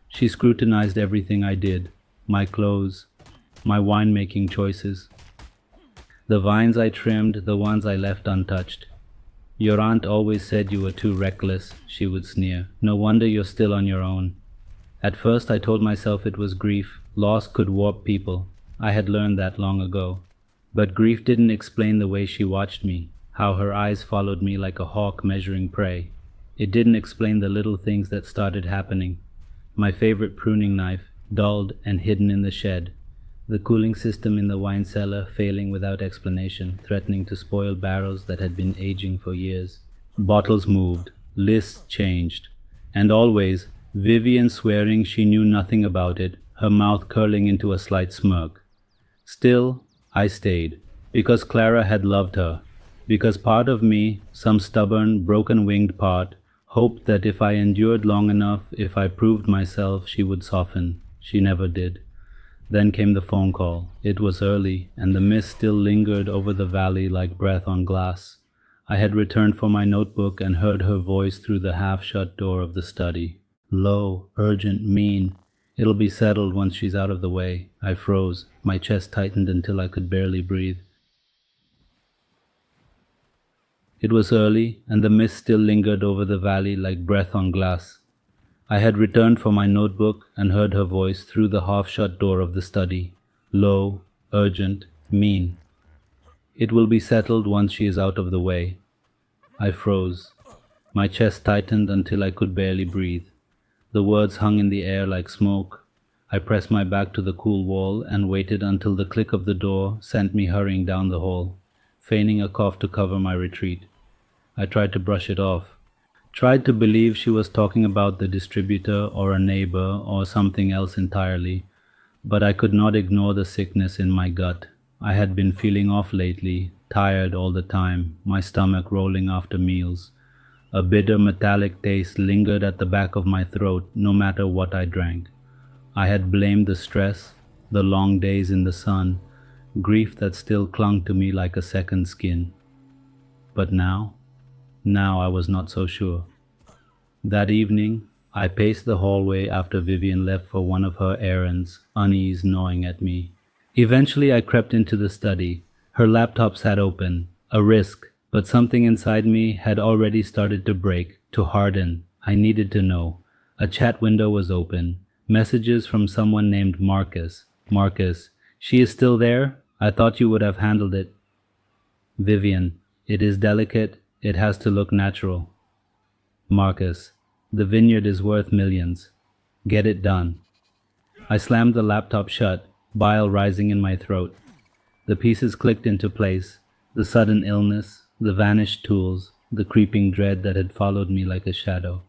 She scrutinized everything I did, my clothes, my wine-making choices. The vines I trimmed, the ones I left untouched. Your aunt always said you were too reckless, she would sneer. No wonder you're still on your own. At first I told myself it was grief. Loss could warp people. I had learned that long ago. But grief didn't explain the way she watched me, how her eyes followed me like a hawk measuring prey. It didn't explain the little things that started happening. My favorite pruning knife, dulled and hidden in the shed. The cooling system in the wine cellar failing without explanation, threatening to spoil barrels that had been aging for years. Bottles moved, lists changed, and always Vivian swearing she knew nothing about it, her mouth curling into a slight smirk. Still, I stayed, because Clara had loved her, because part of me, some stubborn, broken-winged part, hoped that if I endured long enough, if I proved myself, she would soften. She never did. Then came the phone call. It was early, and the mist still lingered over the valley like breath on glass. I had returned for my notebook and heard her voice through the half-shut door of the study. Low, urgent, mean. It'll be settled once she's out of the way. I froze. My chest tightened until I could barely breathe. It was early, and the mist still lingered over the valley like breath on glass. I had returned for my notebook and heard her voice through the half-shut door of the study. Low, urgent, mean. It will be settled once she is out of the way. I froze. My chest tightened until I could barely breathe. The words hung in the air like smoke. I pressed my back to the cool wall and waited until the click of the door sent me hurrying down the hall, feigning a cough to cover my retreat. I tried to brush it off. Tried to believe she was talking about the distributor or a neighbor or something else entirely, but I could not ignore the sickness in my gut. I had been feeling off lately, tired all the time, my stomach rolling after meals. A bitter metallic taste lingered at the back of my throat no matter what I drank. I had blamed the stress, the long days in the sun, grief that still clung to me like a second skin. But now I was not so sure. That evening, I paced the hallway after Vivian left for one of her errands, unease gnawing at me. Eventually I crept into the study. Her laptop sat open. A risk, but something inside me had already started to break, to harden. I needed to know. A chat window was open. Messages from someone named Marcus. Marcus, she is still there? I thought you would have handled it. Vivian, it is delicate. It has to look natural. Marcus, the vineyard is worth millions. Get it done. I slammed the laptop shut, bile rising in my throat. The pieces clicked into place. The sudden illness, the vanished tools, the creeping dread that had followed me like a shadow.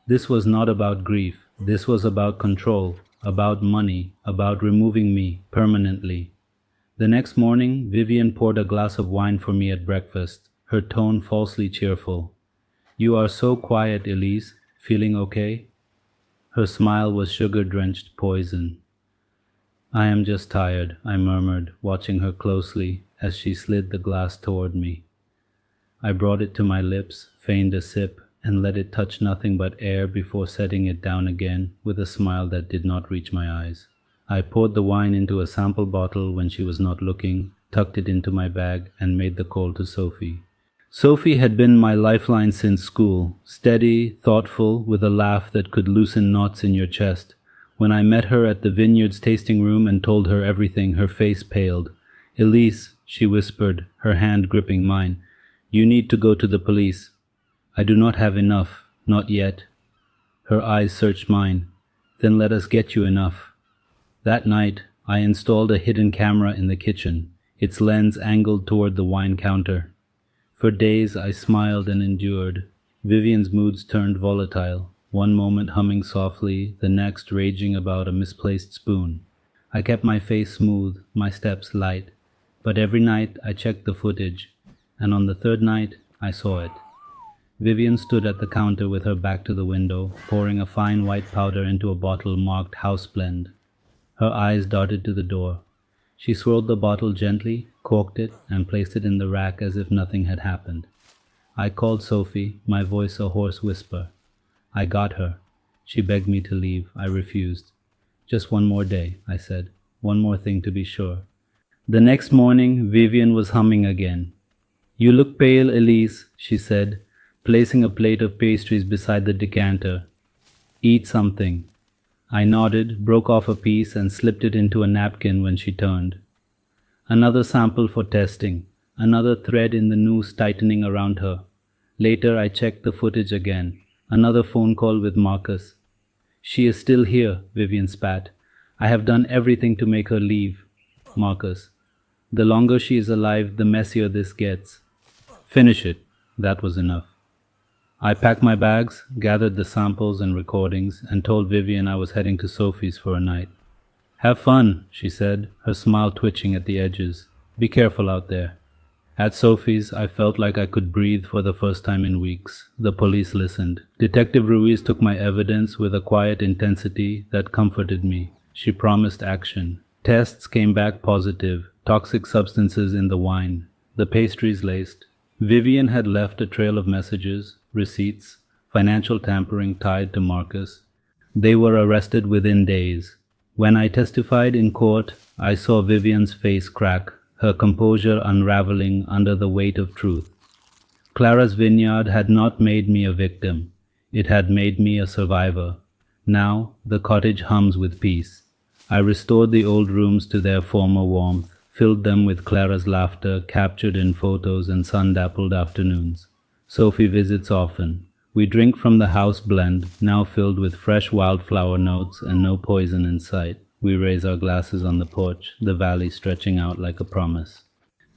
This was not about grief. This was about control, about money, about removing me permanently. The next morning, Vivian poured a glass of wine for me at breakfast, her tone falsely cheerful. You are so quiet, Elise. Feeling okay? Her smile was sugar-drenched poison. I am just tired, I murmured, watching her closely as she slid the glass toward me. I brought it to my lips, feigned a sip, and let it touch nothing but air before setting it down again with a smile that did not reach my eyes. I poured the wine into a sample bottle when she was not looking, tucked it into my bag, and made the call to Sophie. Sophie had been my lifeline since school, steady, thoughtful, with a laugh that could loosen knots in your chest. When I met her at the vineyard's tasting room and told her everything, her face paled. "Elise," she whispered, her hand gripping mine, "you need to go to the police." "I do not have enough, not yet." Her eyes searched mine. "Then let us get you enough." That night, I installed a hidden camera in the kitchen, its lens angled toward the wine counter. For days I smiled and endured. Vivian's moods turned volatile, one moment humming softly, the next raging about a misplaced spoon. I kept my face smooth, my steps light, but every night I checked the footage, and on the third night I saw it. Vivian stood at the counter with her back to the window, pouring a fine white powder into a bottle marked House Blend. Her eyes darted to the door. She swirled the bottle gently, corked it, and placed it in the rack as if nothing had happened. I called Sophie, my voice a hoarse whisper. I got her. She begged me to leave. I refused. "Just one more day," I said. "One more thing to be sure." The next morning, Vivian was humming again. "You look pale, Elise," she said, placing a plate of pastries beside the decanter. "Eat something." I nodded, broke off a piece, and slipped it into a napkin when she turned. Another sample for testing, another thread in the noose tightening around her. Later I checked the footage again. Another phone call with Marcus. "She is still here," Vivian spat. "I have done everything to make her leave." Marcus. "The longer she is alive, the messier this gets." "Finish it." That was enough. I packed my bags, gathered the samples and recordings, and told Vivian I was heading to Sophie's for a night. "Have fun," she said, her smile twitching at the edges. "Be careful out there." At Sophie's, I felt like I could breathe for the first time in weeks. The police listened. Detective Ruiz took my evidence with a quiet intensity that comforted me. She promised action. Tests came back positive. Toxic substances in the wine. The pastries laced. Vivian had left a trail of messages, receipts, financial tampering tied to Marcus. They were arrested within days. When I testified in court, I saw Vivian's face crack, her composure unraveling under the weight of truth. Clara's vineyard had not made me a victim. It had made me a survivor. Now the cottage hums with peace. I restored the old rooms to their former warmth, filled them with Clara's laughter captured in photos and sun-dappled afternoons. Sophie visits often. We drink from the house blend, now filled with fresh wildflower notes and no poison in sight. We raise our glasses on the porch, the valley stretching out like a promise.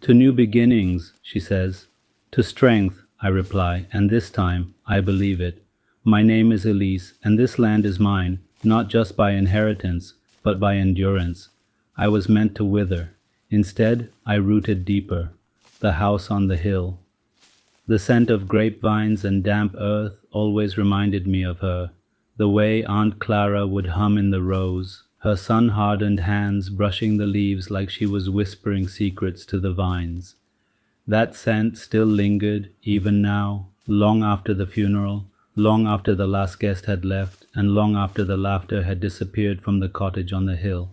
"To new beginnings," she says. "To strength," I reply, and this time I believe it. My name is Elise, and this land is mine, not just by inheritance, but by endurance. I was meant to wither. Instead, I rooted deeper. The house on the hill. The scent of grapevines and damp earth always reminded me of her, the way Aunt Clara would hum in the rows, her sun-hardened hands brushing the leaves like she was whispering secrets to the vines. That scent still lingered, even now, long after the funeral, long after the last guest had left, and long after the laughter had disappeared from the cottage on the hill.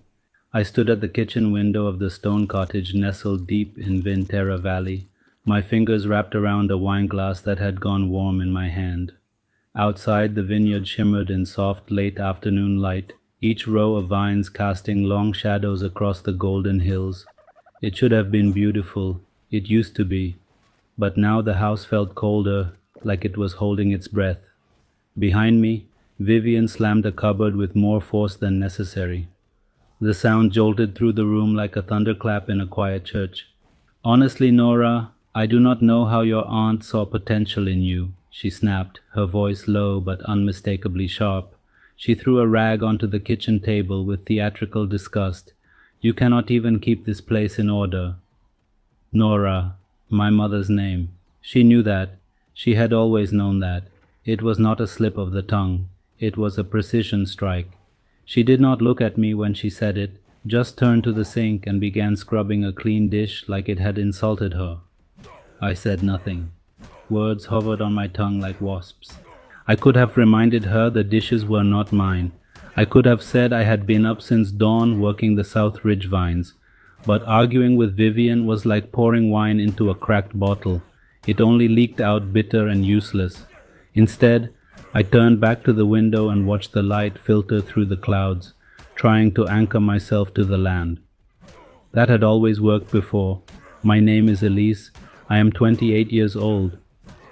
I stood at the kitchen window of the stone cottage nestled deep in Ventura Valley, my fingers wrapped around a wineglass that had gone warm in my hand. Outside, the vineyard shimmered in soft late afternoon light, each row of vines casting long shadows across the golden hills. It should have been beautiful. It used to be. But now the house felt colder, like it was holding its breath. Behind me, Vivian slammed a cupboard with more force than necessary. The sound jolted through the room like a thunderclap in a quiet church. "Honestly, Nora, I do not know how your aunt saw potential in you," she snapped, her voice low but unmistakably sharp. She threw a rag onto the kitchen table with theatrical disgust. "You cannot even keep this place in order." Nora, my mother's name. She knew that. She had always known that. It was not a slip of the tongue. It was a precision strike. She did not look at me when she said it, just turned to the sink and began scrubbing a clean dish like it had insulted her. I said nothing. Words hovered on my tongue like wasps. I could have reminded her the dishes were not mine. I could have said I had been up since dawn working the South Ridge vines. But arguing with Vivian was like pouring wine into a cracked bottle. It only leaked out bitter and useless. Instead, I turned back to the window and watched the light filter through the clouds, trying to anchor myself to the land. That had always worked before. My name is Elise. I am 28 years old.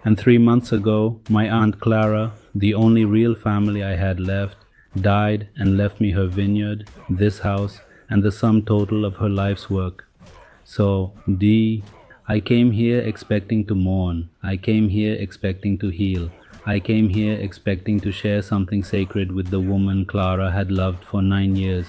And 3 months ago, my Aunt Clara, the only real family I had left, died and left me her vineyard, this house, and the sum total of her life's work. So, I came here expecting to mourn. I came here expecting to heal. I came here expecting to share something sacred with the woman Clara had loved for 9 years.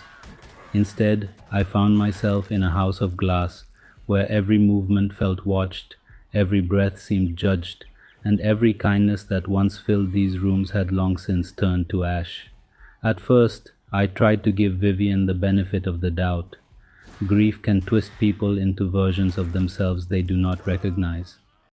Instead, I found myself in a house of glass, where every movement felt watched, every breath seemed judged, and every kindness that once filled these rooms had long since turned to ash. At first, I tried to give Vivian the benefit of the doubt. Grief can twist people into versions of themselves they do not recognize.